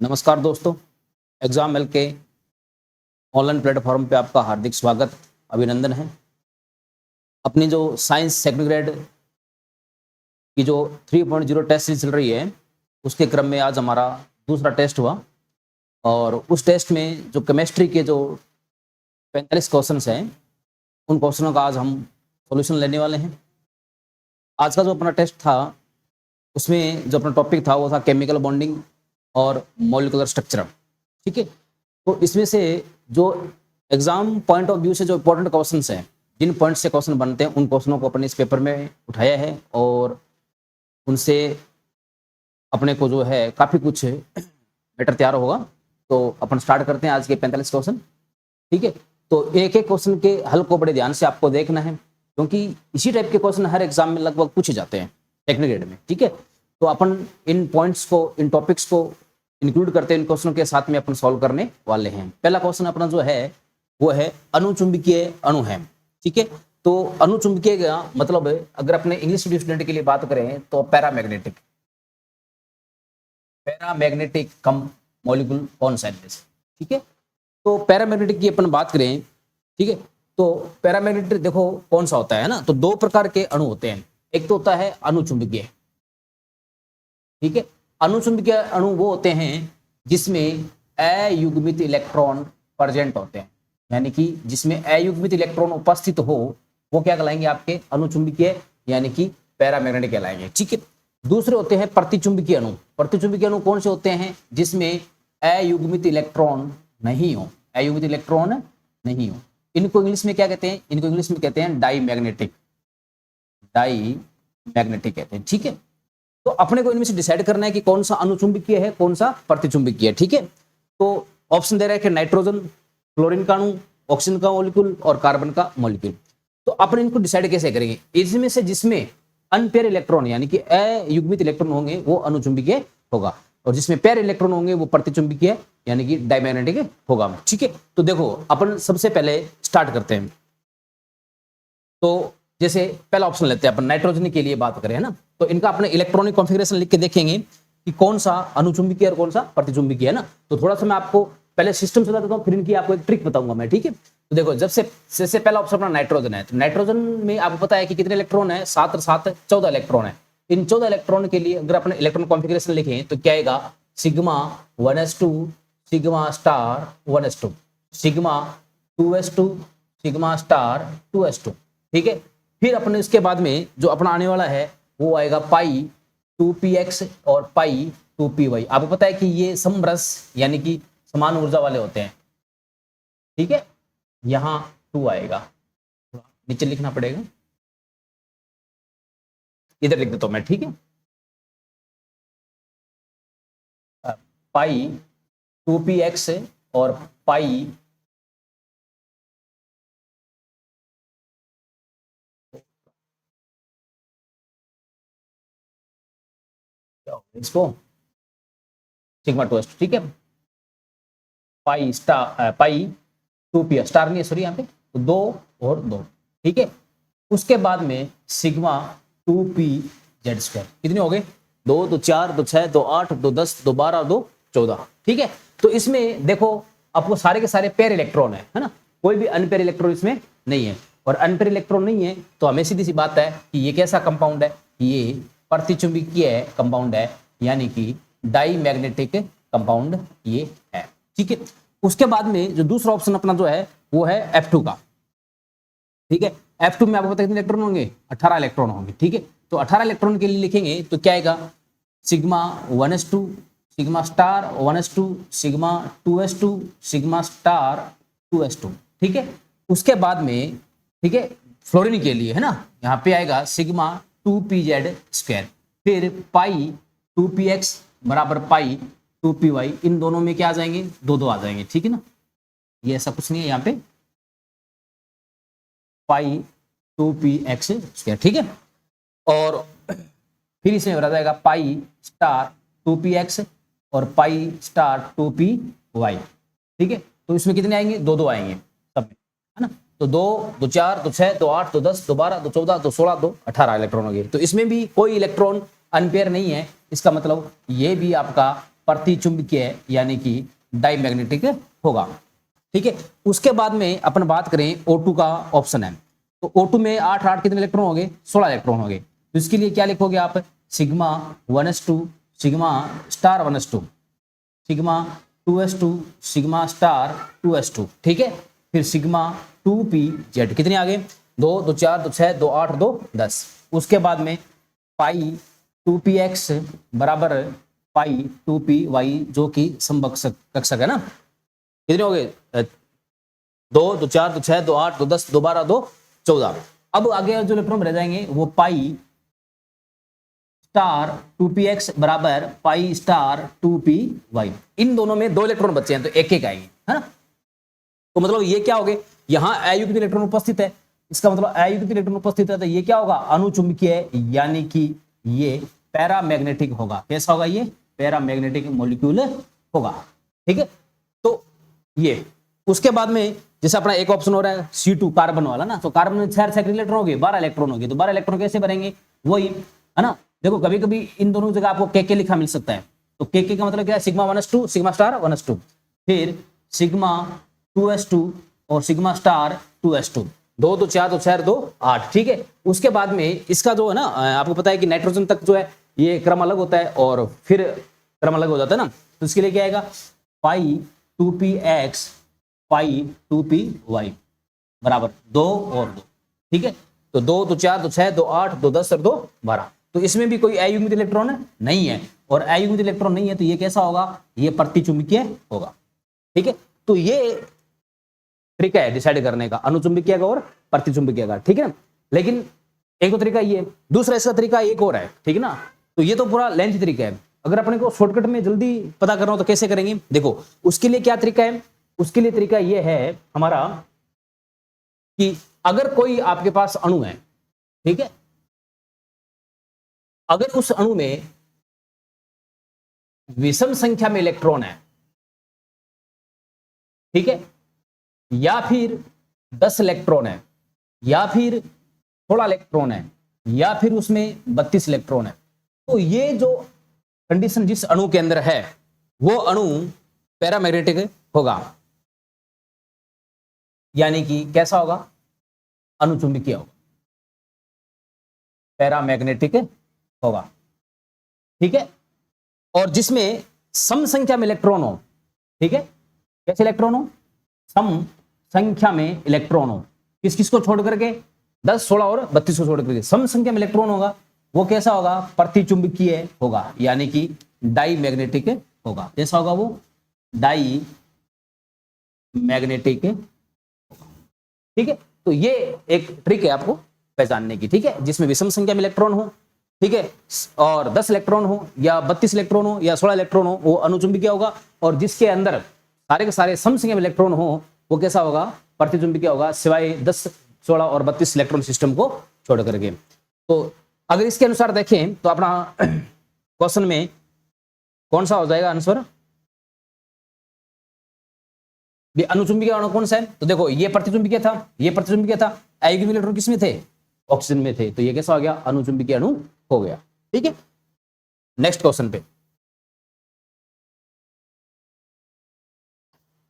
नमस्कार दोस्तों, exam L के ऑनलाइन प्लेटफॉर्म पे आपका हार्दिक स्वागत, अभिनंदन है। अपनी जो साइंस सेकंड ग्रेड की जो 3.0 टेस्ट सीरीज चल रही है, उसके क्रम में आज हमारा दूसरा टेस्ट हुआ और उस टेस्ट में जो केमिस्ट्री के जो 45 क्वेश्चंस हैं, उन क्वेश्चनों का आज हम सॉल्यूशन लेने वाले हैं। आज का जो अपना टेस्ट था, उसमें जो अपना टॉपिक था वो था केमिकल बॉन्डिंग और मॉलिक्यूलर स्ट्रक्चर। ठीक है, तो इसमें से जो एग्जाम पॉइंट ऑफ व्यू से जो इंपॉर्टेंट क्वेश्चंस हैं, जिन पॉइंट से क्वेश्चन बनते हैं, उन क्वेश्चनों को अपने इस पेपर में उठाया है और उनसे अपने को जो है काफ़ी कुछ मैटर तैयार होगा। तो अपन स्टार्ट करते हैं आज के 45 क्वेश्चन। ठीक है, तो एक एक क्वेश्चन के हल को बड़े ध्यान से आपको देखना है, क्योंकि इसी टाइप के क्वेश्चन हर एग्जाम में लगभग पूछे जाते हैं टेक्निकल ग्रेड में। ठीक है, तो अपन इन पॉइंट्स को, इन टॉपिक्स को इंक्लूड करते हैं इन क्वेश्चनों के साथ में अपन सॉल्व करने वाले हैं। पहला क्वेश्चन अपना जो है वो है अनुचुंबकीय अणु है। ठीक है, तो अनुचुंबकीय का मतलब है, अगर अपने इंग्लिश स्टूडेंट के लिए बात करें तो पैरामैग्नेटिक, पैरामैग्नेटिक कम मॉलिक्यूल कौन सा है। ठीक है, तो पैरामैग्नेटिक की अपन बात करें, ठीक है, तो पैरामैग्नेटिक देखो कौन सा होता है ना, तो दो प्रकार के अणु होते हैं। एक तो होता है अनुचुंबकीय। ठीक है, अनुचुंबकीय अणु वो होते हैं जिसमें अयुग्मित इलेक्ट्रॉन प्रेजेंट होते हैं, यानी कि जिसमें अयुग्मित इलेक्ट्रॉन उपस्थित हो, वो क्या कहलाएंगे आपके अनुचुंबकीय, यानी कि पैरामैग्नेटिक कहलाएंगे। ठीक है, दूसरे होते हैं प्रतिचुंबकीय अणु। प्रतिचुंबकीय अणु कौन से होते हैं, जिसमें अयुग्मित इलेक्ट्रॉन नहीं हो, अयुग्मित इलेक्ट्रॉन नहीं हो। इनको इंग्लिश में क्या कहते हैं, इनको इंग्लिश में कहते हैं डाईमैग्नेटिक, डाईमैग्नेटिक कहते हैं। ठीक है, तो अपने को इनमें से डिसाइड करना है कि कौन सा अनुचुंबकीय है, कौन सा प्रतिचुंबकीय है। ठीक है, तो ऑप्शन दे रहा है कि नाइट्रोजन, क्लोरीन का अणु, ऑक्सीजन का मॉलिक्यूल और कार्बन का मॉलिक्यूल। तो अपन इनको डिसाइड कैसे करेंगे, इसमें से जिसमें अनपेयर इलेक्ट्रॉन यानी कि अयुग्मित इलेक्ट्रॉन होंगे वो अनुचुंबकीय होगा, और जिसमें पेयर इलेक्ट्रॉन होंगे वो प्रतिचुंबकीय यानी कि डायमैग्नेटिक होगा। ठीक है, तो देखो अपन सबसे पहले स्टार्ट करते हैं। तो जैसे पहला ऑप्शन लेते हैं अपन, नाइट्रोजन के लिए बात करें, है ना, तो इनका अपने इलेक्ट्रॉनिक कॉन्फ़िगरेशन लिख के देखेंगे कि कौन सा अनुचुंबकीय और कौन सा प्रतिचुंबकीय है ना। तो थोड़ा सा मैं आपको पहले सिस्टम से बता देता हूँ, फिर इनकी आपको एक ट्रिक बताऊंगा मैं। ठीक है, तो देखो जैसे पहला ऑप्शन अपना नाइट्रोजन है, तो नाइट्रोजन में आपको पता है कि कितने इलेक्ट्रॉन है, 7 और 7 14 इलेक्ट्रॉन है। इन 14 इलेक्ट्रॉन के लिए अगर अपने इलेक्ट्रॉन कॉन्फ़िगरेशन लिखें तो क्या आएगा, sigma 1s2, sigma star 1s2, sigma 2s2, sigma star 2s2। ठीक है, फिर अपने इसके बाद में जो अपना आने वाला है वो आएगा पाई 2px और पाई 2py। आपको पता है कि ये समरस यानी कि समान ऊर्जा वाले होते हैं। ठीक है, यहां 2 आएगा, नीचे लिखना पड़ेगा, इधर लिख देता हूं मैं। ठीक है, पाई 2px और पाई इसको सिग्मा 2s। ठीक है, पाई स्टार पाई 2p स्टार नहीं है, सॉरी, यहाँ पे तो 2 और 2। ठीक है, उसके बाद में सिग्मा 2p(z²) कितने हो गए, 2 2 4 2 6 2 8 2 10 2 12 2 14। ठीक है, तो इसमें देखो आपको सारे के सारे पेयर इलेक्ट्रॉन है ना, कोई भी अनपेयर इलेक्ट्रॉन इसमें नहीं है, और अनपेयर इलेक्ट्रॉन नहीं है तो हमें सीधी सी बात है कि ये कैसा कंपाउंड है, ये प्रतिचुंबकीय कंपाउंड है, यानी कि डाईमैग्नेटिक कंपाउंड ये है। ठीक है, उसके बाद में जो दूसरा ऑप्शन अपना जो है वो है F2 का। ठीक है, F2 में आपको पता है कितने इलेक्ट्रॉन होंगे, 18 इलेक्ट्रॉन होंगे। ठीक है, तो 18 इलेक्ट्रॉन के लिए लिखेंगे तो क्या आएगा, sigma 1s2, sigma star 1s2, sigma 2s2, sigma star 2s2। ठीक है, उसके बाद में, ठीक है, फ्लोरीन के लिए है ना, यहाँ पे आएगा सिग्मा 2pz², फिर पाई 2px बराबर पाई 2py। इन दोनों में क्या आ जाएंगे, 2 2 आ जाएंगे। ठीक है ना, ये ऐसा कुछ नहीं है यहाँ पे, पाई 2px²। ठीक है, और फिर इसमें बता जाएगा पाई स्टार 2px और पाई स्टार 2py। ठीक है, तो इसमें कितने आएंगे, 2 2 आएंगे सब में, है ना। तो 2 2 4 2 6 2 8 2 10 2 12 2 14 2 16 2 18 इलेक्ट्रॉन हो गए। तो इसमें भी कोई इलेक्ट्रॉन अनपेयर नहीं है, इसका मतलब ये भी आपका प्रतिचुंबकीय यानी कि डाईमैग्नेटिक होगा। ठीक है, उसके बाद में अपन बात करें O2 का ऑप्शन है, तो O2 में 8 कितने इलेक्ट्रॉन हो गए? 16 इलेक्ट्रॉन हो गए। तो इसके लिए क्या लिखोगे आप? Sigma 1s2 sigma star 1s2 sigma 2s2 sigma star 2s2। ठीक है, फिर सिग्मा 2pz कितने आ गए? 2 2 4 2 6 2 8 2 10। उसके बाद में पाई 2px बराबर पाई 2py जो कि समकक्षक है ना। कितने हो गए? 2 2 4 2 6 2 8 2 10 2 12 2 14। अब आगे जो इलेक्ट्रॉन रह जाएंगे वो पाई स्टार 2px बराबर पाई स्टार 2py। इन दोनों में 2 इलेक्ट्रॉन बचे हैं तो एक एक आएंगे, है ना। तो मतलब ये क्या हो गए? यहां अयुग्मित इलेक्ट्रॉन उपस्थित है, इसका मतलब अयुग्मित इलेक्ट्रॉन उपस्थित है तो ये क्या होगा? अनुचुंबकीय यानी कि ये पैरामैग्नेटिक होगा। कैसा होगा? ये पैरामैग्नेटिक मॉलिक्यूल होगा। ठीक है, तो ये उसके बाद में जैसे अपना एक ऑप्शन हो रहा है C2 कार्बन वाला ना, तो कार्बन में 6 इलेक्ट्रॉन हो गए, 12 इलेक्ट्रॉन हो गए, तो 12 इलेक्ट्रॉन कैसे भरेंगे? वही है ना। देखो कभी कभी इन दोनों जगह आपको के लिखा मिल सकता है, तो के का मतलब क्या है? Sigma 1s2 sigma star 1s2 फिर सिग्मा 2s2 और सिग्मा स्टार 2s2 2 2 4 2 6 2 8। ठीक है, उसके बाद में इसका जो है ना, आपको पता है कि नाइट्रोजन तक जो है ये क्रम अलग होता है और फिर क्रम अलग हो जाता है ना। तो इसके लिए क्या आएगा? पाई 2px पाई 2py बराबर 2 और 2। ठीक है, तो 2 2 4 2 6 2 8 2 10 और 2 12। तो इसमें भी कोई अयुग्मित इलेक्ट्रॉन नहीं है, और अयुग्मित इलेक्ट्रॉन नहीं है तो ये कैसा होगा? ये प्रतिचुंबकीय होगा। ठीक है, तो ये तरीका है डिसाइड करने का अनुचुंबकीय का और प्रतिचुंबकीय का। ठीक है, लेकिन एक तो तरीका ये, दूसरा इसका तरीका एक और है। ठीक है ना, तो ये तो पूरा लेंथ तरीका है। अगर अपने को शॉर्टकट में जल्दी पता करना हो तो कैसे करेंगे? देखो उसके लिए क्या तरीका है? उसके लिए तरीका ये है हमारा कि अगर कोई आपके पास अणु है, ठीक है, अगर उस अणु में विषम संख्या में इलेक्ट्रॉन है, ठीक है, या फिर 10 इलेक्ट्रॉन है, या फिर 16 इलेक्ट्रॉन है, या फिर उसमें 32 इलेक्ट्रॉन है, तो ये जो कंडीशन जिस अणु के अंदर है वो अणु पैरामैग्नेटिक होगा, यानी कि कैसा होगा? अनुचुंबकीय होगा, पैरामैग्नेटिक होगा। ठीक है, और जिसमें सम संख्या में इलेक्ट्रॉन हो, ठीक है, कैसे इलेक्ट्रॉन हो? सम संख्या में इलेक्ट्रॉन हो। किस किस को छोड़ करके? 10 16 और 32 को छोड़ करके सम संख्या में इलेक्ट्रॉन होगा, वो कैसा होगा? प्रतिचुंबकीय होगा, यानी कि डाईमैग्नेटिक होगा। कैसा होगा वो? डाईमैग्नेटिक होगा। ठीक है, तो ये एक ट्रिक है आपको पहचानने की। ठीक है, जिसमें विषम संख्या में इलेक्ट्रॉन हो, ठीक है, और 10 इलेक्ट्रॉन हो या 32 इलेक्ट्रॉन हो या 16 इलेक्ट्रॉन हो, वो अनुचुंबकीय होगा, और जिसके अंदर सारे के सारे सम संख्या में इलेक्ट्रॉन हो वो कैसा होगा? प्रतिचुंबकीय होगा, सिवाय 10 16 और 32 इलेक्ट्रॉन सिस्टम को छोड़ करके। तो अगर इसके अनुसार देखें तो अपना क्वेश्चन में कौन सा हो जाएगा आंसर? अनुचुंबकीय अणु कौन सा है? तो देखो ये प्रतिचुंबकीय था, ये प्रतिचुंबकीय था, अयुग्मित इलेक्ट्रॉन किसमें थे? ऑक्सीजन में थे, तो ये कैसा हो गया? अनुचुंबकीय अणु हो गया। ठीक है, नेक्स्ट क्वेश्चन पे,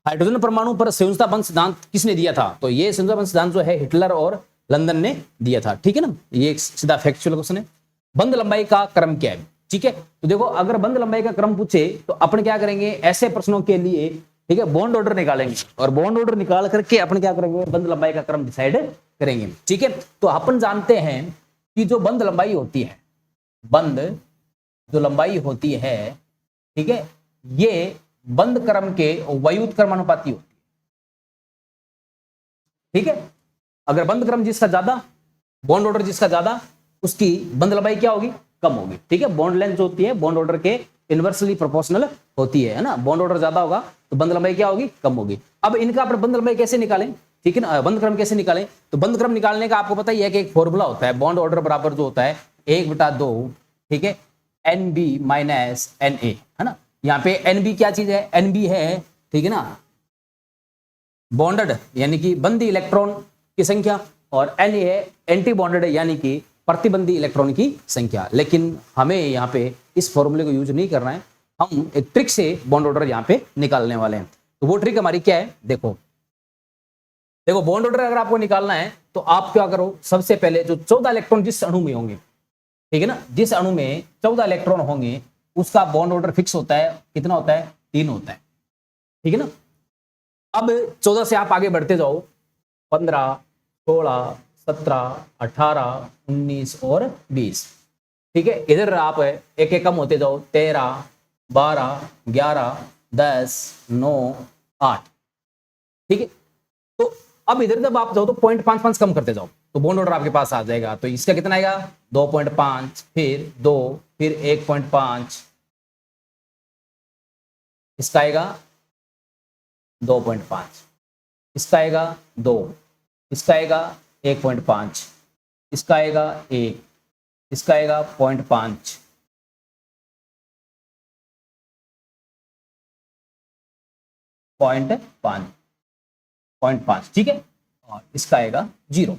हाइड्रोजन परमाणु पर संयोजकता बंध सिद्धांत किसने दिया था? तो ये संयोजकता बंध सिद्धांत जो है हिटलर और लंदन ने दिया था। ठीक है ना, ये एक सीधा फैक्चुअल क्वेश्चन है। बंध लंबाई का क्रम क्या है? ठीक है, तो देखो अगर बंध लंबाई का क्रम पूछे तो अपन क्या करेंगे? ऐसे प्रश्नों के लिए, ठीक है, बॉन्ड ऑर्डर निकालेंगे, और बॉन्ड ऑर्डर निकाल करके अपन क्या करेंगे? बंध लंबाई का क्रम डिसाइड करेंगे। ठीक है, तो अपन जानते हैं कि जो बंध लंबाई होती है, बंध जो लंबाई होती है, ठीक है, ये बंध क्रम के व्युत्क्रमानुपाती होती है। ठीक है, अगर बंध क्रम जिसका ज्यादा, बॉन्ड ऑर्डर जिसका ज्यादा, उसकी बंध लंबाई क्या होगी? कम होगी। ठीक है, बॉन्ड लेंथ जो होती है बॉन्ड ऑर्डर के इनवर्सली प्रोपोर्शनल होती है ना। बॉन्ड ऑर्डर ज्यादा होगा तो बंध लंबाई क्या होगी? कम होगी। अब इनका अपन बंध लंबाई कैसे निकालें? ठीक है ना, बंध क्रम कैसे निकालें? तो बंध क्रम निकालने का आपको पता ही है कि एक फॉर्मूला होता है, बॉन्ड ऑर्डर बराबर जो होता है 1/2, ठीक है, NB माइनस NA, है ना। यहाँ पे NB क्या चीज है? NB है, ठीक है ना, बॉन्डेड यानी कि बंदी इलेक्ट्रॉन की संख्या, और Na है एंटी बॉन्डेड यानी कि प्रतिबंधी इलेक्ट्रॉन की संख्या। लेकिन हमें यहाँ पे इस फॉर्मूले को यूज नहीं करना है, हम एक ट्रिक से बॉन्ड ऑर्डर यहाँ पे निकालने वाले हैं। तो वो ट्रिक हमारी क्या है, देखो देखो बॉन्ड ऑर्डर अगर आपको निकालना है तो आप क्या करो, सबसे पहले जो 14 इलेक्ट्रॉन जिस अणु में होंगे, ठीक है ना, जिस अणु में 14 इलेक्ट्रॉन होंगे उसका बॉन्ड ऑर्डर फिक्स होता है, कितना होता है, 3 होता है, ठीक है ना। अब 14 से आप आगे बढ़ते जाओ, 15, 16, 17, 18, 19 और 20, ठीक है। इधर आप एक एक कम होते जाओ, 13, 12, 11, 10, 9, 8, ठीक है। तो अब इधर जब आप जाओ तो 0.55 कम करते जाओ तो बॉन्ड ऑर्डर आपके पास आ जाएगा। तो इसका कितना आएगा, 2.5, फिर 2, फिर 1.5, इसका आएगा 2.5, इसका आएगा 2, इसका आएगा 1.5, इसका आएगा 1, इसका आएगा 0.5, 0.5, ठीक है, और इसका आएगा 0।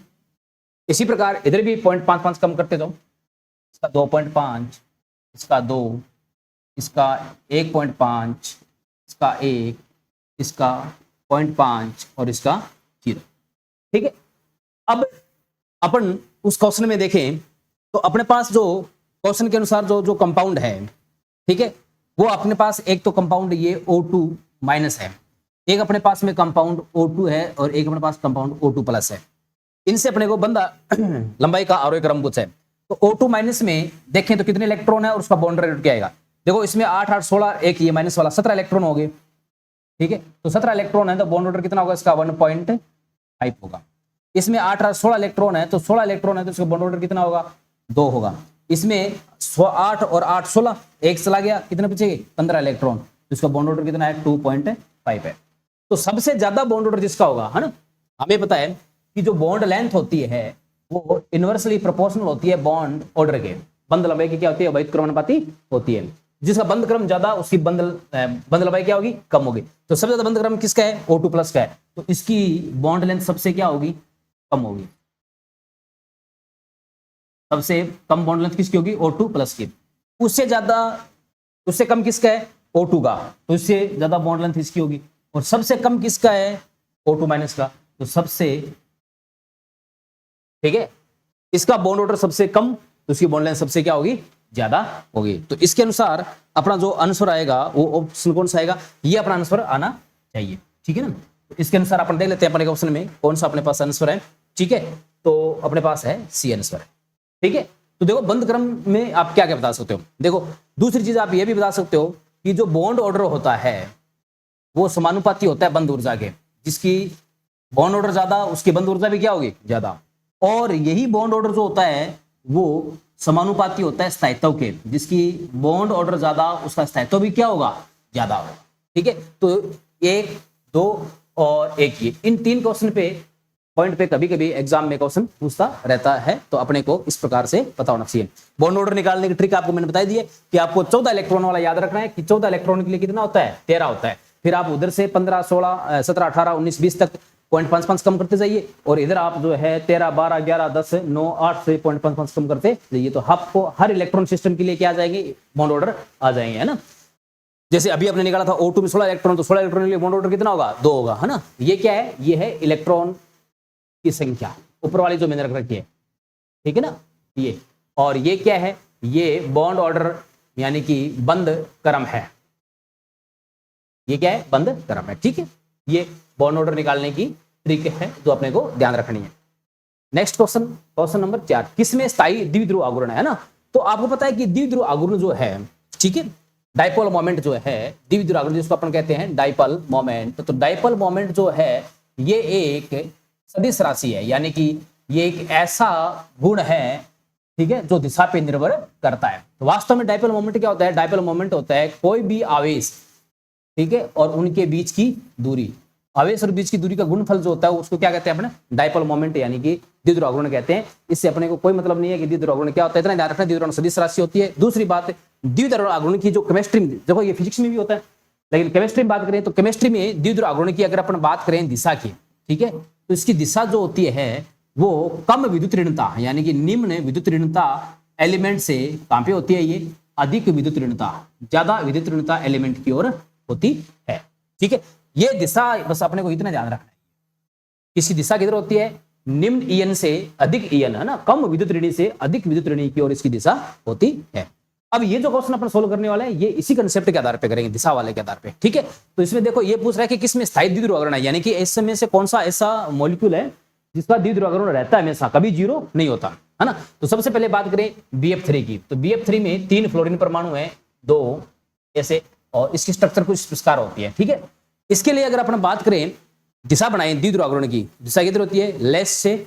इसी प्रकार इधर भी 0.55 कम करते जाओ, इसका 2.5, इसका 2, इसका 1.5, इसका 1, इसका 0.5 और इसका 0, ठीक है। अब अपन उस क्वेश्चन में देखें तो अपने पास जो क्वेश्चन के अनुसार जो जो कंपाउंड है, ठीक है, वो अपने पास एक तो कंपाउंड ये O2 माइनस है, एक अपने पास में कंपाउंड O2 है और एक अपने पास कंपाउंड O2 प्लस है। इनसे अपने को बंदा लंबाई का आरोही क्रम कुछ है। तो O2 माइनस में देखें तो कितने इलेक्ट्रॉन है और उसका बॉन्ड रेट क्या आएगा, देखो इसमें 8, 8, 16, एक ये माइनस वाला 17 इलेक्ट्रॉन हो गए, ठीक है। तो 17 इलेक्ट्रॉन है तो बॉन्ड ऑर्डर कितना होगा, इसका 1.5 होगा। इसमें 8, 8, 16 इलेक्ट्रॉन है तो 16 इलेक्ट्रॉन है तो इसका बॉन्ड ऑर्डर कितना होगा, 2 होगा। इसमें 8 और 8, 16, एक चला गया, कितने बचेंगे, 15 इलेक्ट्रॉन, तो इसका बॉन्ड ऑर्डर कितना है, 2.5 है। तो सबसे ज्यादा बॉन्ड ऑर्डर जिसका होगा, है ना, हमें पता है कि जो बॉन्ड लेंथ होती है वो इनवर्सली प्रोपोर्शनल होती है बॉन्ड ऑर्डर के, बंध लंबाई की क्या होती है, वैध क्रमानुपाती होती है। जिसका बंध क्रम ज्यादा उसकी बंध लंबाई क्या होगी, कम होगी। तो सबसे ज्यादा बंध क्रम किसका है, O2 प्लस का है, तो इसकी बॉन्ड लेंथ सबसे क्या होगी, कम होगी। सबसे कम बॉन्ड लेंथ किसकी होगी, O2 प्लस की। उससे ज्यादा, उससे कम किसका है, O2 का, तो इससे ज्यादा बॉन्ड लेंथ इसकी होगी। और सबसे कम किसका है, O2 माइनस का, तो सबसे, ठीक है, इसका बॉन्ड ऑर्डर सबसे कम तो इसकी बॉन्ड लेंथ सबसे क्या होगी, ज्यादा होगी। तो इसके अनुसार अपना जो आंसर आएगा वो ऑप्शन कौन सा आएगा, ये अपना आंसर आना चाहिए, ठीक है ना। तो इसके अनुसार अपन देख लेते हैं अपने ऑप्शन में कौन सा अपने पास आंसर है, ठीक है। तो अपने पास है सी आंसर है, ठीक है। तो देखो बंद क्रम में आप क्या क्या बता सकते हो, देखो दूसरी चीज आप ये भी बता सकते हो कि जो बॉन्ड ऑर्डर होता है वो समानुपाती होता है बंद ऊर्जा के, जिसकी बॉन्ड ऑर्डर ज्यादा उसकी बंद ऊर्जा भी क्या होगी, ज्यादा। और यही बॉन्ड ऑर्डर जो होता है वो समानुपाती होता है स्थायित्व के, जिसकी बॉन्ड ऑर्डर ज्यादा उसका स्थायित्व भी क्या होगा, ज्यादा होगा, ठीक है। तो 1, 2 और 1, ये इन 3 क्वेश्चन पे पॉइंट पे कभी कभी एग्जाम में क्वेश्चन पूछता रहता है, तो अपने को इस प्रकार से पता होना चाहिए। बॉन्ड ऑर्डर निकालने की ट्रिक आपको मैंने बताई दी है कि आपको 14 इलेक्ट्रॉन वाला याद रखना है कि 14 इलेक्ट्रॉन के लिए कितना होता है, 13 होता है। फिर आप उधर से 15, 16, 17, 18, 19, 20 तक 0.55 कम करते जाइए, और इधर आप जो है 13, 12, 11, 10, 9, 8 से 0.55 कम करते जाइए, तो आपको हर इलेक्ट्रॉन सिस्टम के लिए क्या आ जाएंगे, बॉन्ड ऑर्डर आ जाएंगे, है ना। जैसे अभी आपने निकाला था O2 में 16 इलेक्ट्रॉन, तो 16 इलेक्ट्रॉन के लिए बॉन्ड ऑर्डर कितना होगा, 2 होगा, है ना। ये क्या है, ये है इलेक्ट्रॉन की संख्या ऊपर वाली जो मैंने रख रखी है, ठीक है ना, ये। और ये क्या है, ये बॉन्ड ऑर्डर यानी कि बंद क्रम है, ये क्या है, बंद क्रम है, ठीक है। ये बॉन्ड ऑर्डर निकालने की ट्रिक है जो अपने को ध्यान रखनी है। नेक्स्ट क्वेश्चन, क्वेश्चन नंबर 4, किसमें स्थायी द्विध्रुव आघूर्ण है ना। तो आपको पता है कि द्विध्रुव आघूर्ण जो है, ठीक है, डाइपोल मोमेंट जो है, द्विध्रुव आघूर्ण जिसको अपन कहते हैं डाइपोल मोमेंट, तो डाइपोल मोमेंट जो है ये एक सदिश राशि है, यानी कि ये एक ऐसा गुण है, ठीक है, जो दिशा पे निर्भर करता है। तो वास्तव में डाइपोल मोमेंट क्या होता है, डाइपोल मोमेंट होता है कोई भी आवेश, ठीक है, और उनके बीच की दूरी, आवेश और बीच की दूरी का गुणनफल जो होता है उसको क्या कहते हैं अपने, डाइपोल मोमेंट यानी कि द्विध्रुव आघूर्ण कहते हैं। इससे अपने को कोई मतलब नहीं है कि द्विध्रुव आघूर्ण क्या होता है, इतना ध्यान रखना, द्विध्रुव सदिश राशि होती है। दूसरी बात, द्विध्रुव आघूर्ण की जो केमिस्ट्री में, देखो ये फिजिक्स में भी होता है, लेकिन केमिस्ट्री में बात करें तो केमिस्ट्री में द्विध्रुव आघूर्ण की अगर अपन बात करें दिशा की, ठीक है, तो इसकी दिशा जो होती है वो कम विद्युत ऋणता यानी कि निम्न विद्युत ऋणता एलिमेंट से कहां पे होती है, ये अधिक विद्युत ऋणता, ज्यादा विद्युत ऋणता एलिमेंट की ओर होती है। ठीक है, ये दिशा बस अपने को इतना ध्यान रखना है, किसी दिशा किधर होती है, निम्न ईयन से अधिक ईयन, है ना, कम विद्युत ऋणी से अधिक विद्युत ऋणी की ओर इसकी दिशा होती है। अब ये जो क्वेश्चन अपन सोल्व करने वाले हैं ये इसी कंसेप्ट के आधार पे करेंगे, दिशा वाले के आधार पे। ठीक है, तो इसमें देखो ये पूछ रहा है कि किसमें स्थायी द्विध्रुवाकरण है, यानी कि इस समय से कौन सा ऐसा मॉलिक्यूल है जिसका द्विध्रुवाकरण रहता है हमेशा, कभी जीरो नहीं होता, है ना। तो सबसे पहले बात करें BF3 की, तो BF3 में 3 फ्लोरीन परमाणु है, 2 ऐसे, और इसकी स्ट्रक्चर कुछ इस प्रकार होती है। ठीक है, इसके लिए अगर अपन बात करें दिशा बनाए द्विध्रुवाकरण की, दिशा किधर होती है, लेस से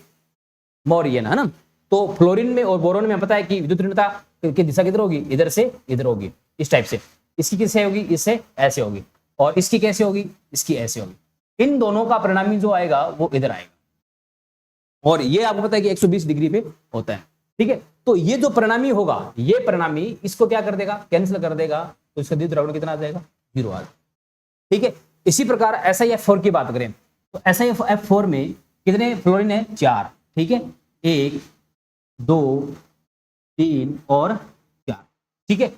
मोर ईयन, है ना। तो फ्लोरीन में और बोरोन में पता है कि विद्युत ऋणता की दिशा किधर होगी, इधर से इधर होगी, इस टाइप से। इसकी किससे होगी, इससे ऐसे होगी, और इसकी कैसे होगी, इसकी ऐसे होगी। इन दोनों का परिणामी जो आएगा वो इधर आएगा, और ये आपको पता है कि 120 डिग्री पे होता है। ठीक है, तो ये जो परिणामी होगा, ये परिणामी इसको क्या कर देगा, कैंसिल कर देगा, तो इसका द्विध्रुवाकरण कितना आ जाएगा, 0 आ जाएगा। ठीक है, इसी प्रकार SiF4 की बात करें तो SiF4 में कितने फ्लोरीन है, 4। ठीक है, 1 2 3 और 4। ठीक है,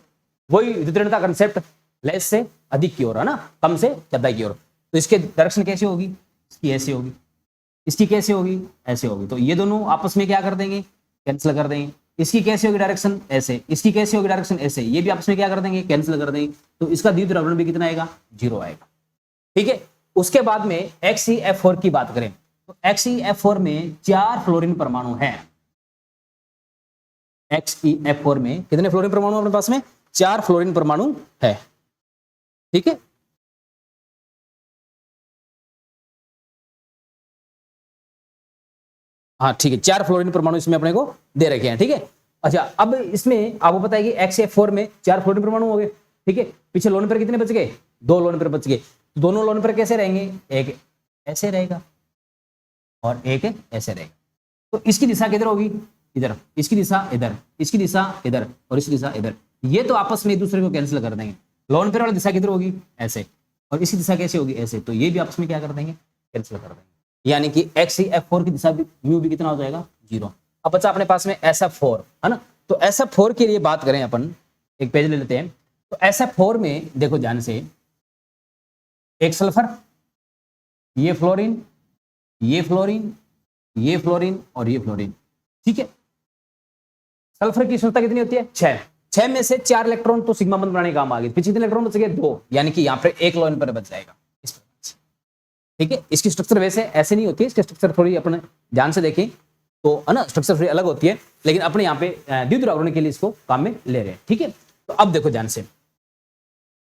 वही विद्युत ऋणता कंसेप्ट, लेस से अधिक की ओर, है ना, कम से ज्यादा की ओर। तो इसके डायरेक्शन कैसे होगी, इसकी ऐसे होगी, इसकी कैसे होगी, ऐसे होगी। तो ये दोनों आपस में क्या कर देंगे, कैंसिल कर देंगे। इसकी कैसे होगी डायरेक्शन, ऐसे, इसकी कैसे होगी डायरेक्शन, ऐसे, ये भी आपस में क्या कर देंगे, कैंसिल कर देंगे। तो इसका द्विध्रुवाकरण भी कितना आएगा, 0 आएगा। ठीक है, उसके बाद में XeF4 की बात करें तो XeF4 में 4 फ्लोरीन परमाणु हैं। XeF4 में कितने फ्लोरीन परमाणु अपने पास में, 4 फ्लोरीन परमाणु है। ठीक है, हाँ ठीक है, 4 फ्लोरीन परमाणु इसमें अपने को दे रखे हैं। ठीक है, अच्छा अब इसमें आपको पता है कि XeF4 में 4 फ्लोरीन परमाणु हो गए। ठीक है, पीछे लोन पेयर कितने बच गए, 2 लोन पेयर बच गए। दोनों लोन पेयर कैसे रहेंगे, एक ऐसे रहेगा और एक ऐसे रहेगा। तो इसकी दिशा किधर होगी, इधर, इसकी दिशा इधर, इसकी दिशा इधर, और इसकी दिशा इधर। ये तो आपस में एक दूसरे को कैंसिल कर देंगे। लोन पेयर वाली दिशा किधर होगी, ऐसे, और इसकी दिशा कैसे होगी, ऐसे। तो ये भी आपस में क्या कर देंगे, कैंसिल कर देंगे, यानी कि XeF4 की दिशा भी म्यू भी कितना हो जाएगा, 0। अब बच्चा अपने पास में SF4, है ना। तो SF4 के लिए बात करें अपन, एक पेज ले लेते हैं। तो SF4 में देखो ध्यान से, एक सल्फर, ये फ्लोरीन, ये फ्लोरीन, ये फ्लोरीन और ये फ्लोरीन। ठीक है, सल्फर की सांद्रता कितनी होती है, 6 में से 4 इलेक्ट्रॉन तो सिग्मा बंध बनाने काम आ गए, पीछे कितने इलेक्ट्रॉन बच गए, 2, यानी कि यहाँ पे एक लोन पर बच जाएगा इस प्रकार से। ठीक है, इसकी स्ट्रक्चर वैसे ऐसे नहीं होती है, इसकी स्ट्रक्चर थोड़ी अपने ध्यान से देखें तो, है ना, स्ट्रक्चर थोड़ी अलग होती है, लेकिन अपने यहाँ पे द्विध्रुवाकरण के लिए इसको काम में ले रहे हैं। ठीक है, तो अब देखो ध्यान से,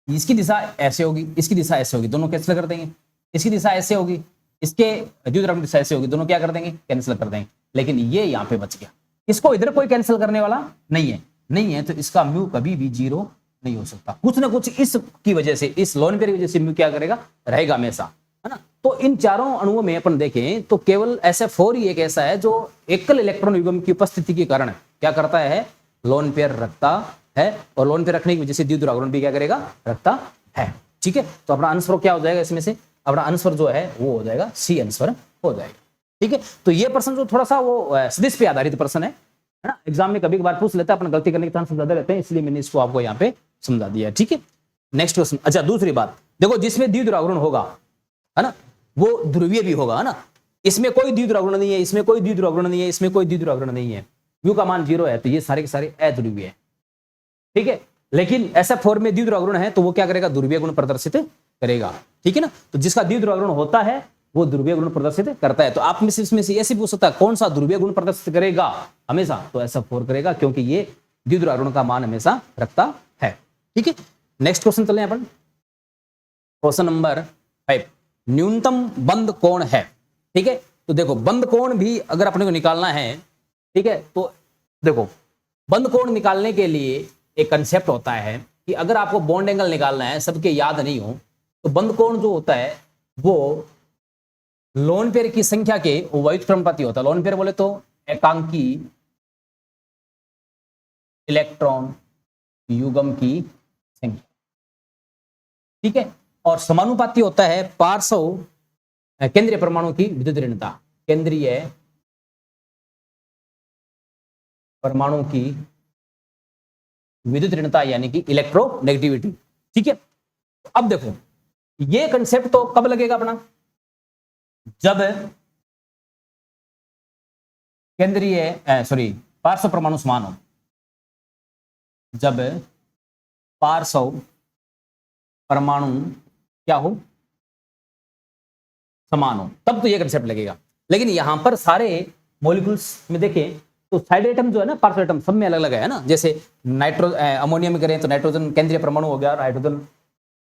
इसकी दिशा ऐसे होगी, इसकी दिशा ऐसे होगी, दोनों कैंसिल कर देंगे। इसकी दिशा ऐसे होगी, इसके द्विध्रुवाकरण दिशा ऐसे होगी, दोनों क्या कर देंगे, कैंसिल कर देंगे। लेकिन ये यहाँ पे बच गया, इसको इधर कोई कैंसिल करने वाला नहीं है, तो इसका म्यू कभी भी 0 नहीं हो सकता। कुछ ना कुछ इसकी वजह से, इस लोन पेयर की वजह से म्यू क्या करेगा, रहेगा हमेशा, है ना। तो इन चारों अणुओं में अपन देखें तो केवल SF4 ही एक ऐसा है जो एकल इलेक्ट्रॉन युग्म की उपस्थिति के कारण क्या करता है, लोन पेयर रखता है, और लोन पेयर रखने की वजह से द्विध्रुवाकरण भी क्या करेगा, रखता है। ठीक है, तो अपना आंसर क्या हो जाएगा, इसमें से अपना आंसर जो है वो हो जाएगा C आंसर हो जाएगा। ठीक है, तो ये प्रश्न जो थोड़ा सा वो सदिश पे आधारित प्रश्न है ना, एग्जाम में कभी कभार पूछ लेता है, अपन गलती करने के चांस ज्यादा रहते हैं, इसलिए मैंने इसको आपको यहाँ पे समझा दिया। ठीक है, नेक्स्ट क्वेश्चन। अच्छा, दूसरी बात देखो, जिसमें द्विध्रुवाकरण होगा, है ना, वो ध्रुवीय भी होगा, है ना। इसमें कोई द्विध्रुवाकरण नहीं है, इसमें कोई द्विध्रुवाकरण नहीं है, इसमें कोई द्विध्रुवाकरण नहीं है, म्यू का मान 0 है, तो ये सारे के सारे अध्रुवीय है। ठीक है, लेकिन SF4 में द्विध्रुवाकरण है तो वो क्या करेगा, ध्रुवीय गुण प्रदर्शित करेगा। ठीक है ना, तो जिसका द्विध्रुवाकरण होता है वो ध्रुवीय गुण प्रदर्शित करता है। तो आप में से इसमें से ऐसे पूछ सकता है कौन सा ध्रुवीय गुण प्रदर्शित करेगा हमेशा, तो SF4 करेगा, क्योंकि ये द्विध्रुवाकरण का मान हमेशा रखता है। ठीक है, नेक्स्ट क्वेश्चन चले अपन, क्वेश्चन नंबर 5, न्यूनतम बंद कोण है। ठीक है, तो देखो बंद कोण भी अगर अपने को निकालना है, ठीक है, तो देखो बंद कोण निकालने के लिए एक कंसेप्ट होता है कि अगर आपको बॉन्ड एंगल निकालना है, सबके याद नहीं हो, तो बंद कोण जो होता है वो लोन पेयर की संख्या के व्युत्क्रम क्रमपति होता है। लोन पेयर बोले तो एकांकी इलेक्ट्रॉन युग्म की संख्या। ठीक है, और समानुपाती होता है पार्श्व केंद्रीय परमाणु की विद्युत ऋणता, केंद्रीय परमाणु की विद्युत ऋणता यानी कि इलेक्ट्रोनेगेटिविटी। ठीक है, अब देखो ये कंसेप्ट तो कब लगेगा अपना, जब पार्श्व परमाणु समान हो, जब पार्श्व परमाणु क्या हो, समान हो, तब तो ये कंसेप्ट लगेगा। लेकिन यहां पर सारे मॉलिक्यूल्स में देखें तो साइड एटम जो है ना, पार्श्व एटम सब में अलग अलग है ना। जैसे अमोनिया में करें तो नाइट्रोजन केंद्रीय परमाणु हो गया, हाइड्रोजन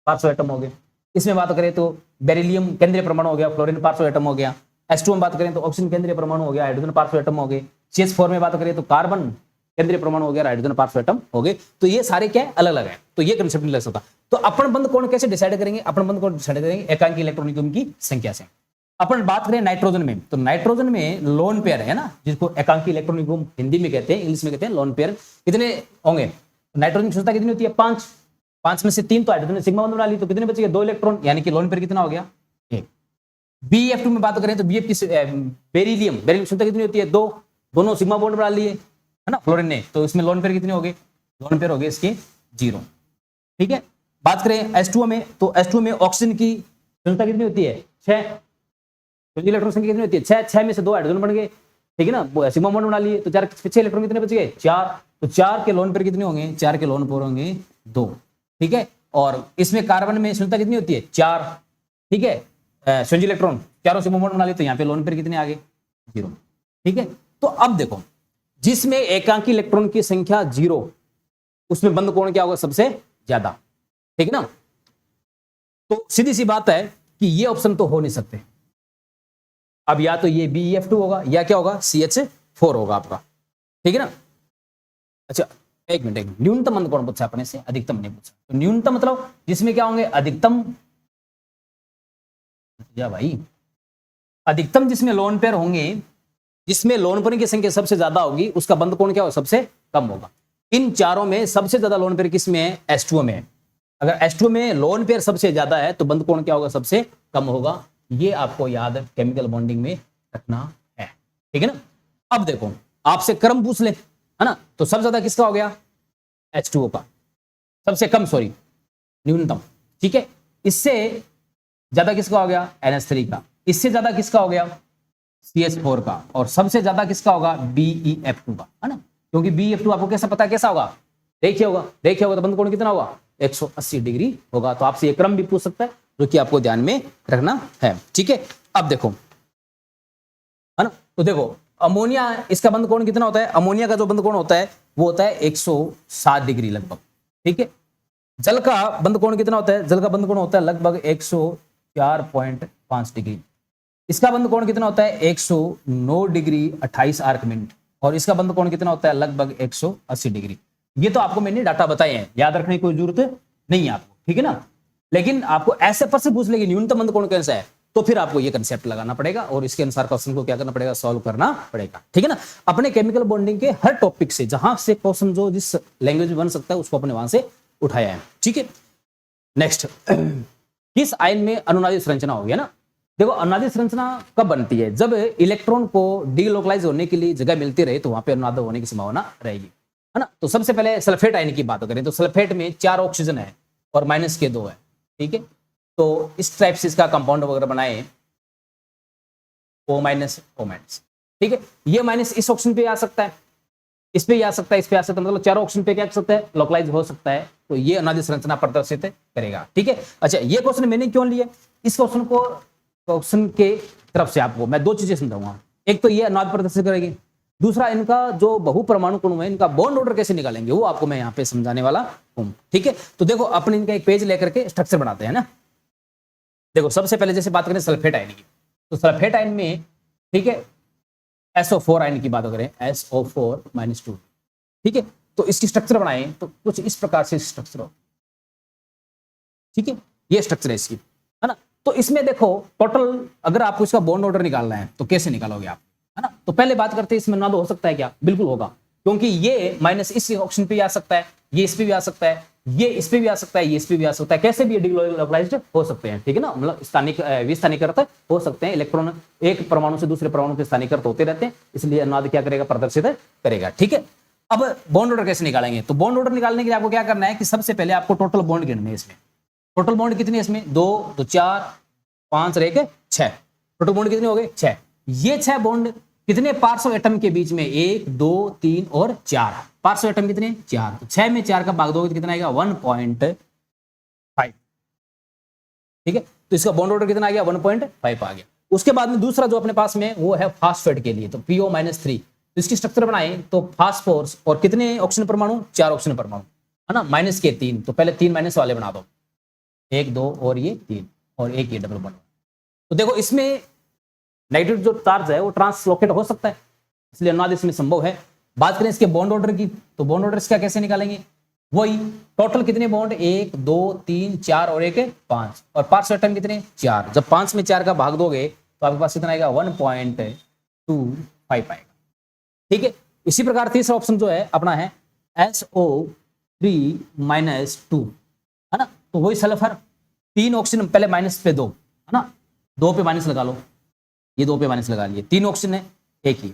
पार्श्व एटम हो गया। इसमें बात करें तो बेरिलियम केंद्रीय परमाणु हो गया, फ्लोरीन पार्श्व एटम हो गया। H2 में बात करें तो ऑक्सीजन केंद्रीय परमाणु हो गया, हाइड्रोजन पार्श्व एटम हो गए। CH4 में बात करें तो कार्बन केंद्रीय परमाणु हो गया, हाइड्रोजन पार्श्व एटम हो गए। तो ये सारे क्या है, अलग अलग है, तो ये कंसेप्ट नहीं लग सकता। तो अपन बंद कोण कैसे डिसाइड करेंगे, अपन बंद कोण डिसाइड करेंगे एकांकी इलेक्ट्रॉनिक की संख्या से। अपन बात करें नाइट्रोजन में, तो नाइट्रोजन में लोन पेयर है ना, जिसको एकांकी इलेक्ट्रॉनिक हिंदी में कहते हैं, इंग्लिश में कहते हैं लोन पेयर। कितने होंगे, नाइट्रोजन की क्षमता कितनी होती है, 5, 5 में से 3 तो हाइड्रोजन ने सिग्मा बंध बना ली, तो कितने बचे, 2 इलेक्ट्रॉन, यानी कि लोन पेयर कितना हो गया, 1। BF2 में बात करें तो BF की बेरिलियम क्षमता कितनी होती है, 2, दोनों सिग्मा बॉन्ड बना लिए है ना फ्लोरीन ने, तो इसमें लोन पेयर कितने हो गए, लोन पेयर हो गए इसके 0। ठीक है, बात करें H2 में, तो H2 में ऑक्सीजन की क्षमता कितनी होती है, 6, तो इलेक्ट्रॉन संख्या कितनी होती है, 6, 6 में से 2 हाइड्रोजन बन गए। ठीक है ना, सिग्मा बॉन्ड बना लिए, तो 4 6 इलेक्ट्रॉन कितने बच गए, 4, तो 4 के लोन पेयर कितने होंगे, 4 के लोन पेयर होंगे 2। ठीक है, और इसमें कार्बन में क्षमता कितनी होती है, 4। ठीक है, संजी इलेक्ट्रॉन चारों सिग्मा बॉन्ड बना लिए, तो यहाँ पे लोन पेयर कितने आ गए, 0। ठीक है, तो अब देखो जिसमें एकांकी इलेक्ट्रॉन की संख्या 0, उसमें बंद कोण क्या होगा, सबसे ज्यादा। ठीक है ना, तो सीधी सी बात है कि ये ऑप्शन तो हो नहीं सकते। अब या तो ये BF2 होगा या क्या होगा, CH4 होगा आपका। ठीक है ना, अच्छा एक मिनट, न्यूनतम बंद कोण पूछा अपने से, अधिकतम नहीं पूछा। तो न्यूनतम मतलब जिसमें क्या होंगे, अधिकतम, या भाई अधिकतम जिसमें लोन पेयर होंगे, जिसमें लोन पेयर की संख्या सबसे ज्यादा होगी, उसका बंद कोण क्या होगा, सबसे कम होगा। इन चारों में सबसे ज्यादा लोन पेयर किसमें है, H2 में है। अगर H2 में लोन पेयर सबसे ज्यादा है तो बंद कोण क्या होगा, सबसे कम होगा। ये आपको याद केमिकल बॉन्डिंग में रखना है। ठीक है ना, अब देखो आपसे क्रम पूछ ले, है ना, तो सबसे ज्यादा किसका हो गया, H2O का, सबसे कम न्यूनतम। ठीक है, इससे ज्यादा किसका हो गया, NH3 का, इससे ज्यादा किसका हो गया, CH4 का, और सबसे ज्यादा किसका होगा, BeF2 का, है ना, क्योंकि BeF2 आपको कैसा पता, कैसा होगा, देखिए होगा तो बंद कोण कितना होगा, 180 डिग्री होगा। तो आपसे ये क्रम भी पूछ सकता है, जो कि आपको ध्यान में रखना है। ठीक है, अब देखो, है ना, तो देखो अमोनिया, इसका बंद कोण कितना होता है, अमोनिया का जो बंद कोण होता है वो होता है 107 डिग्री लगभग। ठीक है, जल का बंद कोण कितना होता है, जल का बंद कोण होता है लगभग 104.5 डिग्री। इसका बंद कोण कितना होता है, 109 डिग्री 28 आर्क मिनट, और इसका बंद कोण कितना होता है, लगभग 180 डिग्री। ये तो आपको मैंने डाटा बताए हैं, याद रखने की कोई जरूरत नहीं है आपको। ठीक है ना, लेकिन आपको ऐसे पर से पूछ लेगी न्यूनतम बंद कोण कैसा है, तो फिर आपको ये कंसेप्ट लगाना पड़ेगा और इसके अनुसार क्वेश्चन को क्या करना पड़ेगा, सॉल्व करना पड़ेगा। ठीक है ना, अपने केमिकल बॉन्डिंग के हर टॉपिक से जहां से क्वेश्चन जो जिस लैंग्वेज में बन सकता है उसको अपने वहां से उठाया है। ठीक है, नेक्स्ट, किस आयन में अनुनादित संरचना होगी, है ना। देखो अनुनादित संरचना कब बनती है, जब इलेक्ट्रॉन को डीलोकलाइज होने के लिए जगह मिलती रहे तो वहां पे अनुनाद होने की संभावना रहेगी, है ना। तो सबसे पहले सल्फेट आयन की बात करें तो सल्फेट में 4 ऑक्सीजन है और माइनस के 2 है। ठीक है, तो इस टाइप से इसका कंपाउंड वगैरह बनाए O-। ठीक है, ये माइनस इस ऑक्सीजन पे आ सकता है, इस पे आ सकता है, इस पे आ सकता है, मतलब 4 ऑक्सीजन पे क्या कर सकता है, लोकलाइज हो सकता है। तो ये अनुनादित संरचना प्रदर्शित करेगा। ठीक है, अच्छा ये क्वेश्चन मैंने क्यों लिया, इस क्वेश्चन के तरफ से आपको मैं 2 चीजें समझाऊंगा। एक तो ये अनुनाद प्रदर्शित करेगी, दूसरा इनका जो बहुपरमाणु अणु है इनका बॉन्ड ऑर्डर कैसे निकालेंगे वो आपको मैं यहाँ पे समझाने वाला हूँ। ठीक है, तो देखो अपन इनका एक पेज लेकर के स्ट्रक्चर बनाते हैं ना। देखो सबसे पहले जैसे बात करें सल्फेट आयन की, तो सल्फेट आयन में, ठीक है, SO4 आयन की बात करें, SO4-2। ठीक है, तो इसकी स्ट्रक्चर बनाए तो कुछ इस प्रकार से स्ट्रक्चर हो। ठीक है, ये स्ट्रक्चर है इसकी, है ना। तो इसमें देखो टोटल अगर आपको इसका बॉन्ड ऑर्डर निकालना है तो कैसे निकालोगे आप, है ना। तो पहले बात करते हैं इसमें अनुनाद हो सकता है क्या, बिल्कुल होगा, क्योंकि ये माइनस इस ऑक्सीजन पे आ सकता है, ये इस पे भी आ सकता है, ये इस पे भी आ सकता है, ये इस पे भी आ सकता है, कैसे भी डीलोकलाइज्ड हो सकते हैं। ठीक है ना, मतलब विस्थानीकृत हो सकते हैं, इलेक्ट्रॉन एक परमाणु से दूसरे परमाणु के स्थानीकृत होते रहते हैं, इसलिए अनुनाद क्या करेगा, प्रदर्शित करेगा। ठीक है, अब बॉन्ड ऑर्डर कैसे निकालेंगे? तो बॉन्ड ऑर्डर निकालने के लिए आपको क्या करना है कि सबसे पहले आपको टोटल बॉन्ड गिनने हैं इसमें। टोटल बॉन्ड कितने हैं इसमें? 2 तो 4 5 और 1 6। टोटल बॉन्ड कितने हो गए? 6। ये 6 बॉन्ड कितने पार्ट्स एटम के बीच में? 1 2 3 और 4 पार्ट्स एटम कितने? 4। तो 6 में 4 का भाग दोगे तो कितना आएगा? 1.5। ठीक है, तो इसका बॉन्ड ऑर्डर कितना आ गया? 1.5 आ गया। उसके बाद में दूसरा जो अपने पास में वो है फास्फेट के लिए, तो PO-3। तो इसकी स्ट्रक्चर बनाए तो फास्फोरस और कितने ऑक्सीजन परमाणु? 4 ऑक्सीजन परमाणु, है ना, माइनस के 3। तो पहले 3 माइनस वाले बना दो, 1 2 और ये 3 और एक ये डबल बॉन्ड। तो देखो इसमें नेगेटिव जो चार्ज है वो ट्रांसलोकेट हो सकता है, इसलिए अनुनाद इसमें संभव है। बात करें इसके बॉन्ड ऑर्डर की, तो बॉन्ड ऑर्डर इसका कैसे निकालेंगे? वही टोटल कितने बॉन्ड? 1 2 3 4 और 1 5 और पार्ट्स एटम कितने? 4। जब 5 में 4 का भाग दोगे तो आपके पास कितना आएगा? 1.25 आएगा। ठीक है, इसी प्रकार तीसरा ऑप्शन जो है अपना है SO3-2, है ना, तो वही सल्फर 3 ऑक्सीजन, पहले माइनस पे 2, है ना, 2 पे माइनस लगा लो, ये 2 पे माइनस लगा लिए, 3 ऑक्सीजन है, एक ही।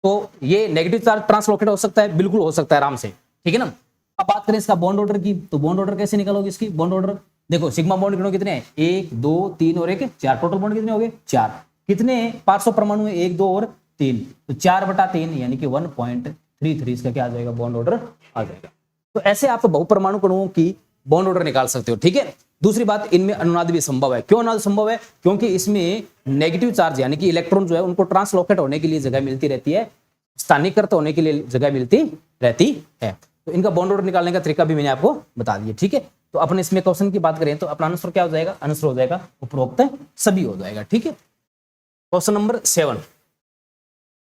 तो ये नेगेटिव चार्ज ट्रांसलोकेट हो सकता है, बिल्कुल हो सकता है आराम से। ठीक है ना। अब बात करें इसका बॉन्ड ऑर्डर की, तो बॉन्ड ऑर्डर कैसे निकालोगे इसकी? बॉन्ड ऑर्डर देखो, सिग्मा बॉन्ड कितने हैं? 1 2 3 और 1 4। टोटल बॉन्ड कितने हो गए? 4। कितने पार्ट्स ऑफ परमाणु है? 1 2 और 3। तो 4/3 यानी कि 1.33 इसका क्या आ जाएगा? बॉन्ड ऑर्डर आ जाएगा। तो ऐसे आप बहुपरमाणु कणुओं की बॉन्ड ऑर्डर निकाल सकते हो। ठीक है, दूसरी बात, इनमें अनुनाद भी संभव है। क्यों अनुनाद संभव है? क्योंकि इसमें नेगेटिव चार्ज यानी कि इलेक्ट्रॉन जो है उनको ट्रांसलोकेट होने के लिए जगह मिलती रहती है, स्थानीयकृत होने के लिए जगह मिलती रहती है। तो इनका बॉन्ड ऑर्डर निकालने का तरीका भी मैंने आपको बता दिया। ठीक है, तो अपने इसमें क्वेश्चन की बात करें तो अपना आंसर क्या हो जाएगा? आंसर हो जाएगा उपरोक्त सभी हो जाएगा। ठीक है, question number 7।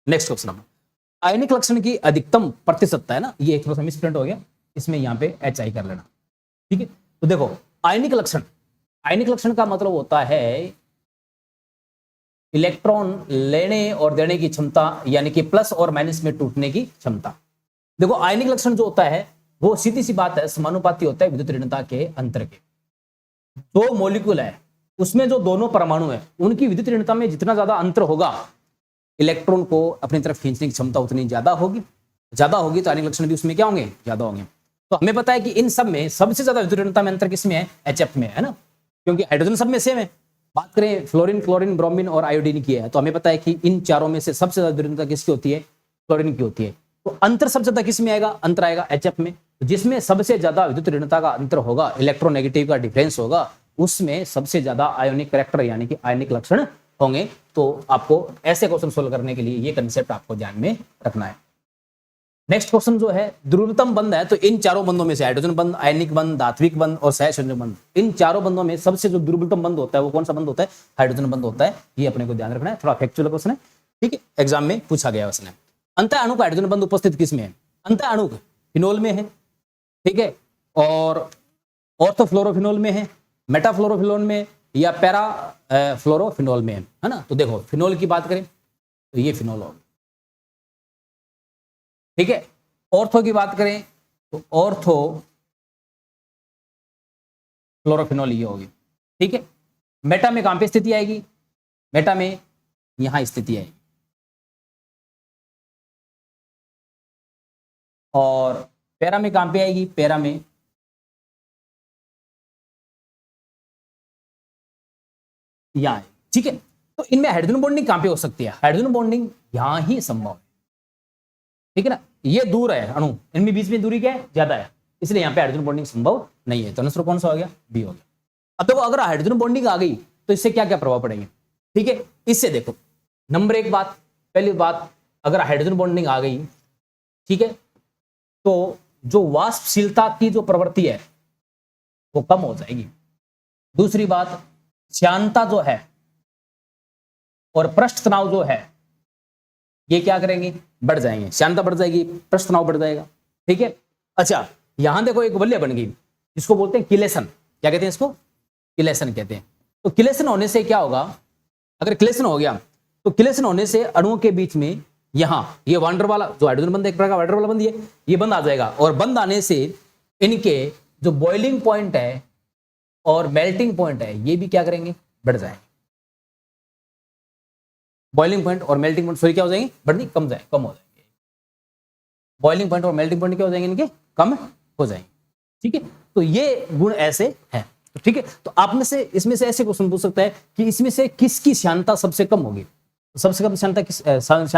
Next question number, आयनिक लक्षण की अधिकतम प्रतिशतता है ना, ये एक थोड़ा सा मिसप्रिंट हो गया, इसमें यहाँ पे HI कर लेना। ठीक है, तो देखो आयनिक लक्षण, आयनिक लक्षण का मतलब होता है इलेक्ट्रॉन लेने और देने की क्षमता, यानी कि प्लस और माइनस में टूटने की क्षमता। देखो आयनिक लक्षण जो होता है वो सीधी सी बात है समानुपाती होता है विद्युत ऋणता के अंतर के। दो मॉलिक्यूल है, उसमें जो दोनों परमाणु है उनकी विद्युत ऋणता में जितना ज्यादा अंतर होगा, इलेक्ट्रॉन को अपनी तरफ खींचने की क्षमता उतनी ज्यादा होगी तो आयनिक लक्षण भी उसमें क्या होंगे? ज्यादा होंगे। तो हमें पता है कि इन सब में सबसे ज्यादा विद्युत ऋणता में अंतर किसमें है? HF में, है ना, क्योंकि हाइड्रोजन सब में सेम है। बात करें फ्लोरीन, क्लोरीन, ब्रोमीन और आयोडीन की है, तो हमें पता है कि इन चारों में से सबसे ज्यादा विद्युत ऋणता किसकी होती है? क्लोरीन की होती है। तो अंतर सबसे ज्यादा किसमें आएगा? अंतर आएगा HF में। जिसमें सबसे ज्यादा विद्युत ऋणता का अंतर होगा, इलेक्ट्रोनेगेटिव का डिफरेंस होगा, उसमें सबसे ज्यादा आयोनिक कैरेक्टर यानी कि आयनिक लक्षण होंगे। तो आपको ऐसे क्वेश्चन सोल्व करने के लिए ये कंसेप्ट आपको ध्यान में रखना है। नेक्स्ट क्वेश्चन जो है दुर्बलतम बंध है, तो इन चारों बंधों में से हाइड्रोजन बंध, आयनिक बंध, धात्विक बंध और सहसंयोजक बंध, इन चारों बंधों में सबसे जो दुर्बलतम बंध होता है वो कौन सा बंध होता है? हाइड्रोजन बंध होता है। ये अपने को ध्यान रखना है, थोड़ा फैक्चुअल क्वेश्चन है। ठीक है, एग्जाम में पूछा गया क्वेश्चन है। अंतः अणु का हाइड्रोजन बंध उपस्थित किस में है? अंतः अणु फिनोल में है, ठीक है, और ऑर्थोफ्लोरोफिनोल में है, मेटाफ्लोरोफिनोल में, या पैरा फ्लोरोफिनोल में है ना। तो देखो फिनोल की बात करें तो ये फिनोल होगा, ठीक है। ऑर्थो की बात करें तो ऑर्थो फ्लोरोफिनोल ये होगी, ठीक है। मेटा में कहां पे स्थिति आएगी? मेटा में यहां स्थिति आएगी, और पैरा में कहां पे आएगी? पैरा में यहां है, ठीक है। तो इनमें हाइड्रोजन बॉन्डिंग कहां पे हो सकती है? हाइड्रोजन बॉन्डिंग यहां ही संभव है, ठीक है ना। ये दूर है अणु, इनमें बीच में दूरी क्या है? ज्यादा है, इसलिए यहां पे हाइड्रोजन बॉन्डिंग संभव नहीं है। तो आंसर कौन सा हो गया? बी हो गया। अब देखो अगर हाइड्रोजन बॉन्डिंग आ गई तो इससे क्या क्या प्रभाव पड़ेंगे, ठीक है। इससे देखो नंबर एक बात, पहली बात, अगर हाइड्रोजन बॉन्डिंग आ गई, ठीक है, तो जो वाष्पशीलता की जो प्रवृत्ति है वो कम हो जाएगी। दूसरी बात, श्यानता जो है और पृष्ठ तनाव जो है ये क्या करेंगे? बढ़ जाएंगे। श्यानता बढ़ जाएगी, पृष्ठ तनाव बढ़ जाएगा, ठीक है। अच्छा यहां देखो एक वलय बन गई जिसको बोलते हैं किलेशन। क्या कहते हैं इसको? किलेशन कहते हैं। तो किलेशन होने से क्या होगा? अगर किलेशन हो गया तो किलेशन होने से अणुओं के बीच में यहां ये वांडर वाला जो हाइड्रोजन बंध एक प्रकार वांडर वाला बंध ये बंद आ जाएगा, और बंद आने से इनके जो बॉइलिंग पॉइंट है और मेल्टिंग पॉइंट है ये भी क्या करेंगे? बढ़ जाएंगे। बॉइलिंग पॉइंट और मेल्टिंग पॉइंट सॉरी क्या हो जाएंगे? बढ़नी कम हो जाएंगे। बॉइलिंग पॉइंट और मेल्टिंग पॉइंट क्या हो जाएंगे, इनके कम हो जाएंगे। ठीक है, तो ये गुण ऐसे है। ठीक है, तो आप में से इसमें से ऐसे क्वेश्चन पूछ सकता है कि इसमें से किसकी श्यानता सबसे कम होगी। सबसे कम श्यानता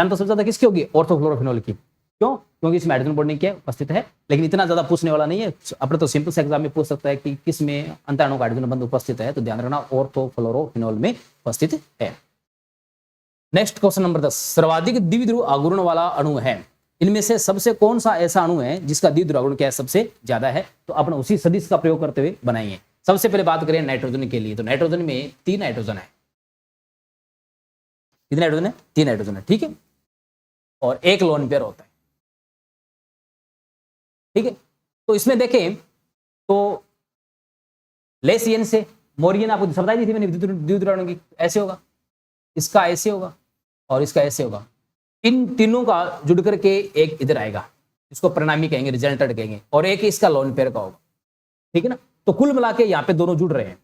सबसे ज्यादा किसकी होगी, ऑर्थोफ्लोरोफिनॉल की। क्यों? क्योंकि इसमें हाइड्रोजन बॉन्डिंग क्या उपस्थित है, लेकिन इतना ज्यादा पूछने वाला नहीं है। अपने तो सिंपल से एग्जाम में पूछ सकता है कि किस में अंतःअणु का हाइड्रोजन बंध उपस्थित है, तो ध्यान रखना ऑर्थोफ्लोरोफिनॉल में उपस्थित है। नेक्स्ट क्वेश्चन नंबर 10, सर्वाधिक द्विध्रुव आघूर्ण वाला अणु है, इनमें से सबसे कौन सा ऐसा अणु है जिसका द्विध्रुव आघूर्ण क्या है, सबसे ज्यादा है। तो अपन उसी सदिश का प्रयोग करते हुए बनाएंगे। सबसे पहले बात करें नाइट्रोजन के लिए, तो नाइट्रोजन में 3 नाइट्रोजन है। कितने नाइट्रोजन है? 3 नाइट्रोजन है। ठीक है, और एक लोन पेयर होता है। ठीक है, तो इसमें देखें तो लेसियन से मोरियन आपको बताई दी थी मैंने द्विध्रुव अणु की, ऐसे होगा, इसका ऐसे होगा और इसका ऐसे होगा। इन तीनों का जुड़ करके एक इधर आएगा, इसको परिणामी कहेंगे, रिजल्टेंट कहेंगे, और एक इसका लोन पेयर का होगा। ठीक है ना, तो कुल मिला के यहाँ पे दोनों जुड़ रहे हैं,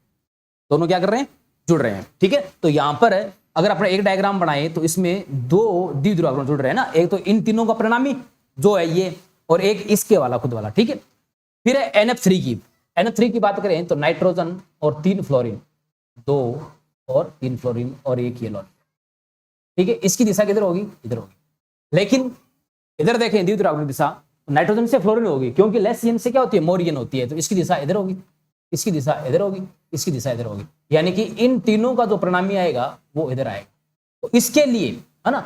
दोनों क्या कर रहे हैं, जुड़ रहे हैं। ठीक है, तो यहां पर अगर अपने एक डायग्राम बनाए तो इसमें 2 द्विध्रुव आघूर्ण जुड़ रहे हैं ना, एक तो इन तीनों का परिणामी जो है ये, और एक इसके वाला खुद वाला। ठीक है, फिर है NF3 की। NF3 की बात करें तो नाइट्रोजन और 3 फ्लोरीन, 2 और 3 फ्लोरीन और एक ये लोन। ठीक है, इसकी दिशा किधर होगी, इधर होगी। लेकिन इधर देखें द्विध्रुव आघूर्ण दिशा नाइट्रोजन से फ्लोरीन होगी, क्योंकि लेसियन से क्या होती है, मोरियन होती है, तो इसकी दिशा इधर होगी, इसकी दिशा इधर होगी, इसकी दिशा इधर होगी, यानी कि इन तीनों का जो परिणामी आएगा वो इधर आएगा। तो इसके लिए है ना,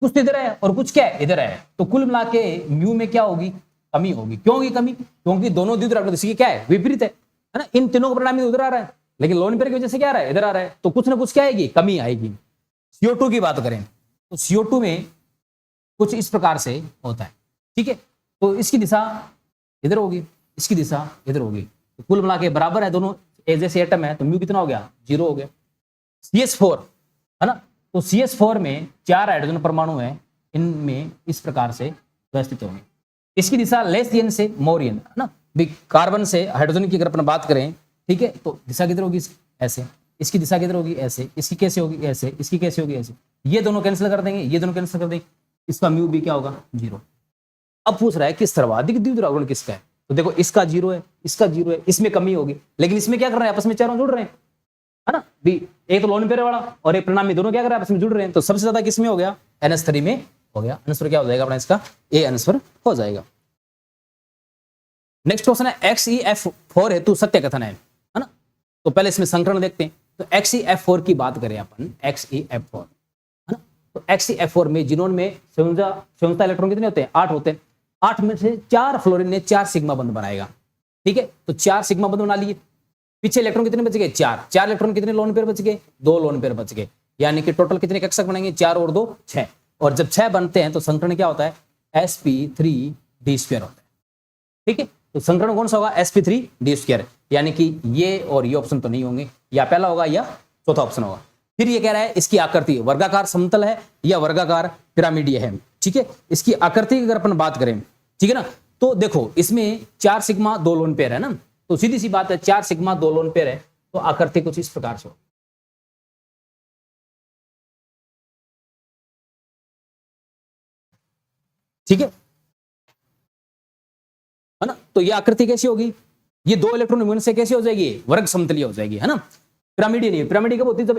कुछ इधर है और कुछ क्या है, इधर है, तो कुल मिला के म्यू में क्या होगी, कमी होगी। क्यों होगी कमी? क्योंकि दोनों द्विध्रुव आघूर्ण दिशा क्या है, विपरीत है ना। इन तीनों का परिणामी उधर आ रहा है, लेकिन लोन पेयर की वजह से क्या आ रहा है, इधर आ रहा है, तो कुछ ना कुछ क्या आएगी, कमी आएगी। CO2 की बात करें तो CO2 में कुछ इस प्रकार से होता है। ठीक है, तो इसकी दिशा इधर होगी, इसकी दिशा इधर होगी, तो कुल मिला के बराबर है दोनों, जैसे एटम है तो म्यू कितना हो गया, 0 हो गया। CH4 है ना, तो CH4 में 4 हाइड्रोजन परमाणु है, इनमें इस प्रकार से व्यवस्थित होंगे। इसकी दिशा लेसियन से मोरियन है ना, कार्बन से हाइड्रोजन की अगर अपन बात करें, ठीक है, तो दिशा किधर होगी, ऐसे। इसकी दिशा किधर होगी, ऐसे। इसकी कैसे होगी, ऐसे। इसकी कैसे होगी, ऐसे। ये दोनों कैंसिल कर देंगे, ये दोनों कैंसिल कर देंगे, इसका म्यू भी क्या होगा, 0। अब पूछ रहा है कि सर्वाधिक द्विध्रुव आघूर्ण किसका है, तो देखो इसका 0 है, इसका 0 है, इसमें कमी होगी, लेकिन इसमें क्या कर रहे हैं, आपस में चारों जुड़ रहे हैं, है ना। भी एक तो लोन पेयर वाला और एक परिणामी, दोनों क्या कर रहे हैं, आपस में जुड़ रहे हैं, तो सबसे ज्यादा किसमें हो गया, NH3 में हो गया। आंसर क्या हो जाएगा अपना, इसका ए आंसर हो जाएगा। नेक्स्ट क्वेश्चन है XeF4 हेतु सत्य कथन है ना। तो पहले इसमें संकरण देखते हैं। तो XeF4 की बात करें अपन, XeF4 है ना, तो XeF4 में जिनोन में संयोजकता इलेक्ट्रॉन कितने होते हैं, 8 होते हैं। 8 में से 4 फ्लोरीन ने 4 सिग्मा बंध बनाएगा। ठीक है, तो 4 सिग्मा बंध बना लिए, पीछे इलेक्ट्रॉन कितने बच गए, 4 इलेक्ट्रॉन कितने लोन पेयर बच गए, 2 लोन पेयर बच गए, यानी कि टोटल कितने कक्षक बनेंगे, 4 और 2 6। और जब 6 बनते हैं तो संकरण क्या होता है, sp3d² होता है। ठीक है, तो संकरण कौन सा होगा, sp3d², यानी कि ये और ये ऑप्शन तो नहीं होंगे, या पहला होगा या चौथा ऑप्शन होगा। फिर ये कह रहा है इसकी आकृति वर्गाकार समतल है या वर्गाकार पिरामिडीय है। ठीक है, इसकी आकृति की अगर अपन बात करें, ठीक है ना, तो देखो इसमें 4 सिग्मा 2 लोन पेयर है ना, तो सीधी सी बात है 4 सिग्मा 2 लोन पेयर है, तो आकृति कुछ इस प्रकार से हो। ठीक है ना, तो ये आकृति कैसी होगी, ये 2 इलेक्ट्रॉन मिलने से कैसी हो जाएगी, वर्ग समतलीय हो जाएगी, है ना। पिरामिडीय नहीं, पिरामिडीय कब होती है, जब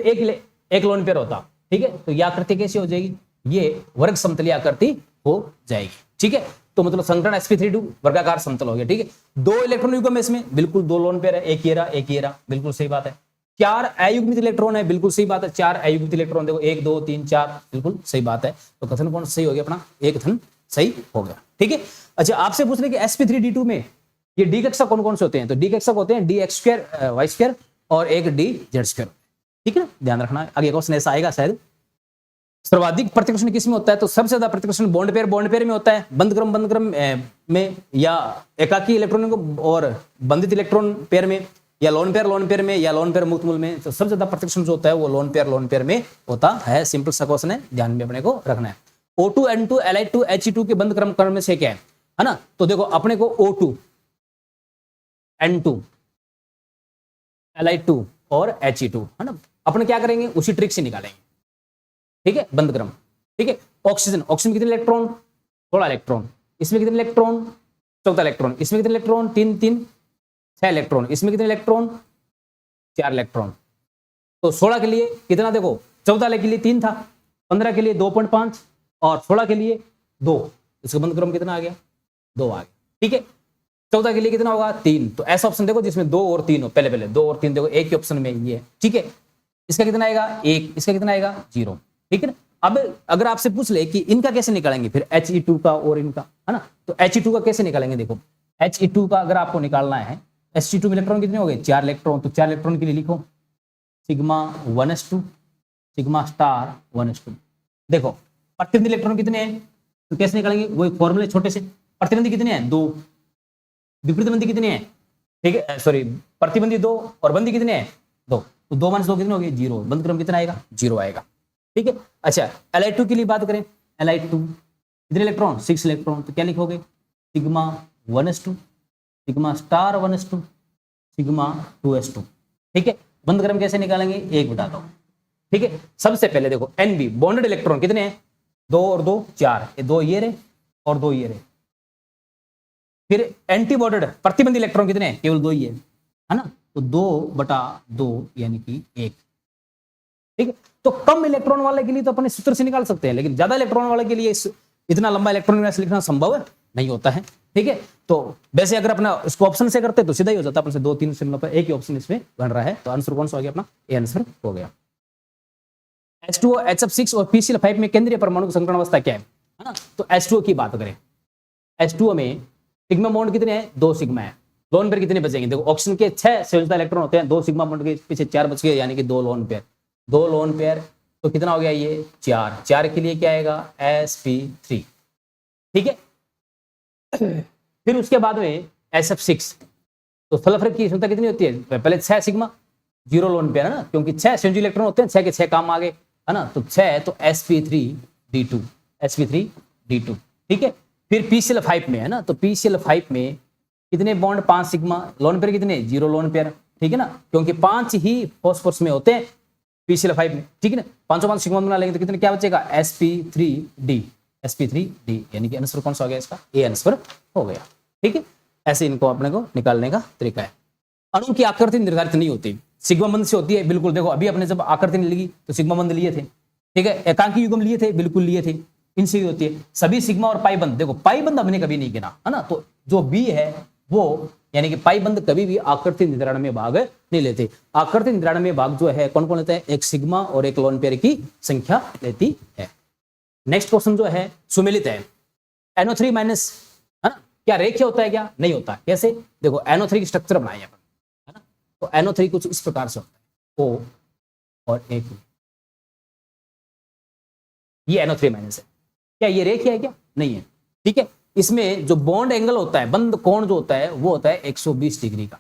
एक लोन पेयर होता। ठीक है, तो ये आकृति कैसी हो जाएगी, ये वर्ग समतलीय आकृति हो जाएगी। ठीक है, तो मतलब संकरण sp3 वर्गाकार समतल हो गया। ठीक है, 2 इलेक्ट्रॉन युग्म है इसमें, बिल्कुल 2 लोन पेयर है, एक ये रहा, एक ये रहा, बिल्कुल सही बात है। 4 अयुग्मित इलेक्ट्रॉन है, बिल्कुल सही बात है, 4 अयुग्मित इलेक्ट्रॉन, देखो 1 2 3 4, बिल्कुल सही बात है। तो कथन कौन सही हो गया अपना, एक कथन सही हो गया। ठीक है, अच्छा आपसे पूछ रहे कि sp3d2 में ये डी कक्षक कौन कौन से होते हैं, तो डी कक्षक होते हैं dx² y² और एक dz²। ठीक है ना, ध्यान रखना, आगे क्वेश्चन ऐसा आएगा शायद। सर्वाधिक प्रतिकर्षण किसमें होता है, तो सबसे ज्यादा प्रतिकर्षण बॉन्ड पेयर में होता है, बंध क्रम में, या एकाकी इलेक्ट्रॉन को और बंधित इलेक्ट्रॉन पेयर में, या लोन पेयर में, या लोन पेयर मुक्त मूल में। तो सबसे ज्यादा प्रतिकर्षण जो होता है वो लोन पेयर में होता है। सिंपल सा क्वेश्चन है, ध्यान में अपने को रखना है। O2 N2 Li2 He2 के बंध क्रम में से क्या है ना, तो देखो अपने को O2 N2 Li2 और He2 है ना, अपन क्या करेंगे, उसी ट्रिक से निकालेंगे। ठीक है, बंद क्रम। ठीक है, ऑक्सीजन कितने इलेक्ट्रॉन, 16 इलेक्ट्रॉन, इसमें कितने इलेक्ट्रॉन 14 इलेक्ट्रॉन, इसमें कितने इलेक्ट्रॉन 3 3 6 इलेक्ट्रॉन, इसमें कितने इलेक्ट्रॉन 4 इलेक्ट्रॉन। तो 16 के लिए कितना देखो 14 के लिए 3 था, 15 के लिए 2.5 और 16 के लिए 2, इसका बंद क्रम कितना आ गया 2 आ गया। ठीक है 14 के लिए कितना होगा 3, तो ऐसा ऑप्शन देखो जिसमें 2 और 3 हो, पहले 2 और 3 देखो, एक ही ऑप्शन में ये है। ठीक है इसका कितना आएगा 1, इसका कितना आएगा 0। ठीक है ना। अब अगर आपसे पूछ ले कि इनका कैसे निकालेंगे फिर He2 का और इनका, है ना, तो He2 का कैसे निकालेंगे, देखो He2 का अगर आपको निकालना है, Sp2 में इलेक्ट्रॉन कितने हो गए 4 इलेक्ट्रॉन, तो 4 इलेक्ट्रॉन के लिए लिखो sigma 1s2 sigma star 1s2। देखो प्रतिबंधी इलेक्ट्रॉन कितने हैं तो कैसे निकालेंगे, वही फॉर्मूले छोटे से, प्रतिबंधी कितने हैं 2, विपरीत बंदी कितने हैं, ठीक है सॉरी प्रतिबंधी 2 और बंदी कितने हैं 2, तो 2 - 2 कितने हो गए 0, बंद क्रम कितना आएगा 0 आएगा। ठीक है अच्छा Li2 के लिए बात करें, Li2 कितने इलेक्ट्रॉन 6 इलेक्ट्रॉन, तो क्या लिखोगे sigma 1s2 sigma star 1s2 sigma 2s2। ठीक है बंद क्रम कैसे निकालेंगे 1/2। ठीक है सबसे पहले देखो Nb बॉन्डेड इलेक्ट्रॉन कितने हैं 2 और 2 4, 2 ये रहे और 2 ये रहे। फिर एंटीबॉन्डेड प्रतिबंधी इलेक्ट्रॉन कितने हैं केवल 2 ही है ना, तो 2/2 यानी कि 1। ठीक है तो कम इलेक्ट्रॉन वाले के लिए तो अपने सूत्र से निकाल सकते हैं, लेकिन ज्यादा इलेक्ट्रॉन वाले के लिए इतना लंबा इलेक्ट्रॉन लिखना संभव नहीं होता है। ठीक है तो वैसे अगर अपना इसको ऑप्शन से करते तो सीधा ही हो जाता, अपने से 2 3 सिग्नल पर एक ही ऑप्शन इसमें बन रहा है, तो आंसर कौन सा हो गया अपना ए आंसर हो गया। H2O HF6 और PCl5 में केंद्रीय परमाणु संकरण अवस्था क्या है ना, तो H2O की बात करें, H2O में सिग्मा बॉन्ड कितने हैं 2 सिग्मा है, लोन पेयर कितने बचेंगे, देखो ऑक्सीजन के 6 संयोजकता इलेक्ट्रॉन होते हैं, 2 सिग्मा बॉन्ड के पीछे 4 बच गए यानी कि 2 लोन पेयर, 2 लोन पेयर तो कितना हो गया ये 4, 4 के लिए क्या आएगा sp3। ठीक है फिर उसके बाद में SF6 तो सल्फर की क्षमता कितनी होती है, पहले 6 सिग्मा 0 लोन पेयर है ना, क्योंकि 6 संयोजी इलेक्ट्रॉन होते हैं, 6 के 6 काम आ गए है ना, तो 6 तो sp3d2 sp3d2। ठीक है फिर PCl5 में है ना, तो PCl5 में कितने बॉन्ड 5 सिग्मा, लोन पेयर कितने 0 लोन पेयर। ठीक है ना क्योंकि 5 ही फॉस्फोरस में होते हैं PCl5 में। ठीक है ना 5 सिग्मा बना लेंगे तो कितने क्या बचेगा sp3d यानी कि आंसर कौन सा हो गया इसका ए आंसर हो गया। ठीक है ऐसे इनको अपने को निकालने का तरीका है। अणु की आकृति निर्धारित नहीं होती, सिग्मा बंध से होती है, बिल्कुल देखो अभी अपने जब आकृति नहीं लगी तो सिग्मा बंध लिए थे। ठीक है एकांकी युग्म लिए थे, बिल्कुल लिए थे, इनसे ही होती है सभी सिग्मा और पाई बंध। देखो पाई बंध हमने कभी नहीं गिना है ना, तो जो बी है वो यानी कि पाई बंध कभी भी आकृति निर्धारण में भाग नहीं लेते। आकृति निर्धारण में भाग जो है कौन कौन लेता है, एक सिग्मा और एक लोन पेयर की संख्या लेती है। नेक्स्ट क्वेश्चन जो है सुमेलित है, NO3 माइनस है ना, क्या रेखीय होता है क्या, नहीं होता। कैसे, देखो NO3 की स्ट्रक्चर बनाई है ना, तो NO3 कुछ इस प्रकार से होता है, O और एक ये NO3 माइनस है। क्या ये रेखीय है क्या, नहीं है। ठीक है इसमें जो बॉन्ड एंगल होता है, बंद कोण जो होता है वो होता है 120 डिग्री का,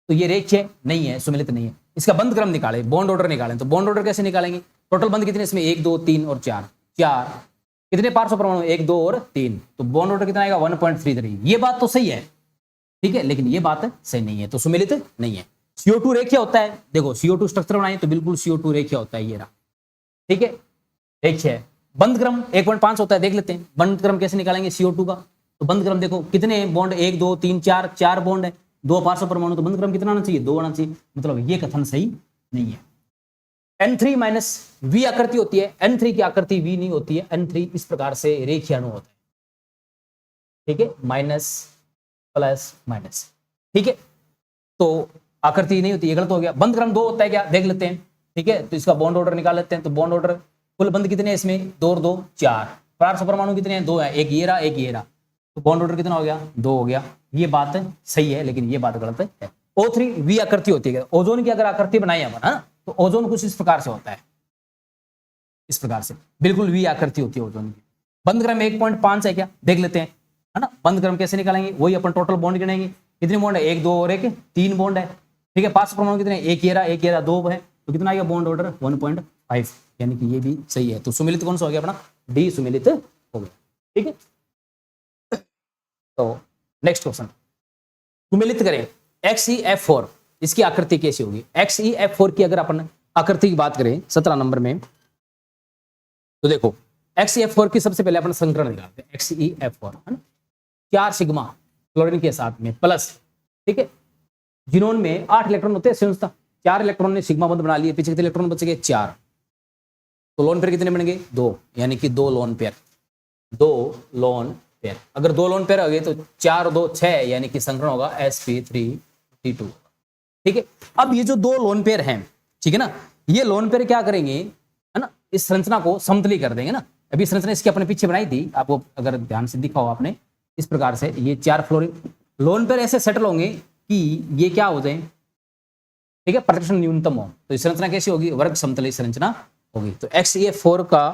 तो ये रेखीय नहीं है, सुमेलित नहीं है। इसका बंद क्रम निकाले, बॉन्ड ऑर्डर निकालें, तो बॉन्ड ऑर्डर कैसे निकालेंगे, टोटल बंद कितने इसमें 1 2 3 और 4 कितने पार्श्व परमाणु 1 2 और 3, तो बॉन्ड ऑर्डर कितना आएगा 1.33। ये बात तो सही है ठीक है, लेकिन ये बात सही नहीं है, तो सुमेलित नहीं है। CO2 रेखीय होता है, देखो CO2 स्ट्रक्चर बनाए तो बिल्कुल CO2 रेखीय होता है, ये रहा। ठीक है रेखीय है। बंद क्रम 1.5 होता है, देख लेते हैं बंद क्रम कैसे निकालेंगे CO2 का, तो बंद क्रम देखो कितने बॉन्ड 1 2 3 4 बॉन्ड है, 2 पार्श्व परमाणु, तो बंद क्रम कितना आना चाहिए 2 आना चाहिए, मतलब ये कथन सही नहीं है। N3 माइनस V आकृति होती है, N3 की आकृति V नहीं होती है, N3 इस प्रकार से रेखीय अणु होता है। ठीक है माइनस प्लस माइनस। ठीक है तो आकृति नहीं होती, ये गलत हो गया। बंद क्रम 2 होता है क्या, देख लेते हैं। ठीक है तो इसका बॉन्ड ऑर्डर निकाल लेते हैं, तो बॉन्ड ऑर्डर कुल बंद कितने हैं इसमें 2 और 2 4, पार्श्व परमाणु कितने हैं 2 है, एक ये रहा एक ये रहा, तो बॉन्ड ऑर्डर कितना हो गया 2 हो गया। ये बात सही है लेकिन ये बात गलत है। O3 V आकृति होती है, ओजोन की अगर आकृति बनाई है ना, तो ओजोन कुछ इस प्रकार से होता है, इस प्रकार से बिल्कुल V आकृति होती है ओजोन की। बंद क्रम 1.5 है क्या, देख लेते हैं है ना। बंद क्रम कैसे निकालेंगे, वही अपन टोटल बॉन्ड गिनेंगे, कितने बॉन्ड है 1 2 और 1 3 बॉन्ड है। ठीक है पार्श्व परमाणु कितने, एक ये रहा 2 है, तो कितना आएगा बॉन्ड ऑर्डर 1.5, यानी कि ये भी सही है। तो सुमेलित कौन सा हो गया अपना डी सुमेलित हो गया। ठीक है तो नेक्स्ट क्वेश्चन सुमेलित करें XeF4, इसकी आकृति कैसी होगी। XeF4 की अगर अपन आकृति की बात करें 17 नंबर में, तो देखो XeF4 की सबसे पहले अपन संकरण निकालते हैं, XeF4 है ना, 4 सिग्मा क्लोरीन के साथ में प्लस, ठीक है, जिनोन में 8 इलेक्ट्रॉन होते हैं संयुक्त, 4 इलेक्ट्रॉन ने सिग्मा बंध बना लिए, पीछे कितने इलेक्ट्रॉन बच गए 4, तो लोन पेयर कितने बनेंगे 2, यानी कि 2 लोन पेयर, 2 लोन पेयर। अगर 2 लोन पेयर हो गए तो 4 2 6, यानी कि संकरण होगा sp3d2। ठीक है, अब ये जो 2 लोन पेयर हैं, ठीक है ना, ये लोन पेयर क्या करेंगे, है ना, इस संरचना को समतली कर देंगे ना। अभी संरचना इसके अपने पीछे बनाई थी, आपको अगर ध्यान से दिखा हो आपने, इस प्रकार से ये 4 फ्लोरीन लोन पेयर ऐसे सेटल होंगे कि ये क्या हो जाए, ठीक है, प्रतिकर्षण न्यूनतम हो, तो इस संरचना कैसी होगी, वर्ग समतली संरचना होगी। तो XeF4 का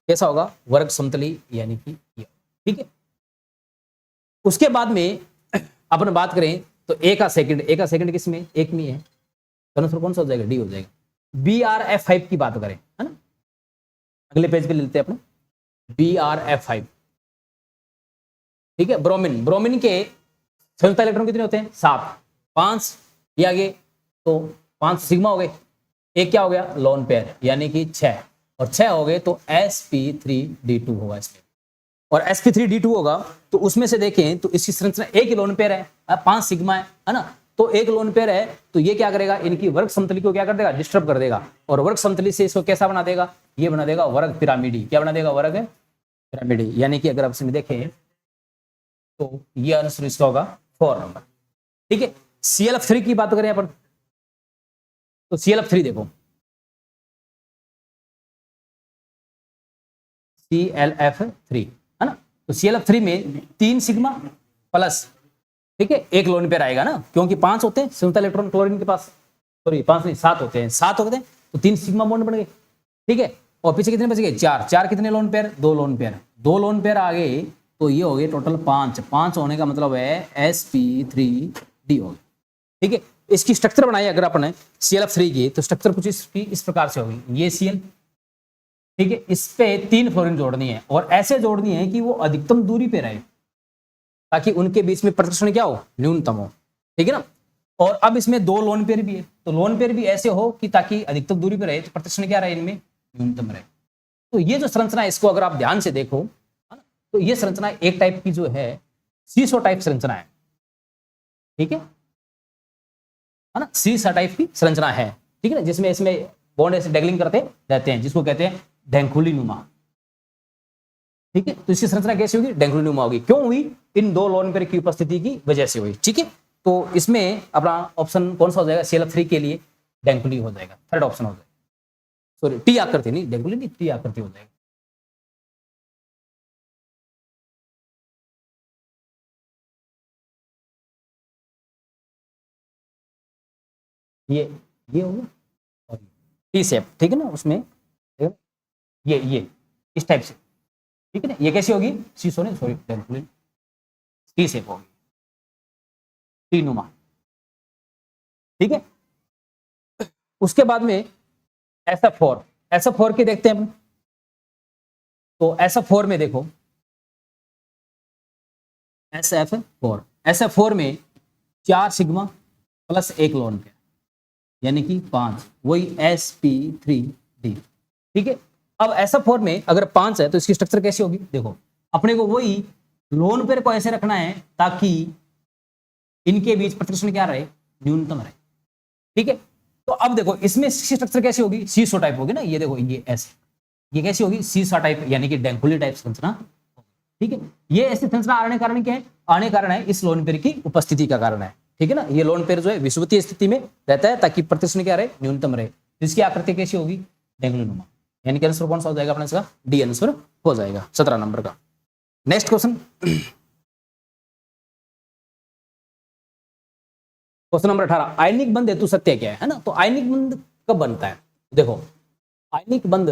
कैसा होगा, वर्ग समतली, यानी कि ये, ठीक है। उसके बाद में अपन बात करें तो ए का सेकंड किसमें, एक में है, तो कौन सा हो जाएगा, डी हो जाएगा। BrF5 की बात करें, है ना, अगले पेज पे लेते हैं अपने BrF5, ठीक है। ब्रोमीन के संयुक्त इलेक्ट्रॉन कितने होते हैं, 7, 5 ये आगे, तो 5 सिग्मा हो गए, एक क्या हो गया लोन पेयर, यानी कि 6, और 6 हो गए तो sp3d2 होगा इसमें, और sp3d2 होगा तो उसमें से देखें तो इसकी संरचना एक ही लोन पेयर है, 5 सिग्मा है ना, तो एक लोन पेयर है, तो ये क्या करेगा, इनकी वर्ग समतली को क्या कर देगा, डिस्टर्ब कर देगा, और वर्ग समतली से इसको कैसा बना देगा, ये बना देगा वर्ग पिरामिडी। क्या बना देगा, वर्ग पिरामिडी, यानी कि अगर आप इसमें देखें तो ये आंसर इसका होगा 4 नंबर, ठीक है। ClF3 की बात करें अपन, तो ClF3 देखो, ClF3 है ना, तो ClF3 में 3 सिग्मा प्लस, ठीक है, एक लोन पेयर आएगा ना, क्योंकि 5 होते हैं संयुक्त इलेक्ट्रॉन क्लोरीन के पास, सॉरी 5 नहीं 7 होते हैं, 7 होते हैं, तो 3 सिग्मा बॉन्ड बन गए, ठीक है, और पीछे कितने बच गए 4, 4 कितने lone pair, 2 lone pair, 2 lone pair आ गए, तो ये हो गए टोटल 5, 5 होने का मतलब है sp3d हो गया, ठीक है। इसकी स्ट्रक्चर बनाई अगर अपन ClF3 की, तो स्ट्रक्चर कुछ इस प्रकार से होगी, ये Cl, ठीक है, इस पे 3 फ्लोरीन जोड़नी है, और ऐसे जोड़नी है कि वो अधिकतम दूरी पे रहे, ताकि उनके बीच में प्रतिकर्षण क्या हो, न्यूनतम हो, ठीक है ना। और अब इसमें 2 लोन पेयर भी है, तो लोन पेयर भी ऐसे हो कि ताकि अधिकतम दूरी पे रहे, तो प्रतिकर्षण क्या रहे, इनमें न्यूनतम रहे। तो ये जो संरचना है, इसको अगर आप ध्यान से देखो, है ना, तो ये संरचना एक टाइप की जो है सीसो टाइप संरचना है, ठीक है ना, सीसा टाइप की संरचना है, ठीक है ना, जिसमें इसमें बॉन्ड ऐसे डेगलिंग करते रहते हैं, जिसको कहते हैं ढेंकुली नुमा, ठीक है। तो इसकी संरचना कैसी होगी, ढेंकुली नुमा होगी, क्यों हुई, इन 2 लोन पेयर की उपस्थिति की वजह से हुई, ठीक है। तो इसमें अपना ऑप्शन कौन सा हो जाएगा, ClF3 के लिए ढेंकुली हो जाएगा, थर्ड ऑप्शन हो जाएगा, सॉरी टी आकृति नहीं, ढेंकुली नहीं, टी आकृति हो जाएगा। ये हो गया, और टी शेप, ठीक है ना, उसमें ये इस टाइप से, ठीक है ना, ये कैसी होगी, सीसो नहीं, सॉरी ढेंकुली, टी शेप होगी, टी नुमा, ठीक है। उसके बाद में SF4 के देखते हैं अपन, तो SF4 में देखो, SF4 में 4 सिग्मा प्लस 1 लोन पेयर, यानी कि 5, वही sp3d, ठीक है। अब SF4 में अगर 5 है तो इसकी स्ट्रक्चर कैसी होगी, देखो अपने को वही लोन पेयर को ऐसे रखना है ताकि इनके बीच प्रतिकर्षण क्या रहे, न्यूनतम रहे, ठीक है। तो अब देखो इसमें स्ट्रक्चर कैसी होगी, सीसो टाइप होगी ना, ये देखो ये ऐसे, ये कैसी होगी, सीसा टाइप, यानी कि ढेंकुली टाइप संरचना, ठीक है। ये ऐसी संरचना आने कारण क्या है, आने कारण है इस लोन पेयर की उपस्थिति का कारण है, ठीक है ना। ये लोन पेयर जो है विषुवतीय स्थिति में रहता है ताकि प्रतिकर्षण क्या रहे, न्यूनतम रहे, इसकी आकृति कैसी होगी, ढेंकुली नुमा, यानी कि आंसर कौन सा हो जाएगा अपने इसका, डी आंसर हो जाएगा 17 नंबर का। नेक्स्ट क्वेश्चन, क्वेश्चन नंबर 18, आयनिक बंध हेतु सत्य क्या है ना, तो आयनिक बंध कब बनता है, देखो आयनिक बंध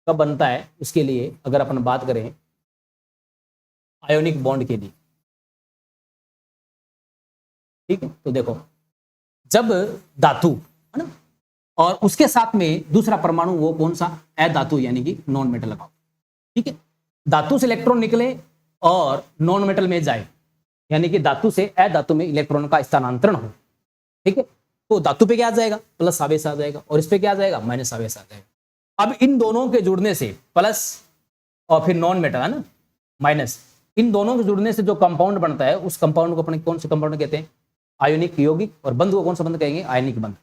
कब बनता है, उसके लिए अगर अपन बात करें आयोनिक बॉन्ड के लिए, ठीक है, तो देखो जब धातु है ना और उसके साथ में दूसरा परमाणु, वो कौन सा, अधातु, यानी कि नॉन मेटल लगाओ, ठीक है, धातु से इलेक्ट्रॉन निकले और नॉन मेटल में जाए, यानी कि धातु से अधातु में इलेक्ट्रॉन का स्थानांतरण हो, ठीक है, तो धातु पे क्या आ जाएगा, प्लस आवेश आ जाएगा, और इस पे क्या आ जाएगा, माइनस आवेश आ जाएगा। अब इन दोनों के जुड़ने से प्लस और फिर नॉन मेटल है ना माइनस, इन दोनों के जुड़ने से जो कंपाउंड बनता है उस कंपाउंड को अपने कौन से कंपाउंड कहते हैं? आयोनिक यौगिक। और बंध को कौन सा बंध कहेंगे? आयनिक बंध।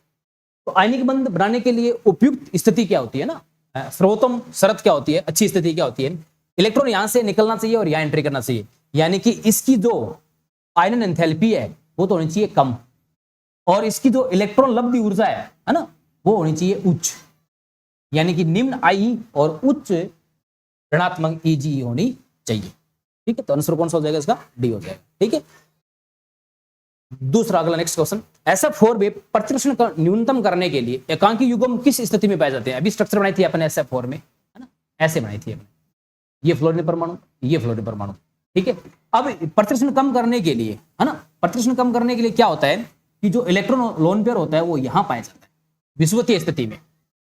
तो आयनिक बंध बनाने के लिए उपयुक्त स्थिति क्या होती है ना, सर्वोत्तम शर्त क्या होती है, अच्छी स्थिति क्या होती है? इलेक्ट्रॉन यहां से निकलना चाहिए और यहां एंट्री करना चाहिए, यानी कि इसकी जो आयनन एंथैल्पी है वो तो होनी चाहिए कम, और इसकी जो इलेक्ट्रॉन लब्धि ऊर्जा है ना, वो होनी चाहिए उच्च, यानी कि निम्न आई और उच्च ऋणात्मक Eg होनी चाहिए। ठीक है, तो आंसर कौन सा हो जाएगा इसका? डी हो जाएगा। ठीक है, दूसरा अगला नेक्स्ट क्वेश्चन, SF4 में प्रतिकर्षण का न्यूनतम करने के लिए एकांकी युग्म किस स्थिति में पाए जाते हैं? अभी स्ट्रक्चर बनाई थी अपन SF4 में, है ना, ऐसे बनाई थी अपन, ये फ्लोरीन परमाणु, ये फ्लोरीन परमाणु। ठीक है, अब प्रतिकर्षण कम करने के लिए, है ना, प्रतिकर्षण कम करने के लिए क्या होता है कि जो इलेक्ट्रॉन लोन पेयर होता है वो यहां पाया जाता है विषुवतीय स्थिति में।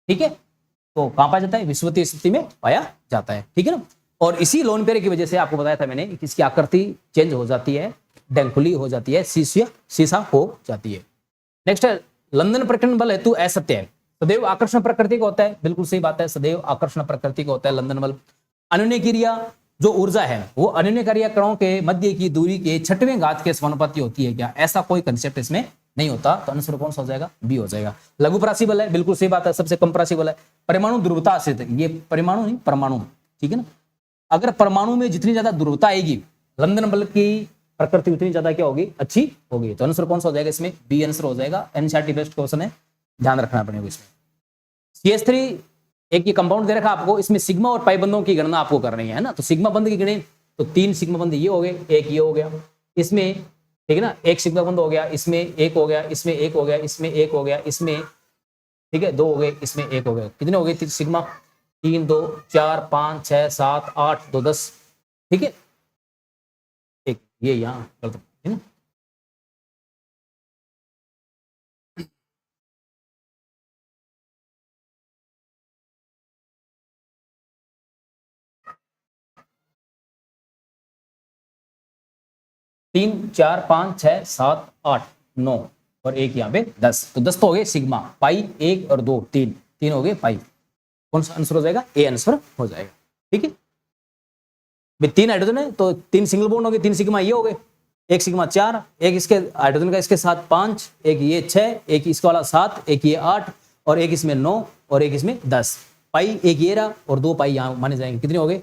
ठीक है, तो कहां पाया जाता है? विषुवतीय स्थिति में पाया जाता है। ठीक है ना, और इसी लोन पेयर की वजह से आपको बताया था मैंने कि इसकी आकृति चेंज हो जाती है, डंकुली हो जाती है, सीसा हो जाती है। नेक्स्ट है, लंदन प्रकरण बल हेतु असत्य है, सदैव आकर्षण प्रकृति का होता है। बिल्कुल सही बात है, सदैव आकर्षण प्रकृति का होता है लंदन बल। अन्योन्य क्रिया जो ऊर्जा है वो अन्योन्य क्रिया कणों के मध्य की दूरी के 6वें घात के समानुपाती होती है क्या? ऐसा कोई कंसेप्ट इसमें नहीं होता, तो आंसर कौन सा हो जाएगा? बी हो जाएगा। लघु परासी बल है, बिल्कुल सही बात है, सबसे कम परासी बल है। परमाणु ध्रुवता आश्रित है, ये परमाणु नहीं परमाणु, ठीक है ना, अगर परमाणु में जितनी ज्यादा ध्रुवता आएगी लंदन बल की प्रकृति उतनी ज्यादा क्या होगी? अच्छी होगी। तो आंसर कौन सा हो जाएगा इसमें? बी आंसर हो जाएगा। एनसीईआरटी बेस्ड क्वेश्चन है, ध्यान रखना पड़ेगा इसमें। CH3 एक ये कंपाउंड दे रखा आपको, इसमें सिग्मा और पाई बंधों की गणना आपको करनी है ना, तो सिग्मा बंध की गणना, तो 3 सिग्मा बंध ये हो गए, एक ये हो गया इसमें, ठीक है ना, एक सिग्मा बंध हो गया, इसमें एक हो गया, इसमें एक हो गया, इसमें एक हो गया, इसमें, ठीक है, 2 हो गए, इसमें एक हो गया, कितने हो गए? सिग्मा 3 2 4 5 6 7 8 2 10, ठीक है, एक ये यहाँ कर दो, है ना, तीन 4 5 6 7 8 9 और एक यहाँ पे 10, तो 10 तो हो गए सिग्मा, पाई 1 और 2 3 3 हो गए पाई। कौन सा आंसर हो जाएगा? ए आंसर हो जाएगा। ठीक है, 3 हाइड्रोजन है तो 3 सिंगल बॉन्ड हो गए, 3 सिग्मा ये हो गए, एक सिग्मा 4, एक इसके हाइड्रोजन का इसके साथ 5, एक ये 6, एक इसका वाला 7, एक ये 8 और एक इसमें 9 और एक इसमें 10, पाई एक ये रहा और 2 पाई यहाँ माने जाएंगे, कितने हो गए?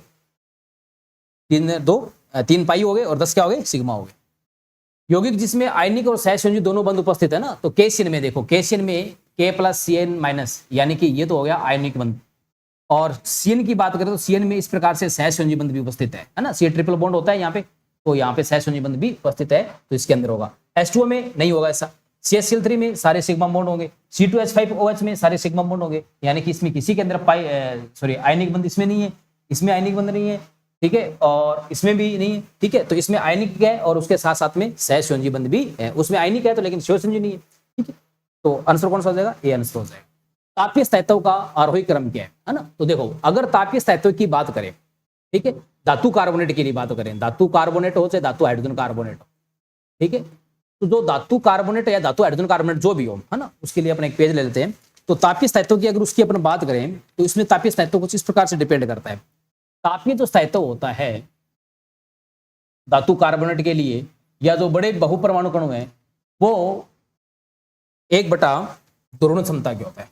3 पाई हो गए और 10 क्या हो गए? सिग्मा हो गए। यौगिक जिसमें आयनिक और सहसंयोजी दोनों बंध उपस्थित है ना, तो केशियन में देखो, केशियन में K+Cn- यानी कि ये तो हो गया आयनिक बंध, और सीएन की बात करें तो सीएन में इस प्रकार से सहसंयोजी बंध भी उपस्थित है ना, सी ट्रिपल बॉन्ड होता है यहाँ पे, तो यहाँ पे सहसंयोजी बंध भी उपस्थित है, तो इसके अंदर होगा। H2O में नहीं होगा ऐसा, CH3 में सारे सिग्मा बॉन्ड होंगे, C2H5OH में सारे सिग्मा बॉन्ड होंगे, यानी कि इसमें किसी के अंदर आयनिक बंध इसमें नहीं है, इसमें आयनिक बंध नहीं है, ठीक है, और इसमें भी नहीं है, ठीक है, तो इसमें आयनिक है और उसके साथ साथ में सहसंयोजी बंध भी है, उसमें आयनिक है तो लेकिन सहसंयोजी नहीं है। ठीक है, तो आंसर कौन सा हो जाएगा? ए आंसर हो जाएगा। तापीय स्थायित्व का आरोही क्रम क्या है ना, तो देखो अगर तापीय स्थायित्व की बात करें, ठीक है, धातु कार्बोनेट की बात करें, धातु कार्बोनेट हो चाहे धातु हाइड्रोजन कार्बोनेट हो, ठीक है, तो जो धातु कार्बोनेट या धातु हाइड्रोजन कार्बोनेट जो भी हो, है ना, उसके लिए अपने एक पेज ले लेते हैं। तो तापीय स्थायित्व की अगर उसकी अपन बात करें तो इसमें तापीय स्थायित्व कुछ इस प्रकार से डिपेंड करता है। तापीय जो स्थायित्व होता है धातु कार्बोनेट के लिए या जो बड़े बहुपरमाणु कणु है वो 1/, ध्रुवण क्षमता के होता है,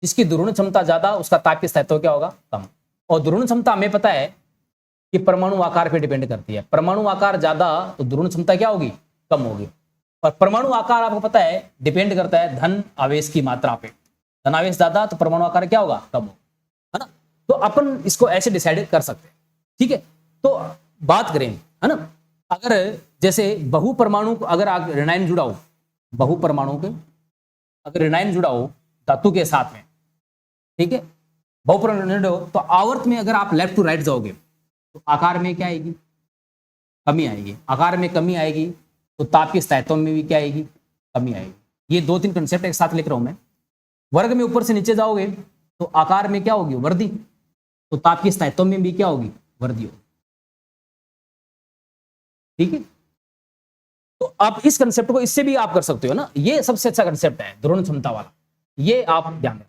जिसकी ध्रुवण क्षमता ज्यादा उसका तापीय स्थायित्व क्या होगा? कम। और ध्रुवण क्षमता हमें पता है कि परमाणु आकार पे डिपेंड करती है, परमाणु आकार ज्यादा तो ध्रुवण क्षमता क्या होगी? कम होगी। और परमाणु आकार आपको पता है डिपेंड करता है धन आवेश की मात्रा पे, धन आवेश ज्यादा तो परमाणु आकार क्या होगा? कम होगा, है ना, तो अपन इसको ऐसे डिसाइड कर सकते हैं। ठीक है, तो बात करें, है ना, अगर जैसे बहुपरमाणु अगर आप ऋणायन जुड़ाओ, बहुपरमाणु के अगर ऋणायन जुड़ाओ धातु के साथ में, ठीक है, बहुपरमाणु हो तो आवर्त में अगर आप लेफ्ट टू राइट जाओगे तो आकार में क्या आएगी? कमी आएगी। आकार में कमी आएगी तो तापीय स्थायित्व में भी क्या आएगी? कमी आएगी। ये 2-3 कंसेप्ट एक साथ लिख रहा हूं मैं। वर्ग में ऊपर से नीचे जाओगे तो आकार में क्या होगी? वृद्धि, तो तापीय स्थायित्व में भी क्या होगी? वृद्धि होगी। ठीक है, तो आप इस कंसेप्ट को इससे भी आप कर सकते हो ना, ये सबसे अच्छा कंसेप्ट है ध्रुवण क्षमता वाला, ये आप ध्यान रखो।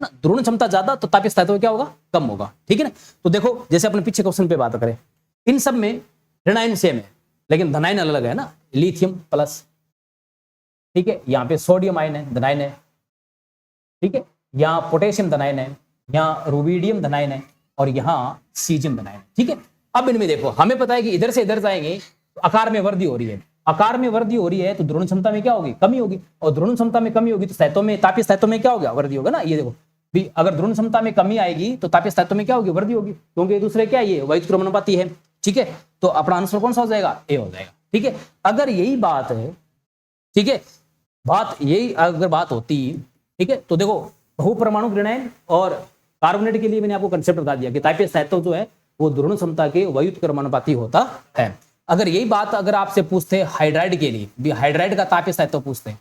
ना, ध्रुवण क्षमता ज्यादा तो तापीय स्थायित्व क्या होगा, कम होगा, ठीक है ना। तो देखो जैसे अपने पीछे क्वेश्चन पे बात करें, इन सब में ऋणायन सेम है लेकिन धनायन अलग है ना, लिथियम प्लस, ठीक है, यहाँ पे सोडियम आयन है, धनायन है, ठीक है, यहाँ पोटेशियम धनायन है, यहाँ रुबिडियम धनायन है और यहाँ सीजियम धनायन है, ठीक है। अब इनमें देखो हमें पता है कि इधर से इधर जाएंगे तो आकार में वृद्धि हो रही है, आकार में वृद्धि हो रही है तो ध्रुवण क्षमता में क्या होगी, कमी होगी, और ध्रुवण क्षमता में कमी होगी तो स्थायित्व में, तापीय स्थायित्व में क्या होगा, वृद्धि होगा ना। ये देखो भी अगर ध्रुवण क्षमता में कमी आएगी तो तापीय स्थायित्व में क्या होगी, वृद्धि होगी, क्योंकि एक दूसरे क्या है, ये वैद्युत क्रमानुपाती है, ठीक है। तो अपना आंसर कौन सा हो जाएगा, ए हो जाएगा, ठीक है। अगर यही बात है, ठीक है, बात यही अगर बात होती, ठीक है, तो देखो बहुपरमाणु ऋणायन और कार्बोनेट के लिए मैंने आपको कंसेप्ट बता दिया कि तापीय स्थायित्व जो है वो ध्रुवण क्षमता के वैद्युत क्रमानुपाती होता है। अगर यही बात अगर आपसे पूछते हाइड्राइड के लिए भी, हाइड्राइड का तापीय स्थायित्व पूछते हैं,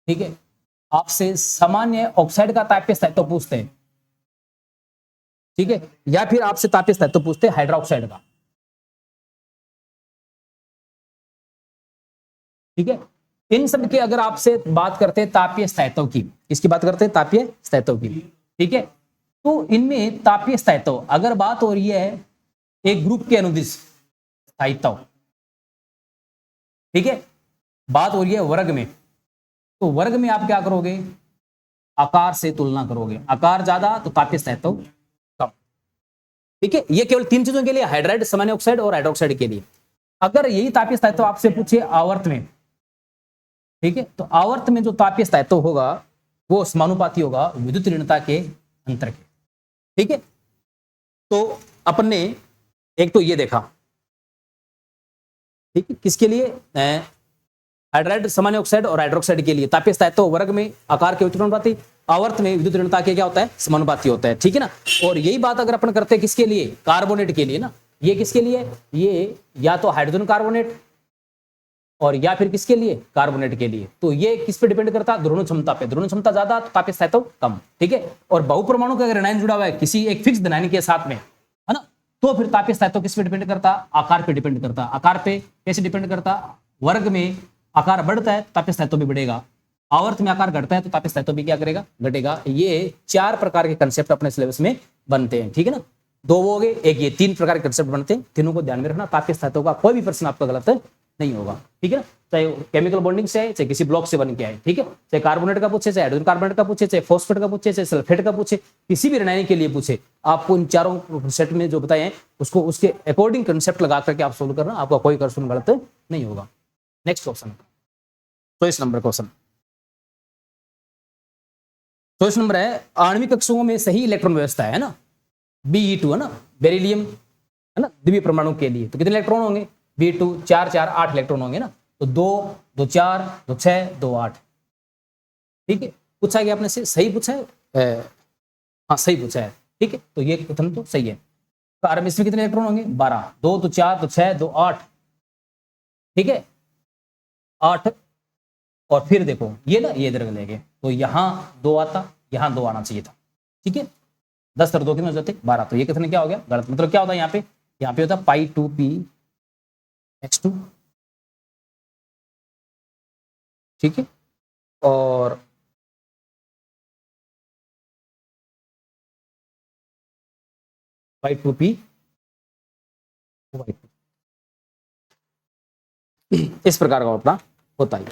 ठीक है, आपसे सामान्य ऑक्साइड का तापीय स्थायित्व पूछते हैं, ठीक है, या फिर आपसे तापीय स्थायित्व पूछते हैं हाइड्रोक्साइड का, ठीक है। इन सब के अगर आपसे बात करते हैं तापीय स्थायित्व की, इसकी बात करते हैं तापीय स्थायित्व की, ठीक है, तो इनमें तापीय स्थायित्व अगर बात हो रही है एक ग्रुप के अनुदिश स्थायित्व, ठीक है, बात हो रही है वर्ग में, तो वर्ग में आप क्या करोगे, आकार से तुलना करोगे, आकार ज्यादा तो तापीय स्थायित्व कम, ठीक है। ये केवल तीन चीजों के लिए, हाइड्राइड, सामान्य ऑक्साइड और हाइड्रोक्साइड के लिए। अगर यही तापीय स्थायित्व आपसे पूछे आवर्त में, ठीक है, तो आवर्त में जो तापीय स्थायित्व होगा वो समानुपाती होगा विद्युत ऋणता के अंतर के, ठीक है। तो अपन ने एक तो ये देखा, ठीक है, किसके लिए, हाइड्राइड, सामान्य ऑक्साइड और हाइड्रोक्साइड के लिए तापीय स्थायित्व वर्ग में आकार के समानुपाती, आवर्त में विद्युत ऋणता के क्या होता है, समानुपाती होता है, ठीक है ना। और यही बात अगर अपन करते हैं किसके लिए, कार्बोनेट के लिए ना, ये किसके लिए, ये या तो हाइड्रोजन कार्बोनेट और या फिर किसके लिए, कार्बोनेट के लिए। तो ये किस पे डिपेंड करता है, ध्रुवण क्षमता पे, ध्रुवण क्षमता ज्यादा तो तापीय स्थायित्व कम, ठीक है। और बहुपरमाणु का अगर ऋणायन जुड़ा हुआ है किसी एक फिक्स धनायन के साथ में, है ना, तो फिर तापीय स्थायित्व किस पे डिपेंड करता, आकार पे डिपेंड करता। आकार पे कैसे डिपेंड करता, वर्ग में आकार बढ़ता है तापीय स्थायित्व भी बढ़ेगा, आवर्त में आकार घटता है तो तापीय स्थायित्व भी क्या करेगा, घटेगा। ये चार प्रकार के कंसेप्ट अपने सिलेबस में बनते हैं, ठीक है ना। दो वो हो गए, एक ये, तीन प्रकार के कंसेप्ट बनते हैं, तीनों को ध्यान में रखना, तापीय स्थायित्व का कोई भी प्रश्न आपका गलत नहीं होगा, ठीक है ना। चाहे केमिकल बॉन्डिंग से है, चाहे किसी ब्लॉक से बन के आए, ठीक है, चाहे कार्बोनेट का पूछे, चाहे हाइड्रोजन कार्बोनेट का पूछे, चाहे फॉस्फेट का पूछे, चाहे सल्फेट का पूछे, किसी भी ऋणायन के लिए पूछे, आपको इन चारों सेट में जो बताए हैं उसको उसके अकॉर्डिंग कंसेप्ट लगा करके आप सोल्व करना, आपका कोई क्वेश्चन गलत नहीं होगा। Next question, 24 number question, 24 number है, आणविक कक्षाओं में सही इलेक्ट्रॉन व्यवस्था है ना, Be2 है ना, बेरिलियम है ना, द्वितीय परमाणु के लिए तो कितने इलेक्ट्रॉन होंगे, Be2 4 4 8 इलेक्ट्रॉन होंगे ना, तो 2 2 4 2 6 2 8, ठीक है। पूछा गया आपने से, सही पूछा है, हाँ सही पूछा है, ठीक है, तो ये कथन तो सही है। कार्बन इसमें कितने इलेक्ट्रॉन होंगे, 12, 2 2 4 2 6 2 8, ठीक है, 8, और फिर देखो ये ना, ये इधर लेंगे तो यहाँ 2 आता, यहाँ 2 आना चाहिए था, ठीक है, 10 और 2 कितने हो जाते, 12, तो ये कितने क्या हो गया, गलत। मतलब क्या होता है यहाँ पे होता पाई 2p x2, ठीक है, और पाई 2p इस प्रकार का अपना होता है,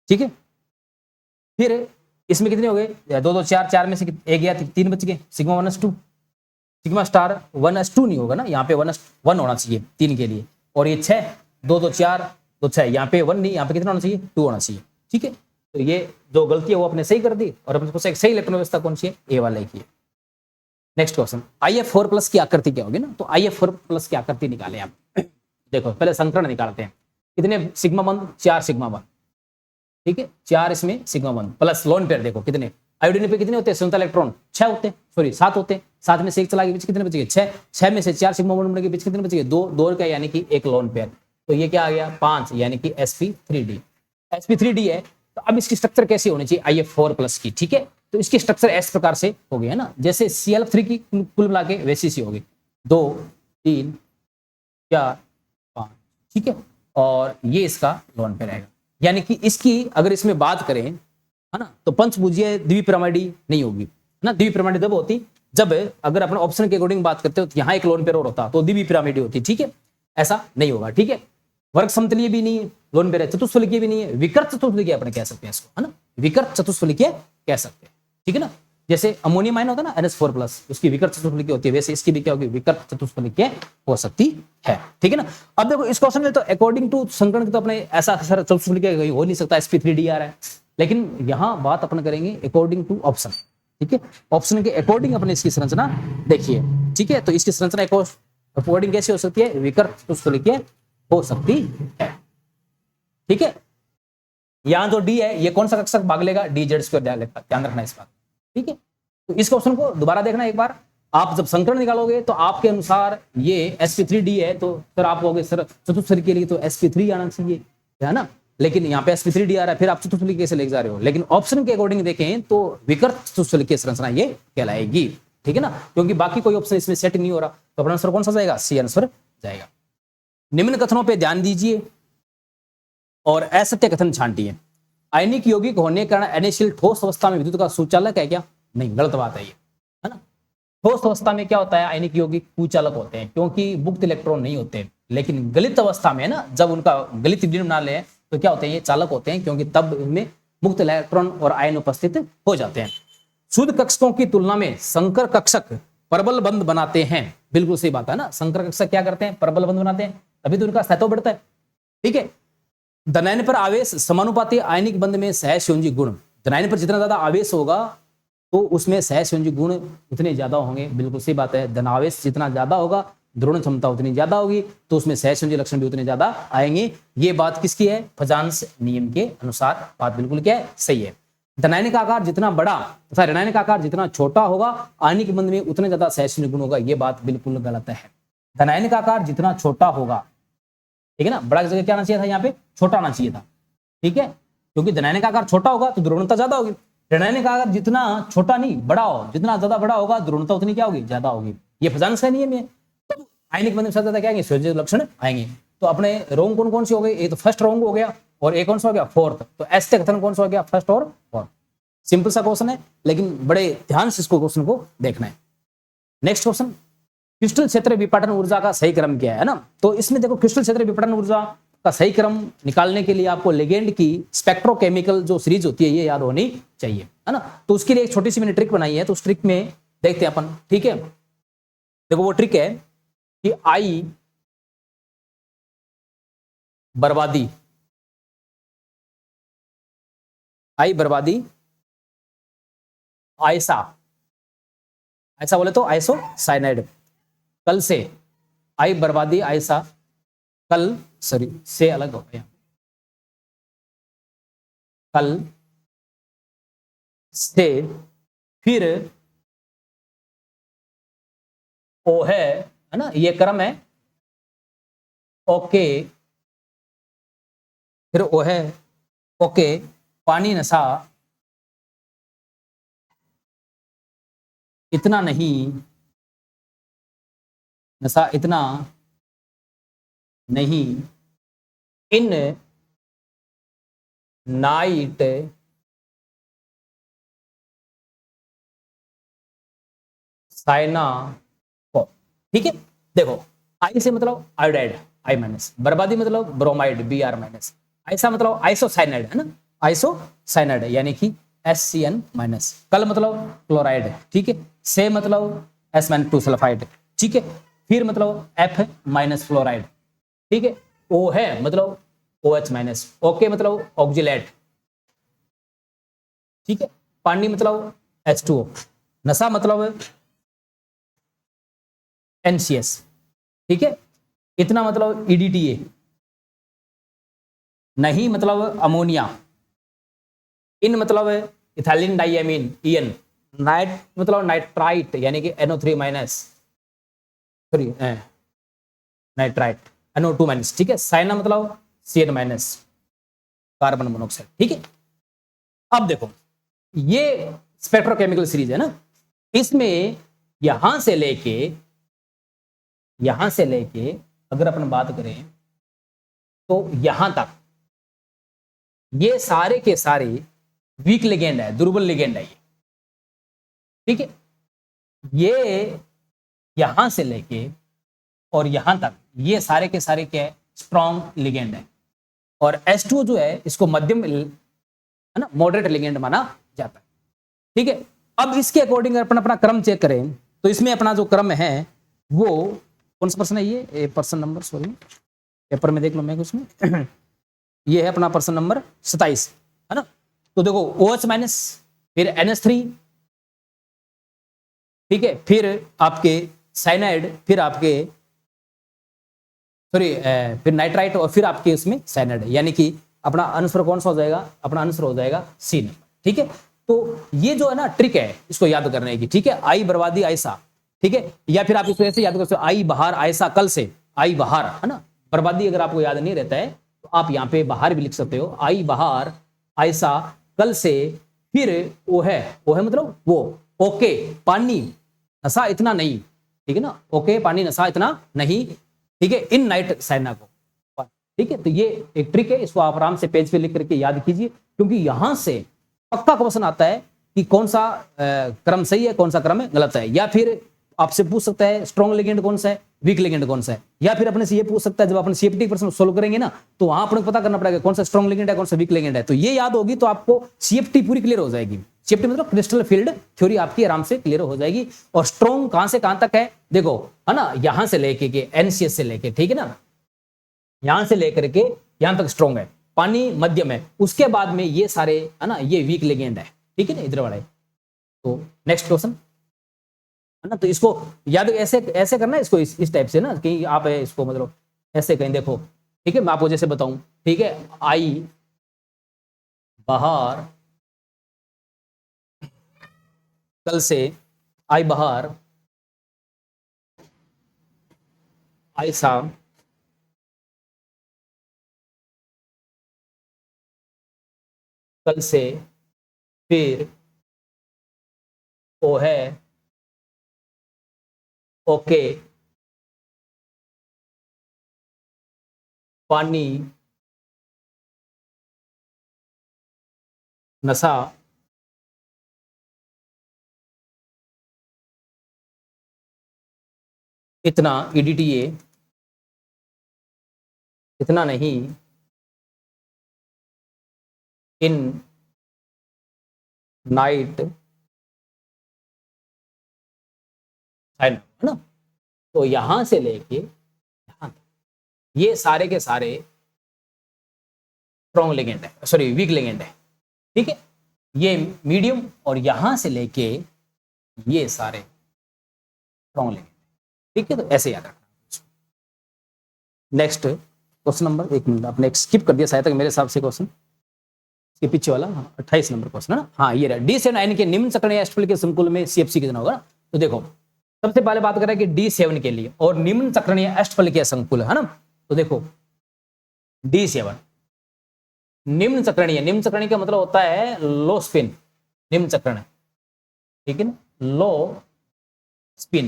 ठीक है। फिर इसमें कितने हो गए, 2 2 4 4 में से एक गया, 3 बच गए, sigma 1s2, sigma star 1s2 नहीं होगा ना, यहाँ पे 1 होना चाहिए 3 के लिए, और ये 6 2 2 4 2 6, यहाँ पे 1 नहीं, यहाँ पे कितना होना चाहिए, 2 होना चाहिए, ठीक है। तो ये जो गलती है वो अपने सही कर दी, और अपने को एक सही इलेक्ट्रॉन व्यवस्था कौन सी है, ए वाला की है। नेक्स्ट क्वेश्चन, IF4+ की आकृति क्या होगी ना, तो IF4+ की आकृति निकाले आप। देखो पहले संकरण निकालते हैं, कितने सिग्मा बंद, 4 सिग्मा बंद, ठीक है, 4 इसमें सिग्मा बंद प्लस लोन पेयर, देखो कितने आयोडीन पे कितने होते हैं, 17 इलेक्ट्रॉन, 6 होते हैं, सॉरी 7 होते हैं, 7 में से एक चला के बीच कितने बच गए, 6, 6 में से 4 सिग्मा बॉन्ड के बीच कितने बच गए, 2 का, यानी कि एक लोन पेयर, तो ये क्या आ गया 5, यानी कि sp3d। sp3d है, तो अब इसकी स्ट्रक्चर कैसी होनी चाहिए, IF4+ की, ठीक है। तो इसकी स्ट्रक्चर इस प्रकार से हो गई है ना, जैसे Cl3 की कुल मिला के वैसी सी होगी, 2 3 4 5, ठीक है, और ये इसका लोन पेयर रहेगा। यानी कि इसकी अगर इसमें बात करें, है है ना। तो पंचभुजीय द्विपिरामिडी नहीं होगी, है ना। द्विपिरामिडी तब होती जब अगर अपने ऑप्शन के अकॉर्डिंग बात करते हो तो यहाँ एक लोन पेयर और होता तो द्विपिरामिडी होती, ठीक है। ऐसा नहीं होगा, ठीक है। वर्ग समतलीय भी नहीं है, लोन पेयर है, चतुष्फलकीय भी नहीं है, विकृत चतुष्फलकीय अपने कह सकते हैं इसको, है ना। विकृत चतुष्फलकीय कह सकते हैं, ठीक है ना। जैसे अमोनियम आयन होता है ना NH4+, उसकी विकृत चतुष्फलकीय होती है, वैसे इसकी भी क्या होगी, विकृत चतुष्फलकीय हो सकती है, ठीक है ना। अब देखो इस क्वेश्चन में तो अकॉर्डिंग टू संकरण तो अपने ऐसा चतुष्फलकीय हो नहीं सकता, sp3d आ रहा है, लेकिन यहां बात अपन करेंगे अकॉर्डिंग टू ऑप्शन, ठीक है। ऑप्शन के अकॉर्डिंग अपने इसकी संरचना देखिए, ठीक है। तो इसकी संरचना अकॉर्डिंग कैसे हो सकती है, विकृत चतुष्फलकीय हो सकती है, ठीक है। यहां जो डी है ये कौन सा कक्षक भाग लेगा, dz2 ध्यान रखना इस बात, ठीक है। तो इस क्वेश्चन को दोबारा देखना एक बार, आप जब संकरण निकालोगे तो आपके अनुसार ये sp3d है, तो सर आप कहोगे सर चतुष्फलकीय के लिए तो sp3 आना चाहिए, है ना। लेकिन यहाँ पे sp3d आ रहा है, फिर आप चतुष्फलकीय कैसे लेके जा रहे हो। लेकिन ऑप्शन के अकॉर्डिंग देखें तो विकृत चतुष्फलकीय संरचना ये कहलाएगी, ठीक है ना, क्योंकि बाकी कोई ऑप्शन इसमें सेट नहीं हो रहा। तो अपना आंसर कौन सा जाएगा, सी आंसर जाएगा। निम्न कथनों पर ध्यान दीजिए और असत्य कथन छांटिए। आयनिक यौगिक होने के कारण NaCl ठोस अवस्था में विद्युत का सुचालक है क्या, नहीं, गलत बात है ये, है ना। ठोस अवस्था में क्या होता है, आयनिक यौगिक कुचालक होते हैं क्योंकि मुक्त इलेक्ट्रॉन नहीं होते। लेकिन गलित अवस्था में ना, जब उनका गलित विलीन बना ले तो क्या होते हैं, ये चालक होते हैं, क्योंकि तब इनमें मुक्त इलेक्ट्रॉन और आयन उपस्थित हो जाते हैं। शुद्ध कक्षकों की तुलना में संकर कक्षक प्रबल बंध बनाते हैं, बिल्कुल सही बात है ना। संकर कक्षक क्या करते हैं, प्रबल बंध बनाते हैं, तभी तो उनका स्थायित्व बढ़ता है, ठीक है। धनायन पर आवेश समानुपाती आयनिक बंध में सहसंयोजी गुण, धनायन पर जितना ज्यादा आवेश होगा तो उसमें सहसंयोजी गुण उतने ज्यादा होंगे, बिल्कुल सही बात है। धनावेश जितना ज्यादा होगा ध्रुवण क्षमता उतनी ज्यादा होगी, तो उसमें सहसंयोजी लक्षण भी उतने ज्यादा आएंगे। ये बात किसकी है, फजांस नियम के अनुसार बात बिल्कुल क्या है, सही है। धनायन का आकार जितना बड़ा तथा ऋणायन का आकार जितना छोटा होगा आयनिक बंध में उतने ज्यादा सहसंयोजी गुण होगा, ये बात बिल्कुल गलत है। धनायन का आकार जितना छोटा होगा, ठीक है ना, बड़ा की जगह क्या आना चाहिए था, यहाँ पे छोटा आना चाहिए था, ठीक है, क्योंकि धनायन का आकार छोटा होगा तो ध्रुवणता ज्यादा होगी। ऋणायन का आकार जितना छोटा नहीं बड़ा हो, जितना ज्यादा बड़ा होगा ध्रुवणता उतनी क्या होगी, ज्यादा होगी। ये फजांस का नियम है। तो आयनिक बंध में ज्यादा क्या आएंगे, सहसंयोजी लक्षण आएंगे। तो अपने रोंग कौन कौन से हो गए, एक तो फर्स्ट रोंग हो गया और एक कौन सा हो गया, फोर्थ। तो ऐसे कथन कौन सा हो गया, फर्स्ट और फोर्थ। सिंपल सा क्वेश्चन है, लेकिन बड़े ध्यान से इसको क्वेश्चन को देखना है। नेक्स्ट क्वेश्चन, क्रिस्टल क्षेत्र विपाटन ऊर्जा का सही क्रम क्या है ना। तो इसमें देखो क्रिस्टल क्षेत्र विपाटन ऊर्जा का सही क्रम निकालने के लिए आपको लिगेंड की स्पेक्ट्रोकेमिकल जो सीरीज होती है ये याद होनी चाहिए, है ना। तो उसके लिए एक छोटी सी मैंने ट्रिक बनाई है, तो उस ट्रिक में देखते हैं अपन, ठीक है। देखो वो ट्रिक है कि आई बर्बादी आयसा, ऐसा बोले तो आइसो साइनाइड, कल से आई बर्बादी आयसा, कल सॉरी से अलग हो गया, कल से फिर ओ है ना, ये क्रम है, ओके, फिर ओ है, ओके, पानी नशा इतना नहीं, नशा इतना नहीं, इन नाइट साइना को, ठीक है। देखो आई से मतलब आयोडाइड आई माइनस, बर्बादी मतलब ब्रोमाइड Br-, ऐसा मतलब आइसोसाइनाइड है ना, आइसोसाइनाइड यानी कि SCN-, कल मतलब क्लोराइड, ठीक है, से मतलब S-2 सल्फाइड, ठीक है, फिर मतलब F- फ्लोराइड, ठीक है, O है मतलब OH-, ओके मतलब ऑक्जिलेट, ठीक है, पानी मतलब H2O, नशा मतलब NCS, ठीक है, इतना मतलब EDTA, नहीं मतलब अमोनिया, इन मतलब इथाइलिन डाइएमीन EN, नाइट मतलब नाइट्राइट यानी कि NO3-, सॉरी नाइट्राइट NO2-, ठीक है, साइना मतलब CN-, कार्बन मोनोक्साइड, ठीक है। अब देखो ये स्पेक्ट्रोकेमिकल सीरीज है ना, इसमें यहां से लेके अगर अपन बात करें तो यहां तक ये सारे के सारे वीक लिगेंड है, दुर्बल लिगेंड है ये, ठीक है। ये यहां से लेके और यहां तक ये सारे के सारे क्या है, स्ट्रॉन्ग लिगेंड है। और H2O जो है इसको मध्यम है ना, मॉडरेट लिगेंड माना जाता है, ठीक है। अब इसके अकॉर्डिंग अपन अपना क्रम चेक करें तो इसमें अपना जो क्रम है वो कौन सा पर्सन है, ये पर्सन नंबर, सॉरी पेपर में देख लो मैं उसमें ये है अपना पर्सन नंबर 27, है ना। तो देखो OH माइनस, फिर NH3, ठीक है, फिर आपके साइनाइड, फिर आपके सॉरी फिर नाइट्राइट और फिर आपके उसमें साइनाइड, यानी कि अपना आंसर कौन सा हो जाएगा, अपना आंसर हो जाएगा सी नंबर, ठीक है। तो ये जो है ना ट्रिक है इसको याद करने की, ठीक है। आई बर्बादी आयसा, ठीक है, या फिर आप इसको ऐसे याद कर सकते हो, आई बाहर आयसा कल से, आई बाहर, है ना। बर्बादी अगर आपको याद नहीं रहता है तो आप यहाँ पे बाहर भी लिख सकते हो, आई बाहर आयसा कल से, फिर वो है मतलब वो, ओके पानी नशा इतना नहीं, ठीक है ना, ओके पानी नशा इतना नहीं, ठीक है, इन नाइट साइना को, ठीक है। तो ये एक ट्रिक है, इसको आप आराम से पेज पे लिख करके याद कीजिए, क्योंकि यहां से पक्का क्वेश्चन आता है कि कौन सा क्रम सही है, कौन सा क्रम है गलत है। या फिर आपसे पूछ सकता है स्ट्रॉन्ग लिगेंड कौन सा है, वीक लिगेंड कौन सा है। या फिर अपने से ये पूछ सकता है, जब अपन CFT प्रश्न सोल्व करेंगे ना तो वहां अपने को पता करना पड़ेगा कौन सा स्ट्रॉन्ग लिगेंड है, कौन सा वीक लिगेंड है। तो ये याद होगी तो आपको CFT पूरी क्लियर हो जाएगी। CFT मतलब क्रिस्टल फील्ड थ्योरी आपकी आराम से क्लियर हो जाएगी। और स्ट्रॉन्ग कहां से कहां तक है देखो, है ना, यहां से लेके के NCS से लेके, ठीक है ना, यहां से लेकर के यहां तक स्ट्रॉन्ग है, पानी मध्यम है, उसके बाद में ये सारे, है ना, ये वीक लिगेंड है, ठीक है ना, इधर वाले। तो नेक्स्ट क्वेश्चन, है ना, तो इसको याद ऐसे ऐसे करना है, इसको इस टाइप से ना, कि आप इसको मतलब ऐसे कहीं देखो, ठीक है, मैं आपको जैसे बताऊं, ठीक है, आई बाहर कल से, आई बाहर आई शाम, कल से, फिर ओ है, ओके पानी नशा इतना, EDTA इतना नहीं, इन नाइट है ना। तो यहां से लेके यहां तक ये सारे के सारे स्ट्रॉन्ग लिगेंड है, सॉरी वीक लिगेंड है, ठीक है, ये मीडियम, और यहां से लेके ये सारे स्ट्रॉन्ग लिगेंड, ठीक है। तो ऐसे याद रखना। नेक्स्ट क्वेश्चन नंबर, एक मिनट आपने स्किप कर दिया शायद तक मेरे हिसाब से क्वेश्चन, इसके पीछे वाला 28 नंबर क्वेश्चन है ना, हाँ ये रहा, D7 आयन के निम्न चक्रणीय अष्टफल के संकुल में CFC कितना होगा ना। तो देखो सबसे पहले बात करें कि D7 के लिए और निम्न चक्रणीय अष्टफल के संकुल, है ना। तो देखो D7 निम्न चक्रणीय का मतलब होता है लो स्पिन, निम्न चक्रण, ठीक है ना, लो स्पिन,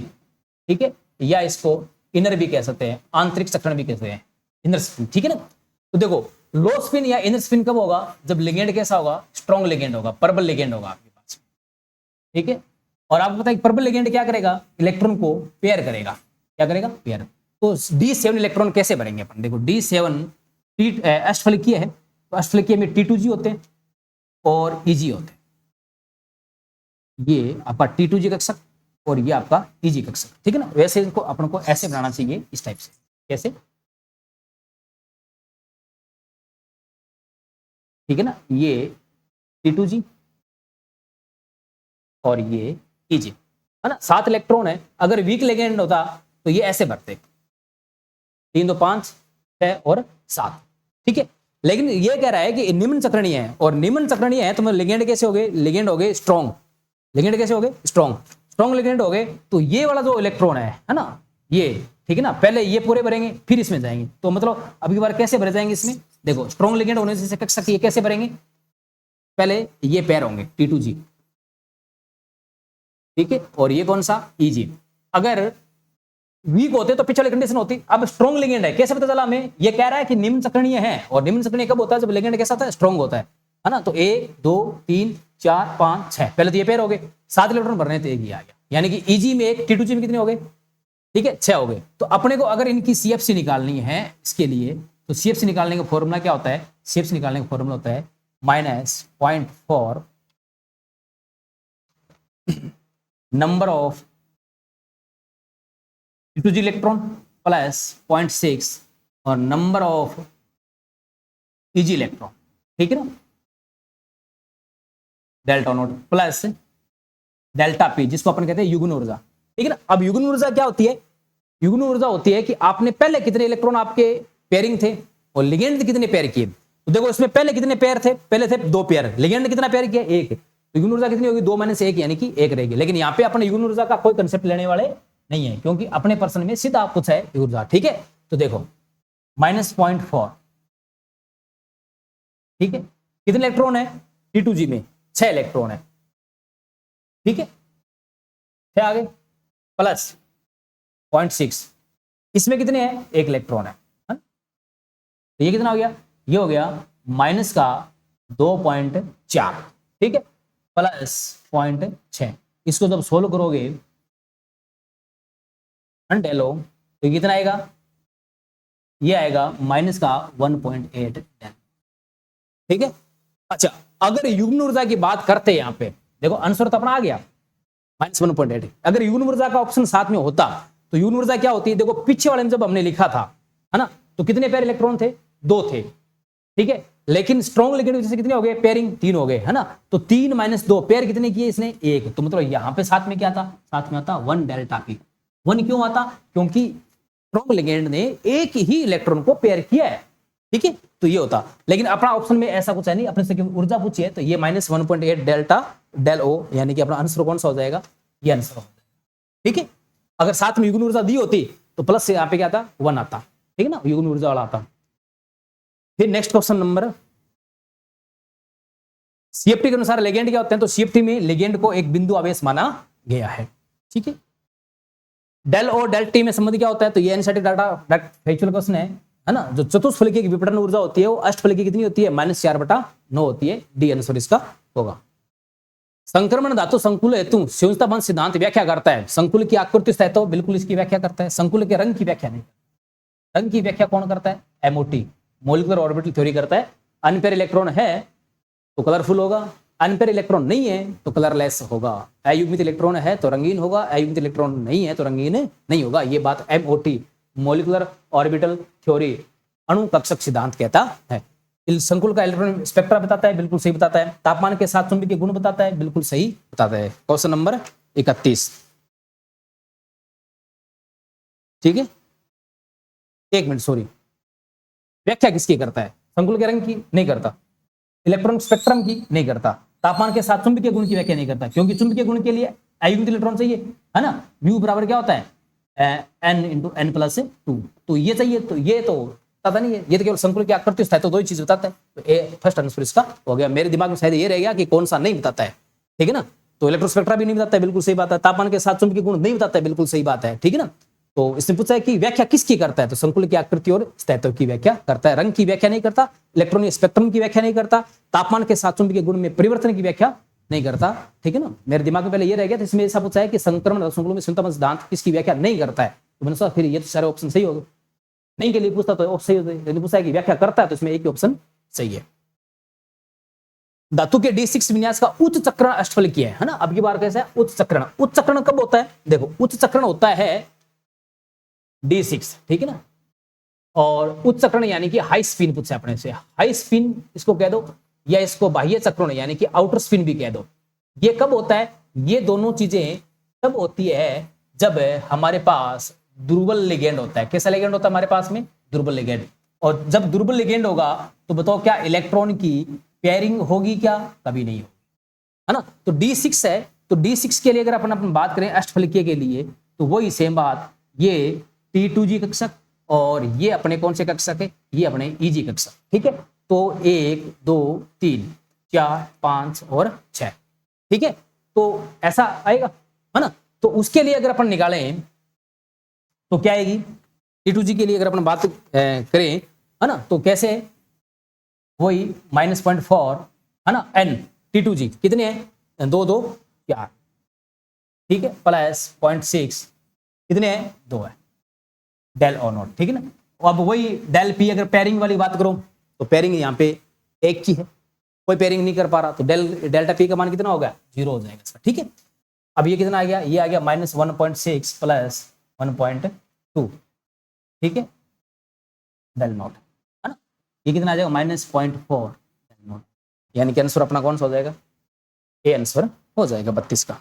ठीक है, या इसको इनर भी कह सकते हैं, आंतरिक चक्रण भी कहते हैं, इनर स्पिन, ठीक है ना। तो देखो लो स्पिन या इनर स्पिन कब होगा, जब लिगेंड कैसा होगा, स्ट्रॉन्ग लिगेंड होगा, प्रबल लिगेंड होगा आपके पास, ठीक है। और आपको पता है प्रबल लिगेंड क्या करेगा, इलेक्ट्रॉन को पेयर करेगा, क्या करेगा, पेयर। तो D7 इलेक्ट्रॉन कैसे भरेंगे अपन, देखो D7 अष्टफलकीय है, तो अष्टफलकीय में T2G होते हैं और EG होते हैं, ये आपका T2G कक्षक और ये आपका EG कक्षक, ठीक है ना। वैसे इनको अपन को ऐसे बनाना चाहिए, इस टाइप से, कैसे, ठीक है ना, ये T2G और ये EG, है ना, 7 इलेक्ट्रॉन है। अगर वीक लिगेंड होता तो ये ऐसे भरते, 3 2 5 6 और 7, ठीक है। लेकिन ये कह रहा है कि निम्न चक्रणीय है, और निम्न चक्रणीय है तो लिगेंड कैसे हो गए, लिगेंड हो गए स्ट्रॉन्ग, लिगेंड कैसे हो गए, स्ट्रॉन्ग लिगेंड हो गए। तो ये वाला जो इलेक्ट्रॉन है ना, ये, ठीक है ना, पहले ये पूरे भरेंगे फिर इसमें जाएंगे। तो मतलब अब की बार कैसे भरे जाएंगे इसमें, देखो स्ट्रॉन्ग लिगेंड होने से कक्षक ये कैसे भरेंगे, पहले ये पैर होंगे T2G, ठीक है, और ये कौन सा EG। अगर वीक होते तो पिछले कंडीशन होती, अब स्ट्रॉन्ग लिगेंड है, कैसे पता चला हमें, ये कह रहा है कि निम्न चक्रणीय है, और निम्न चक्रणीय कब होता है, जब लिगेंड कैसा होता है, स्ट्रॉन्ग होता है। है ना। तो 1 2 3 4 5 6, पहले तो ये पेयर हो गए, 7 इलेक्ट्रॉन भरने तो एक ही आ गया, यानी कि ईजी में एक, T2G में कितने हो गए, ठीक है 6 हो गए। तो अपने को अगर इनकी CFC निकालनी है इसके लिए, तो CFC निकालने का फॉर्मूला क्या होता है, CFC निकालने का फॉर्मूला होता है -0.4 number of T2G electron plus 0.6 और नंबर ऑफ EG इलेक्ट्रॉन, ठीक है ना, delta naught plus delta P, जिसको अपन कहते हैं युग्म ऊर्जा, ठीक है ना। अब युग्म ऊर्जा क्या होती है, युग्म ऊर्जा होती है कि आपने पहले कितने इलेक्ट्रॉन आपके पेयरिंग थे और लिगेंड कितने पेयर किए। तो देखो इसमें पहले कितने पेयर थे, पहले थे 2 पेयर, लिगेंड ने कितना पेयर किया, 1, तो युग्म ऊर्जा कितनी होगी, 2 - 1 यानी कि 1 रहेगी। लेकिन यहाँ पे अपने युग्म ऊर्जा का कोई कंसेप्ट लेने वाले नहीं है, क्योंकि अपने प्रश्न में सीधा पूछा है युग्म ऊर्जा, ठीक है। तो देखो -0.4, ठीक है, कितने इलेक्ट्रॉन है T2G में, 6 इलेक्ट्रॉन है, ठीक है, 6 आ गए, प्लस 0.6, इसमें कितने हैं, 1 इलेक्ट्रॉन है, तो ये कितना हो गया, ये हो गया माइनस का 2.4, ठीक है, प्लस 0.6, इसको जब सोल्व करोगे डेलो तो कितना आएगा, ये आएगा माइनस का 1.8, ठीक है। अच्छा, अगर युग्म ऊर्जा की बात करते हैं, यहाँ पे देखो आंसर तो अपना आ गया -1.8। अगर युग्म ऊर्जा का ऑप्शन साथ में होता तो युग्म ऊर्जा क्या होती है, देखो पीछे वाले में जब हमने लिखा था, है ना, तो कितने पेयर इलेक्ट्रॉन थे, 2 थे, ठीक है। लेकिन स्ट्रॉन्ग लिगेंड की वजह से कितने हो गए, पेयरिंग 3 हो गए, है ना। तो 3 - 2 पेयर कितने किए इसने, 1, तो मतलब यहाँ पे साथ में क्या था, साथ में आता 1 डेल्टा पी। 1 क्यों आता, क्योंकि स्ट्रॉन्ग लिगेंड ने एक ही इलेक्ट्रॉन को पेयर किया है, ठीक है, तो ये होता। लेकिन अपना ऑप्शन में ऐसा कुछ है नहीं, अपने से ऊर्जा पूछी है, तो ये -1.8 डेल्टा डेल ओ, यानी कि अपना आंसर कौन सा हो जाएगा, ये आंसर हो जाएगा, ठीक है। अगर साथ में युग्म ऊर्जा दी होती तो प्लस से यहाँ पे क्या आता, 1 आता, ठीक है ना, युग्म ऊर्जा वाला आता। फिर नेक्स्ट क्वेश्चन नंबर, CFT के अनुसार लिगेंड क्या होते हैं, तो CFT में लिगेंड को एक बिंदु आवेश माना गया है, ठीक है। डेल ओ डेल टी में संबंध क्या होता है, तो ये एनसीईआरटी डाटा फैक्चुअल क्वेश्चन है ना। जो चतुष्फलकीय की विपटन ऊर्जा होती है वो अष्टफलकीय कितनी होती है, -4/9 होती है, डी आंसर इसका होगा। संक्रमण धातु संकुल हेतु संयोजकता बंध सिद्धांत व्याख्या करता है, संकुल की आकृति स्थायित्व बिल्कुल इसकी व्याख्या करता है, संकुल के रंग की व्याख्या नहीं, रंग की व्याख्या कौन करता है, MOT मॉलिक्यूलर ऑर्बिटल थ्योरी करता है। अनपेयर इलेक्ट्रॉन है तो कलरफुल होगा, अनपेयर इलेक्ट्रॉन नहीं है तो कलरलेस होगा, अयुग्मित इलेक्ट्रॉन है तो रंगीन होगा, अयुग्मित इलेक्ट्रॉन नहीं है तो रंगीन नहीं होगा। ये बात MOT मॉलिक्यूलर ऑर्बिटल थ्योरी अणु कक्षक सिद्धांत कहता है। संकुल का इलेक्ट्रॉन स्पेक्ट्रा बताता है, बिल्कुल सही बताता है। तापमान के साथ चुंबकीय गुण बताता है, बिल्कुल सही बताता है। क्वेश्चन नंबर 31, ठीक है, 1 मिनट सॉरी, व्याख्या किसकी करता है, संकुल के रंग की नहीं करता, इलेक्ट्रॉन स्पेक्ट्रम की नहीं करता, तापमान के साथ चुंबकीय गुण की व्याख्या नहीं करता, क्योंकि चुंबकीय गुण के लिए अयुग्मित इलेक्ट्रॉन चाहिए, है ना, म्यू बराबर क्या होता है, n × n+2, तो ये चाहिए, तो ये तो पता नहीं है, ये तो केवल संकुल की आकृति है, तो 2 ही चीज बताता है, तो ए फर्स्ट आंसर इसका हो गया। मेरे दिमाग में शायद ये रह गया कि कौन सा नहीं बताता है, ठीक है ना, तो इलेक्ट्रोस्पेक्ट्रा भी नहीं बताता है, बिल्कुल सही बात है, तापमान के साथ चुंबकीय गुण नहीं बताता है, बिल्कुल सही बात है, ठीक है ना। तो इसने पूछा है कि व्याख्या किसकी करता है, तो संकुल की आकृति और स्थायित्व की व्याख्या करता है, रंग की व्याख्या नहीं करता, इलेक्ट्रॉनिक स्पेक्ट्रम की व्याख्या नहीं करता, तापमान के साथ चुंबकीय गुण में परिवर्तन की व्याख्या नहीं करता, ठीक है ना। मेरे दिमाग में पहले ये रह गया, तो इसमें ऐसा पूछा है कि संक्रमण संकुलों में संयुक्त सिद्धांत किसकी व्याख्या नहीं करता है, तो मैंने सोचा फिर ये तो सारे ऑप्शन सही हो गए, नहीं के लिए पूछता तो सही होते, लेकिन पूछा है कि व्याख्या करता है तो इसमें एक ही ऑप्शन सही है। धातु के D6 विन्यास का उच्च चक्रण अष्टफलकीय है ना। अब की बार कैसा है, उच्च चक्रण, उच्च चक्रण कब होता है, देखो उच्च चक्रण होता है D6, ठीक है ना, और उच्च चक्रण यानी कि हाई स्पिन पूछा है अपने से, हाई स्पिन इसको कह दो, या इसको बाह्य चक्रण यानी कि आउटर स्पिन भी कह दो। ये कब होता है, ये दोनों चीजें तब होती है जब हमारे पास दुर्बल लिगेंड होता है। कैसा लिगेंड होता है हमारे पास में, दुर्बल लिगेंड, और जब दुर्बल लिगेंड होगा तो बताओ क्या इलेक्ट्रॉन की पेयरिंग होगी, क्या कभी नहीं होगी, है ना। तो D6 है, तो D6 के लिए अगर अपन बात करें अष्टफलकीय के लिए, तो वही सेम बात, ये T2G कक्षक और ये अपने कौन से कक्षक है, ये अपने EG कक्षक, ठीक है। तो 1 2 3 4 5 और 6, ठीक है, तो ऐसा आएगा, है ना। तो उसके लिए अगर अपन निकालें तो क्या आएगी, T2G के लिए अगर अपन बात करें, है ना, तो कैसे, वही -0.4 है ना, N T2G कितने हैं, 2 2 4, ठीक है, प्लस 0.6 कितने हैं, 2 है, डेल ओ नॉट, ठीक है ना। अब वही डेल पी, अगर पेयरिंग वाली बात करो तो पेयरिंग यहाँ पे 1 की है, कोई पेयरिंग नहीं कर पा रहा तो डेल्टा पी का मान कितना होगा, 0 हो जाएगा इसका, ठीक है। अब ये कितना आ गया, ये आ गया -1.6 प्लस 1.2, ठीक है, डेल नॉट, है ना। ये कितना आ जाएगा, -0.4 डेल नॉट, यानी कि आंसर अपना कौन सा हो जाएगा, ए आंसर हो जाएगा 32 का,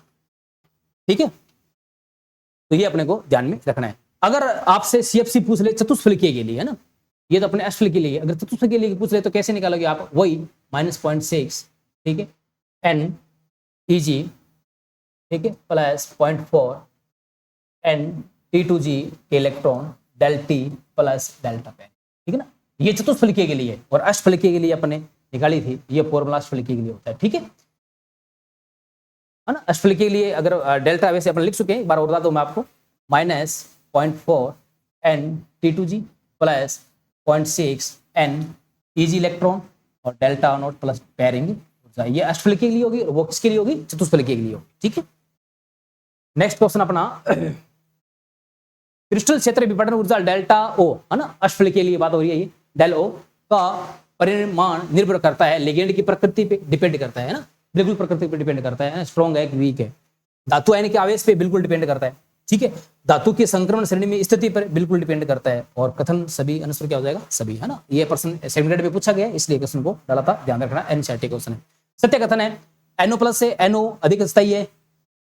ठीक है। तो ये अपने को ध्यान में रखना है। अगर आपसे सीएफसी पूछ ले चतुष्फलकीय के लिए, है ना, ये तो अपने अष्टफल के लिए, अगर चतुष्फलकीय के लिए पूछ ले तो कैसे निकालोगे आप, वही -0.6, ठीक है, एन ईजी, ठीक है, प्लस 0.4 एन T2G के electron delta plus delta पेन, ठीक है ना। ये चतुष्फलकीय के लिए, और अष्टफलकीय के लिए अपने निकाली थी, ये फॉर्मूला अष्टफलकीय के लिए होता है, ठीक है ना। अष्टफलकीय के लिए अगर डेल्टा वैसे अपन लिख चुके हैं, एक बार और बता दूं मैं आपको, -0.4 n T2G plus 0.6 n eg electron और डेल्टा नॉट प्लस पेयरिंग, ये अष्टफलकीय के लिए होगी, वो किसके लिए होगी, चतुष्फलकीय के लिए होगी, ठीक है। नेक्स्ट क्वेश्चन अपना, क्रिस्टल क्षेत्र विपणन ऊर्जा डेल्टा ओ, है ना, अष्टफलकीय के लिए बात हो रही है, ये डेल ओ का परिमाण निर्भर करता है लिगेंड की प्रकृति पे, डिपेंड करता है ना, बिल्कुल प्रकृति पे डिपेंड करता है, स्ट्रॉन्ग है कि वीक है, धातु आयन के आवेश पे बिल्कुल डिपेंड करता है, ठीक है, धातु की संक्रमण श्रेणी में स्थिति पर बिल्कुल डिपेंड करता है, और कथन सभी आंसर क्या हो जाएगा, सभी, है ना। ये प्रश्न सेकंड ग्रेड में पूछा गया, इसलिए क्वेश्चन को डाला था, ध्यान रखना, एनसीईआरटी क्वेश्चन है। सत्य कथन है, NO+ से NO अधिक स्थायी है,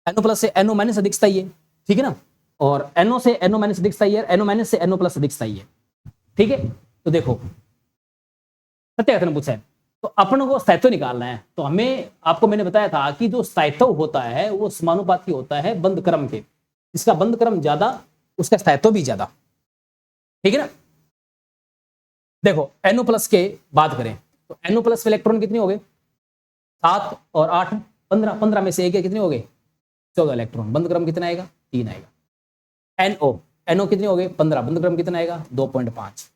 NO+ से NO- अधिक स्थायी है, ठीक है ना, और NO से NO- अधिक स्थायी है, NO- से NO+ अधिक स्थायी है, ठीक है। तो देखो सत्य कथन पूछा है, तो अपन को स्थायित्व निकालना है, तो हमें, आपको मैंने बताया था कि जो स्थायित्व होता है वो समानुपाती होता है बंध क्रम के, इसका बंध क्रम ज्यादा, उसका स्थायित्व भी ज्यादा, ठीक है ना। देखो NO+ के बात करें तो NO+ इलेक्ट्रॉन कितने हो गए, 7 और 8 15, 15 में से एक कितने हो गए, 14 इलेक्ट्रॉन, बंध क्रम कितना आएगा, 3 आएगा। NO कितने हो गए, 15, बंध क्रम कितना आएगा, 2.5।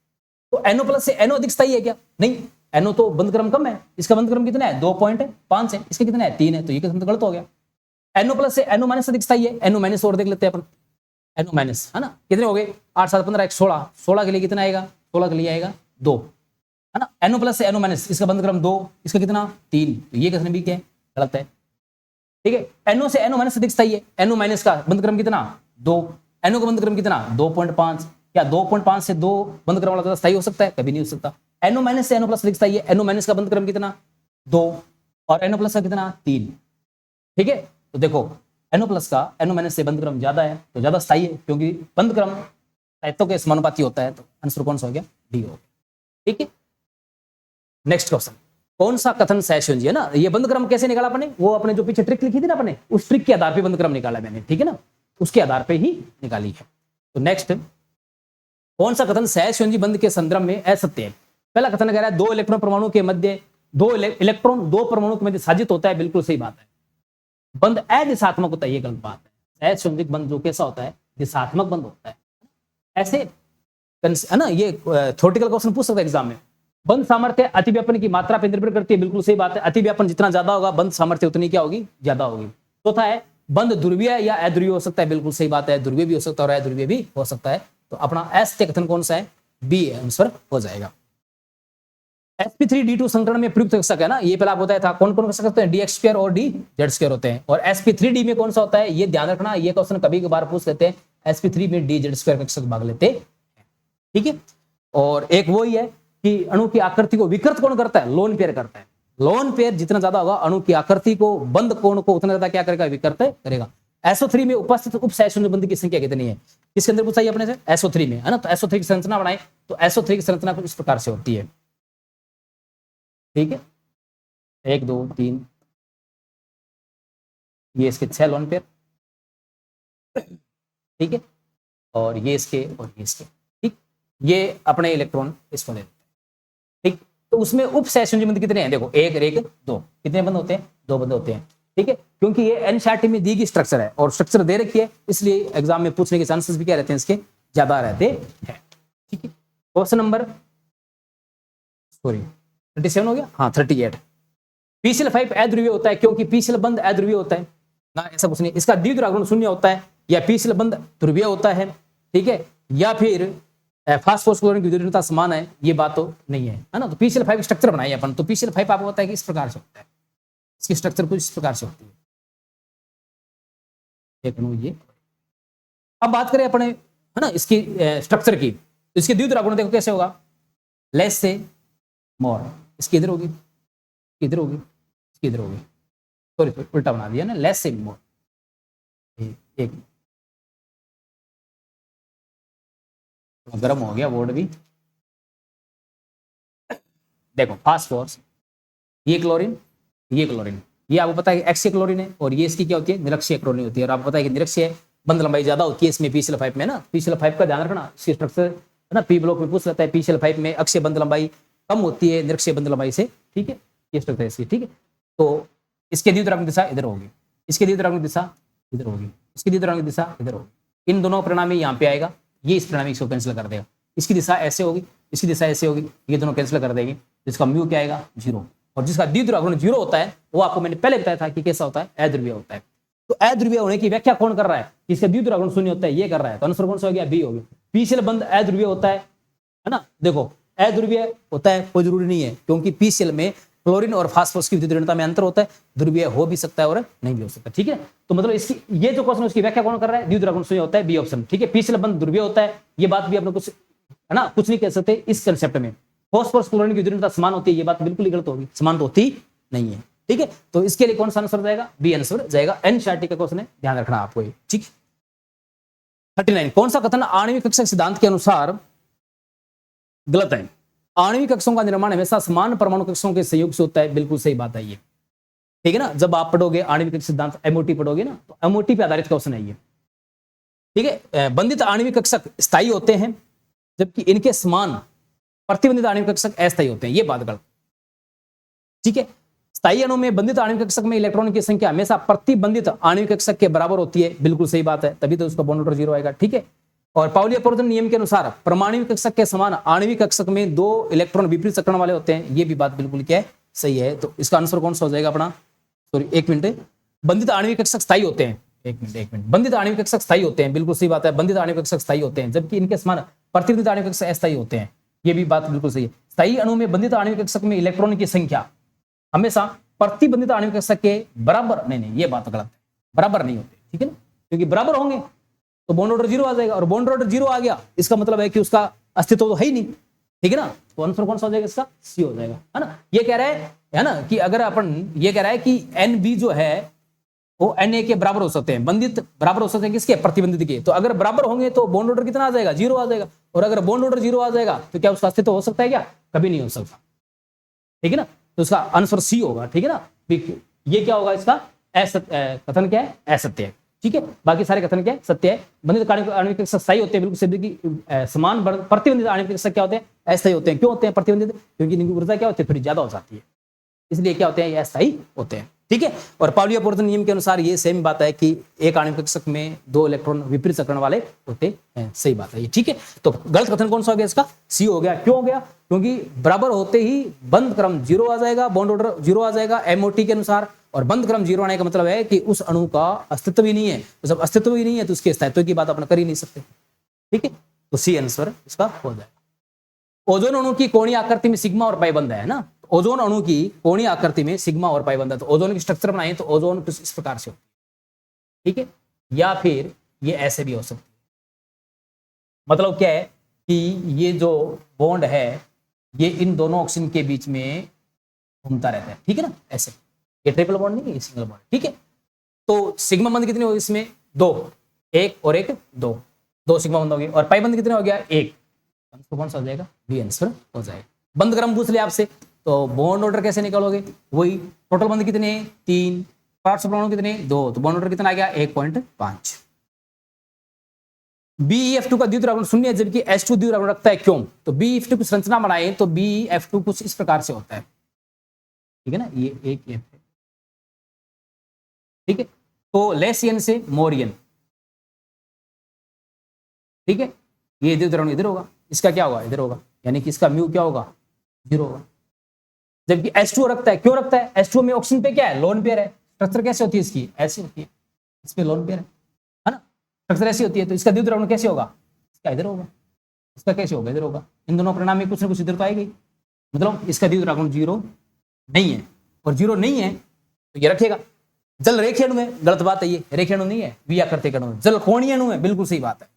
तो NO+ से NO अधिक स्थायी है क्या, नहीं, NO तो बंध क्रम कम है, इसका बंध क्रम कितना है, 2.5 है, इसका कितना है, 3 है, तो ये कथन गलत हो गया। NO+ से NO- अधिक स्थायी है, NO- और देख लेते हैं अपन, NO-, है ना, कितने हो गए, 8 7 15 16, 16 के लिए कितना आएगा, 16 के लिए आएगा 2, है ना। NO+ से NO-, इसका बंध क्रम 2, इसका कितना 3, तो ये कथन भी क्या है, गलत है, ठीक है। NO से NO- अधिक स्थायी है, NO- का बंध क्रम कितना 2, NO का बंध क्रम कितना 2.5, क्या 2.5 से 2 बंध क्रम वाला स्थायी हो सकता है, कभी नहीं हो सकता। NO- से NO+ अधिक स्थायी है, NO- का बंध क्रम कितना 2 और NO+ का कितना 3, ठीक है। तो देखो NO+ का NO- से बंध क्रम ज्यादा है, तो ज्यादा स्थायी है, क्योंकि बंध क्रम स्थायित्व के समानुपाती होता है, तो आंसर कौन सा हो गया, डी हो गया, ठीक है। नेक्स्ट क्वेश्चन, कौन सा कथन सहसंयोजी है ना, ये बंध क्रम कैसे निकाला अपने, वो अपने जो पीछे ट्रिक लिखी थी ना अपने, उस ट्रिक के आधार पे बंध क्रम निकाला मैंने, ठीक है ना, उसके आधार पे ही निकाली है। तो नेक्स्ट, कौन सा कथन सहसंयोजी बंध के संदर्भ में असत्य है। पहला कथन कह रहा है 2 इलेक्ट्रॉन परमाणु के मध्य, 2 इलेक्ट्रॉन 2 परमाणु के मध्य साजित होता है, बिल्कुल सही बात है। बंध अदिशात्मक होता है, ये गलत बात है। सहसंयोजिक बंध जो कैसा होता है, दिशात्मक बंध होता है, ऐसे, है ना, ये थ्योरेटिकल क्वेश्चन पूछ सकता है एग्जाम में। बंध सामर्थ्य अतिव्यापन की मात्रा पर निर्भर करती है, बिल्कुल सही बात है, अतिव्यापन जितना ज्यादा होगा बंध सामर्थ्य उतनी क्या होगी, ज्यादा होगी। चौथा है, बंध ध्रुवीय या अध्रुवीय हो सकता है, बिल्कुल सही बात है, ध्रुवीय भी हो सकता है और अध्रुवीय भी हो सकता है। तो अपना असत्य कथन कौन सा है, बी आंसर हो जाएगा। sp3d2 संकरण में प्रयुक्त कक्षक है ना, ये पहला बताया था, कौन कौन कक्षक होते हैं, dx² और dz² होते हैं, और sp3d में कौन सा होता है, ये ध्यान रखना, ये क्वेश्चन कभी कभार पूछ लेते हैं, sp3 में dz² कक्षक भाग लेते हैं, ठीक है। और एक वो ही है कि अणु की आकृति को विकृत कौन करता है, लोन पेयर करता है, लोन पेयर जितना ज्यादा होगा अणु की आकृति को, बंद कोण को उतना ज्यादा क्या करेगा, विकृत करेगा। SO3 में उपस्थित उप सहसंयोजक बंध की संख्या कितनी है, किसके अंदर पूछा अपने से, SO3 में, है ना। तो SO3 की संरचना बनाए, तो SO3 की संरचना कुछ इस प्रकार से होती है, ठीक है, 1 2 3, ये इसके 6 लोन पेयर, ठीक है, और ये इसके और ये इसके, ठीक, ये अपने इलेक्ट्रॉन इसको दे देते हैं, ठीक। तो उसमें उप सहसंयोजक बंध कितने हैं, देखो 1 1 2, कितने बंध होते हैं, 2 बंध होते हैं, ठीक है, क्योंकि ये एनसीईआरटी में दी गई स्ट्रक्चर है और स्ट्रक्चर दे रखी है, इसलिए एग्जाम में पूछने के चांसेस भी क्या रहते हैं, इसके ज्यादा रहते हैं, ठीक है। क्वेश्चन नंबर 37 हो गया, हाँ 38, PCl5 अध्रुवीय होता है क्योंकि PCl बंध अध्रुवीय होता है ना, ऐसा कुछ नहीं। इसका द्विध्रुव शून्य होता है या PCl बंध ध्रुवीय होता है, ठीक है, या फिर फास्फोरस क्लोरीन की द्विध्रुवता समान है, ये बात तो नहीं है ना। तो PCl5 स्ट्रक्चर बनाइए अपन, तो PCl5 आपको पता है कि इस प्रकार से होता है, इसकी स्ट्रक्चर कुछ इस प्रकार से होती है, एक अणु ये। अब बात करें अपने है ना इसकी स्ट्रक्चर की, तो इसकी द्विध्रुव देखो कैसे होगा, लेस से मोर, इसकी इधर होगी, इधर होगी, इसकी इधर होगी, सॉरी उल्टा बना दिया ना, लेस से मोर। एक गर्म हो गया बोर्ड भी, देखो फास्फोरस, ये क्लोरीन, ये क्लोरीन, ये आपको पता है कि एक्सीय क्लोरीन है, और ये इसकी क्या होती है, निरक्षीय क्लोरीन होती है, और आपको पता है कि निरक्षीय बंध लंबाई ज्यादा होती है इसमें PCl5 में ना। PCl5 का ध्यान रखना, इसकी स्ट्रक्चर है ना, पी ब्लॉक में पूछ लेता है, PCl5 में अक्षीय बंध लंबाई कम होती है निरक्षीय बंध लंबाई से, ठीक है, ये स्ट्रक्चर है इसकी, ठीक है। तो इसके द्विध्रुवांक दिशा इधर होगी, इसके द्विध्रुवांक दिशा इधर होगी, इसकी द्विध्रुवांक दिशा इधर होगी, इन दोनों परिणामी यहाँ पे आएगा, ये इस परिणामी को कैंसिल कर देगा, इसकी दिशा ऐसे होगी, इसकी दिशा ऐसे होगी, ये दोनों कैंसिल कर देंगे, जिसका म्यू क्या आएगा 0, और जिसका द्विध्रुव 0 होता है वो आपको मैंने पहले बताया था कि कैसा होता है, अध्रुवीय होता है। तो अध्रुवीय होने की व्याख्या कौन कर रहा है, इसका द्विध्रुव शून्य होता है, ये कर रहा है, तो आंसर कौन सा हो गया, बी हो गया। PCl बंध अध्रुवीय होता है ना, देखो अध्रुवीय होता है कोई जरूरी नहीं है, क्योंकि PCl में क्लोरीन और फास्फोरस की विद्युत ऋणता में अंतर होता है, ध्रुवीय हो भी सकता है और नहीं भी हो सकता, ठीक है। तो मतलब इसकी ये जो क्वेश्चन है उसकी व्याख्या कौन कर रहा है, द्विध्रुव शून्य होता है, बी ऑप्शन, ठीक है। PCl बंध ध्रुवीय होता है, ये बात भी अपने कुछ है ना, कुछ नहीं कह सकते इस कंसेप्ट में। फास्फोरस क्लोरीन की विद्युत ऋणता समान होती है, ये बात बिल्कुल ही गलत होगी, समान तो होती नहीं है, ठीक है। तो इसके लिए कौन सा आंसर जाएगा, बी आंसर जाएगा, एनसीईआरटी का क्वेश्चन है, ध्यान रखना आपको ये, ठीक। 39, कौन सा कथन आणविक कक्षक सिद्धांत के अनुसार गलत है, आणविक कक्षों का निर्माण हमेशा समान परमाणु कक्षों के सहयोग से होता है, बिल्कुल सही बात है ये, ठीक है ना। जब आप पढ़ोगे आणविक कक्षक सिद्धांत MOT पढ़ोगे ना, तो MOT पे आधारित क्वेश्चन है ये, ठीक है। बंधित आणविक कक्षक स्थायी होते हैं, जबकि इनके समान प्रतिबंधित आणविक कक्षक अस्थायी होते हैं, ये बात गलत, ठीक है। स्थायी अणु में बंधित आणविक कक्षक में इलेक्ट्रॉन की संख्या हमेशा प्रतिबंधित आणविक कक्षक के बराबर होती है, बिल्कुल सही बात है, तभी तो उसका बॉन्ड नंबर 0 आएगा, ठीक है। और पाउली अपवर्तन नियम के अनुसार परमाणु कक्षक के समान आणविक कक्षक में 2 इलेक्ट्रॉन विपरीत चक्रण वाले होते हैं, ये भी बात बिल्कुल क्या है, सही है। तो इसका आंसर कौन सा हो जाएगा अपना, सॉरी एक मिनट, बंधित आणविक कक्षक स्थायी होते हैं, एक मिनट, बंधित आणविक कक्षक स्थायी होते हैं, बिल्कुल सही बात है, बंधित आणविक कक्षक स्थायी होते हैं, जबकि इनके समान प्रतिबंधित आणविक कक्षक अस्थायी होते हैं, ये भी बात बिल्कुल सही है। स्थायी अणु में बंधित आणविक कक्षक में इलेक्ट्रॉन की संख्या हमेशा प्रतिबंधित आणविक कक्षक के बराबर, नहीं ये बात गलत है, बराबर नहीं होते, ठीक है ना, क्योंकि बराबर होंगे तो बॉन्ड ऑर्डर 0 आ जाएगा, और बॉन्ड ऑर्डर 0 आ गया इसका मतलब है कि उसका अस्तित्व तो है ही नहीं, ठीक है ना। तो आंसर कौन सा हो जाएगा इसका, सी हो जाएगा, है ना। ये कह रहा है ना कि अगर अपन ये कह रहा है कि NB जो है वो Na के बराबर हो सकते हैं, बंधित बराबर हो सकते हैं किसके, प्रतिबंधित के, तो अगर बराबर होंगे तो बॉन्ड ऑर्डर कितना आ जाएगा, 0 आ जाएगा, और अगर बॉन्ड ऑर्डर 0 आ जाएगा तो क्या उसका अस्तित्व हो सकता है, क्या कभी नहीं हो सकता, ठीक है ना। तो उसका आंसर सी होगा, ठीक है ना। ये क्या होगा इसका कथन क्या है, असत्य है, ठीक है। बाकी सारे कथन क्या है, सत्य है। बंधित आणविक कक्षक स्थायी होते हैं, बिल्कुल सिद्ध की समान। प्रतिबंधित आणविक कक्षक क्या होते हैं, अस्थायी होते हैं। क्यों होते हैं प्रतिबंधित, क्योंकि इनकी ऊर्जा क्या होती है, थोड़ी ज्यादा हो जाती है, इसलिए क्या होते हैं, ये अस्थायी होते हैं, ठीक है। और पाउली अपवर्तन नियम के अनुसार ये सेम बात है कि एक आणविक कक्षक में 2 इलेक्ट्रॉन विपरीत चक्रण वाले होते हैं, सही बात है ये, ठीक है। तो गलत कथन कौन सा हो गया इसका, सी हो गया। क्यों हो गया, क्योंकि बराबर होते ही बंद क्रम 0 आ जाएगा, बॉन्ड ऑर्डर 0 आ जाएगा MOT के अनुसार, और बंद क्रम 0 आने का मतलब है कि उस अणु का अस्तित्व ही नहीं है, तो जब अस्तित्व ही नहीं है तो उसके स्थायित्व की बात अपन कर ही नहीं सकते, ठीक है। तो सी आंसर इसका हो जाएगा। ओजोन अणु की कोणीय आकृति में सिग्मा और पाई बंध है ना, ओजोन अणु की कोणीय आकृति में सिग्मा और पाई बंध है, तो ओजोन की स्ट्रक्चर बनाए तो ओजोन कुछ इस प्रकार से होती है, ठीक है, या फिर ये ऐसे भी हो सकती है। मतलब क्या है कि ये जो बॉन्ड है ये इन दोनों ऑक्सीजन के बीच में घूमता रहता है, ठीक है ना, ऐसे। ये ट्रिपल बॉन्ड नहीं है, सिंगल बॉन्ड, ठीक है। तो सिग्मा बंध कितने होगी इसमें, 2, 1 और 1 2 सिग्मा बंध हो गए, और पाई बंध कितने हो गया, 1, आंसर कौन सा हो जाएगा, बी आंसर हो जाएगा। बंध क्रम पूछ लिया आपसे, तो बॉन्ड ऑर्डर कैसे निकालोगे, वही टोटल बंध कितने 3, पार्ट्स परमाणु कितने 2, तो बॉन्ड ऑर्डर कितना आ गया 1.5। BeF2 का द्विध्रुव 0 है, जबकि H2 द्विध्रुव रखता है, क्यों, तो BeF2 की संरचना बनाए तो BeF2 कुछ इस प्रकार से होता है, ठीक है ना, ये एक F है, ठीक है। तो लेस एन से मोर एन, ठीक है, ये द्विध्रुव इधर होगा, इसका क्या होगा, इधर होगा, यानी कि इसका म्यू क्या होगा, 0 होगा, जबकि H2O रखता है, क्यों रखता है? H2O में ऑक्सीजन पे क्या है? लोन पेयर है। स्ट्रक्चर कैसे होती है इसकी? ऐसी होती है, इस पे लोन पेयर है ना, स्ट्रक्चर ऐसी होती है। तो इसका द्विध्रुव राउंड कैसे होगा? इसका इधर होगा, इसका कैसे होगा? इधर होगा। इन दोनों परिणाम में कुछ ना कुछ इधर तो आएगी, मतलब इसका द्विध्रुव राउंड 0 नहीं है, और 0 नहीं है तो ये रखेगा। जल रेखीय अणु है, गलत बात है, ये रेखीय अणु नहीं है, व्याकृतिक अणु है। जल कोणीय अणु है, बिल्कुल सही बात है,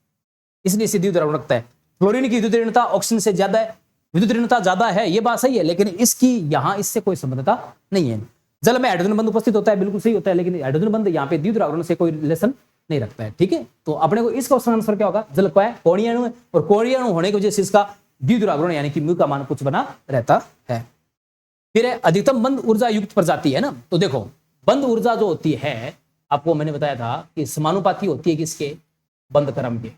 इसलिए इसे द्विध्रुव राउंड रखता है। क्लोरीन की विद्युत ऋणता ऑक्सीजन से ज्यादा है, विद्युत ऋणता ज्यादा है, ये बात सही है, लेकिन इसकी यहां इससे कोई संबंधता नहीं है। जल में हाइड्रोजन बंध उपस्थित होता है, बिल्कुल सही होता है, लेकिन हाइड्रोजन बंध यहाँ पे द्विध्रुव राउंड से कोई रिलेशन नहीं रखता है। ठीक है, तो अपने को इस क्वेश्चन आंसर क्या होगा? जल क्या है? कोणीय अणु है, और कोणीय अणु होने की वजह से इसका द्विध्रुव राउंड यानी कि म्यू का मान कुछ बना रहता है। फिर है अधिकतम बंध ऊर्जा युक्त प्रजाति है ना। तो देखो बंध ऊर्जा जो होती है, आपको मैंने बताया था कि समानुपाती होती है किसके? बंध क्रम के।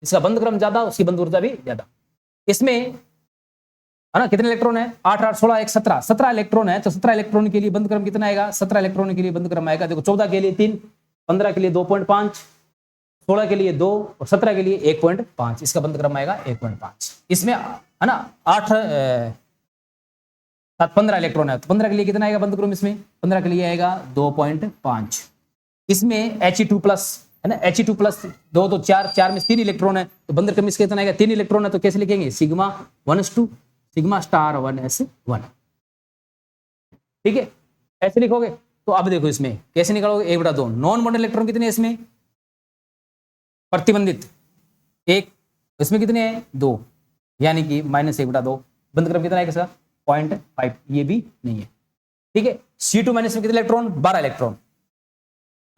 इसका बंध क्रम ज्यादा, उसकी बंध ऊर्जा भी ज्यादा। इसमें है ना कितने इलेक्ट्रॉन है? 8 8 16 1 17 17 इलेक्ट्रॉन है, तो 17 इलेक्ट्रॉन के लिए बंध क्रम कितना आएगा? 17 इलेक्ट्रॉन के लिए बंध क्रम आएगा, देखो 14 के लिए 3, 15 के लिए 2.5, 16 के लिए 2 और 17 के लिए 1.5, इसका बंध क्रम आएगा 1.5। इसमें है ना 8 7 15 इलेक्ट्रॉन है, तो 15 के लिए कितना आएगा बंध क्रम? इसमें 15 के लिए आएगा 2.5। इसमें He2+ है ना, He2+ 2 तो 4, 4 में 3 इलेक्ट्रॉन है, तो बंध क्रम इसका कितना आएगा? 3 इलेक्ट्रॉन है, तो कैसे लिखेंगे? Sigma 1s2 sigma star 1s1। ठीक है, ऐसे लिखोगे। तो अब देखो इसमें कैसे निकालोगे? 1/2। नॉन बॉन्डेड इलेक्ट्रॉन कितने हैं इसमें? प्रतिबंधित 1, इसमें कितने हैं? 2, यानी कि -1/2। बंध क्रम कितना है इसका? 0.5, ये भी नहीं है। ठीक है, C2- में कितने इलेक्ट्रॉन? 12 इलेक्ट्रॉन।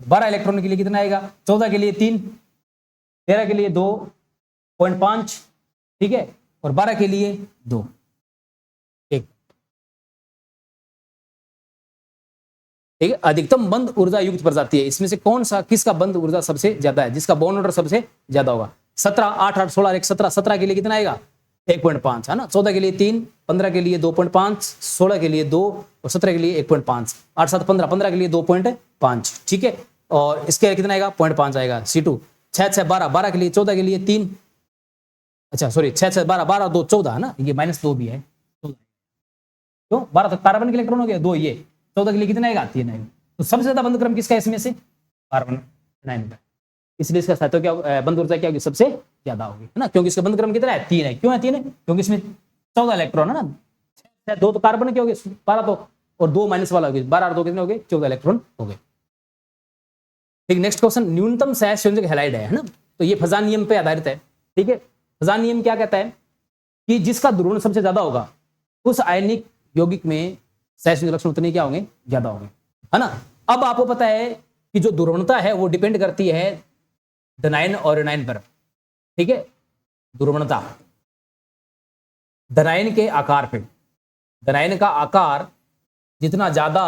12 इलेक्ट्रॉन के लिए कितना आएगा? 14 के लिए 3, 13 के लिए 2.5, ठीक है, और 12 के लिए 2, 1। ठीक है, अधिकतम बंध ऊर्जा युक्त प्रजाति है। इसमें से कौन सा, किसका बंध ऊर्जा सबसे ज्यादा है? जिसका बॉन्ड ऑर्डर सबसे ज्यादा होगा। 17 8 8 16 1 17, 17 के लिए कितना आएगा? 1.5 है ना, 14 के लिए 3, 15 के लिए 2.5, 16 के लिए 2 और 17 के लिए 1.5, 8 7 15, 15 के लिए 2.5। ठीक है, और इसके कितना आएगा? 0.5 आएगा। C2 6 6 12, 12 के लिए 14 के लिए 3, अच्छा सॉरी 6 6 12 12 2 14 है ना, ये -2 भी है, तो 12 तक कार्बन के इलेक्ट्रॉन हो गया 2, ये 14 के लिए कितना आएगा? 3 आएगा। तो सबसे ज्यादा बंध क्रम किसका है इसमें से? कार्बन 9 का, इसलिए इसका साथ क्या बंध ऊर्जा क्या होगी? सबसे ज्यादा होगी, है ना, क्योंकि इसका बंध क्रम कितना है? 3 है। क्यों है 3 है? क्योंकि इसमें 14 इलेक्ट्रॉन है ना, 2 तो कार्बन के हो गए, 12 तो, और 2 माइनस वाला हो गया, 12 और 2 कितने हो गए? 14 इलेक्ट्रॉन हो गए। ठीक, नेक्स्ट क्वेश्चन, न्यूनतम सहसंयोजक हैलाइड है ना, तो ये फजान नियम पे आधारित है। ठीक है, फजान नियम क्या कहता है कि जिसका ध्रुवण सबसे ज्यादा होगा उस आयनिक यौगिक में सहसंयोजक लक्षण उतने क्या होंगे? ज्यादा होंगे, है ना। अब आपको पता है कि जो ध्रुवणता है वो डिपेंड करती है धनायन और ऋणायन पर। ठीक है, ध्रुवणता धनायन के आकार पे, धनायन का आकार जितना ज्यादा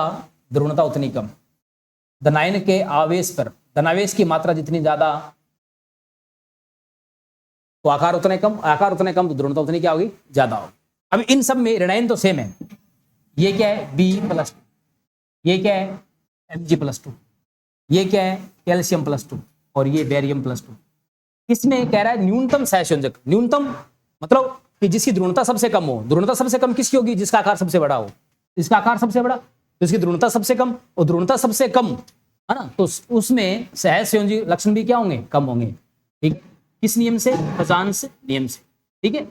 ध्रुवणता उतनी कम, धनायन के आवेश पर, धनावेश की मात्रा जितनी ज्यादा तो आकार उतने कम, आकार उतने कम तो ध्रुवणता उतनी क्या होगी? ज्यादा होगी। अब इन सब में ऋणायन तो सेम है, ये क्या है? Be+2, ये क्या है? Mg+2, ये क्या है? कैल्शियम+2, और ये बेरियम+2। इसमें कह रहा है न्यूनतम सहसंयोजक, न्यूनतम मतलब कि जिसकी ध्रुवणता सबसे कम हो। ध्रुवणता सबसे कम किसकी होगी? जिसका आकार सबसे बड़ा हो। इसका आकार सबसे बड़ा तो इसकी ध्रुवणता सबसे कम, और ध्रुवणता सबसे कम है ना, तो उसमें सहसंयोजी लक्षण भी क्या होंगे? कम होंगे। ठीक है, किस नियम से? फजान्स नियम से। ठीक है,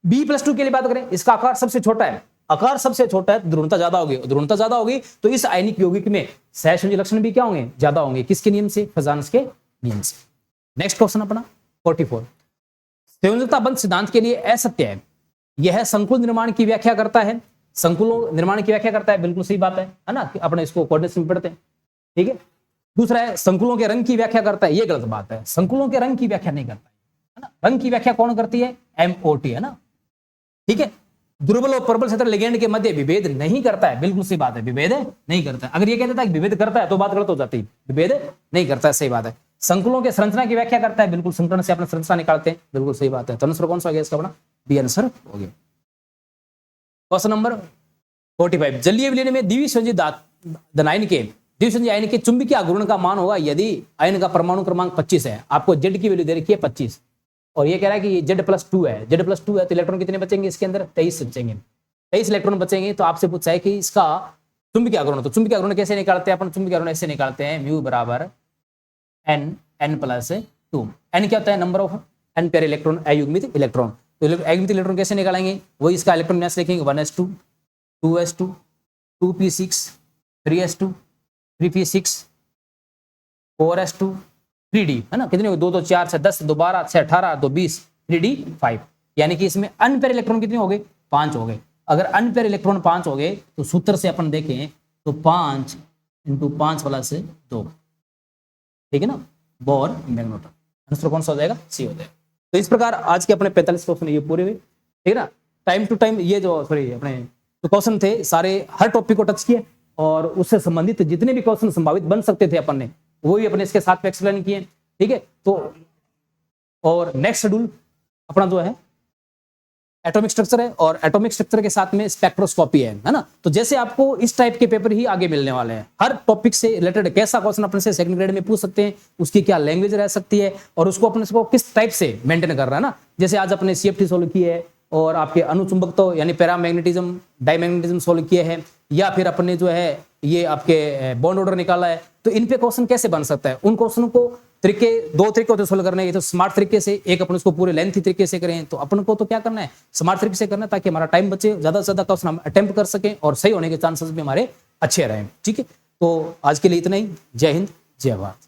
B+2 के लिए बात करें, इसका आकार सबसे छोटा है, आकार सबसे छोटा है, ध्रुवणता ज्यादा होगी, ध्रुवणता ज्यादा होगी तो इस आयनिक यौगिक में सहसंयोजी लक्षण भी क्या होंगे? ज्यादा होंगे। किसके नियम से? फजान्स के नियम से। नेक्स्ट क्वेश्चन अपना 44, संयोजकता बंध सिद्धांत के लिए असत्य है। यह संकुल निर्माण की व्याख्या करता है, संकुलों निर्माण की व्याख्या करता है, बिल्कुल सही बात है ना, अपने इसको कोऑर्डिनेट्स में पढ़ते हैं। ठीक है, दूसरा है संकुलों के रंग की व्याख्या करता है, ये गलत बात है, संकुलों के रंग की व्याख्या नहीं करता है ना, रंग की व्याख्या कौन करती है? MOT है ना। ठीक है, दुर्बल और प्रबल क्षेत्र लिगेंड के मध्य विभेद नहीं करता है, बिल्कुल सही बात है, विभेद नहीं करता है। अगर ये कहता है कि विभेद करता है तो बात गलत हो जाती है, विभेद नहीं करता है, सही बात है। संकुलों के संरचना की व्याख्या करता है, बिल्कुल संकलन से अपना संरचना निकालते हैं, बिल्कुल सही बात है। तो आंसर कौन सा हो गया इसका? अपना बी आंसर हो गया। क्वेश्चन नंबर 45, जलीय विलयन में द्विसंयोजी धनायन के द्विसंयोजी आयन के चुंबकीय आघूर्ण का मान होगा यदि आयन का परमाणु क्रमांक 25 है। आपको Z की वैल्यू दे रखी है 25, और ये कह रहा है कि ये Z+2 है, Z+2 है तो इलेक्ट्रॉन कितने बचेंगे इसके अंदर? 23 बचेंगे। 23 इलेक्ट्रॉन बचेंगे तो आपसे पूछा है कि इसका चुंबकीय आघूर्ण, तो चुंबकीय आघूर्ण कैसे निकालते हैं अपन? चुंबकीय आघूर्ण ऐसे निकालते हैं, म्यू बराबर n प्लस 2। n क्या होता है? Number of n pair electron, अयुग्मित इलेक्ट्रॉन। तो अयुग्मित इलेक्ट्रॉन कैसे निकालेंगे? वही इसका इलेक्ट्रॉन विन्यास लिखेंगे, 1s2 2s2 2p6 3s2 3p6 4s2 3d, है ना? कितने हो? 2 2 4 6 10 2 12 6 18 2 20 3d 5, यानी कि इसमें अनपेयर इलेक्ट्रॉन कितने हो गए? 5 हो गए। अगर अनपेयर इलेक्ट्रॉन 5 हो गए तो सूत्र से अपन देखें तो 5 × 5 प्लस 2, ठीक है ना, बोर मैग्नेटॉन। आंसर कौन सा हो जाएगा? सी हो जाएगा। तो इस प्रकार आज के अपने 45 क्वेश्चन ये पूरे हुए, ठीक है ना। टाइम टू टाइम ये जो अपने जो क्वेश्चन थे सारे हर टॉपिक को टच किए और उससे संबंधित जितने भी क्वेश्चन संभावित बन सकते थे अपन ने वो भी अपने इसके साथ में एक्सप्लेन किए, ठीक है। तो और नेक्स्ट शेड्यूल अपना जो है एटॉमिक स्ट्रक्चर है और एटॉमिक स्ट्रक्चर के साथ में स्पेक्ट्रोस्कोपी है ना। तो जैसे आपको इस टाइप के पेपर ही आगे मिलने वाले हैं, हर टॉपिक से रिलेटेड कैसा क्वेश्चन अपने से सेकंड ग्रेड में पूछ सकते हैं, उसकी क्या लैंग्वेज रह सकती है और उसको अपने को किस टाइप से मेंटेन कर रहा है ना। जैसे आज अपने CFT सोल्व किए है और आपके अनुचुंबकत्व यानी पैरामैग्नेटिज्म डायमैग्नेटिज्म सोल्व किए हैं, या फिर अपने जो है ये आपके बॉन्ड ऑर्डर निकाला है, तो इन पे क्वेश्चन कैसे बन सकता है, उन क्वेश्चन को दो तरीके होते सोल्व करने के। तो स्मार्ट तरीके से, एक अपन उसको पूरे लेंथ तरीके से करें, तो अपन को तो क्या करना है, स्मार्ट तरीके से करना है ताकि हमारा टाइम बचे, ज्यादा से ज्यादा क्वेश्चन हम अटेम्प्ट कर सकें और सही होने के चांसेस भी हमारे अच्छे रहें, ठीक है। तो आज के लिए इतना ही। जय हिंद, जय भारत।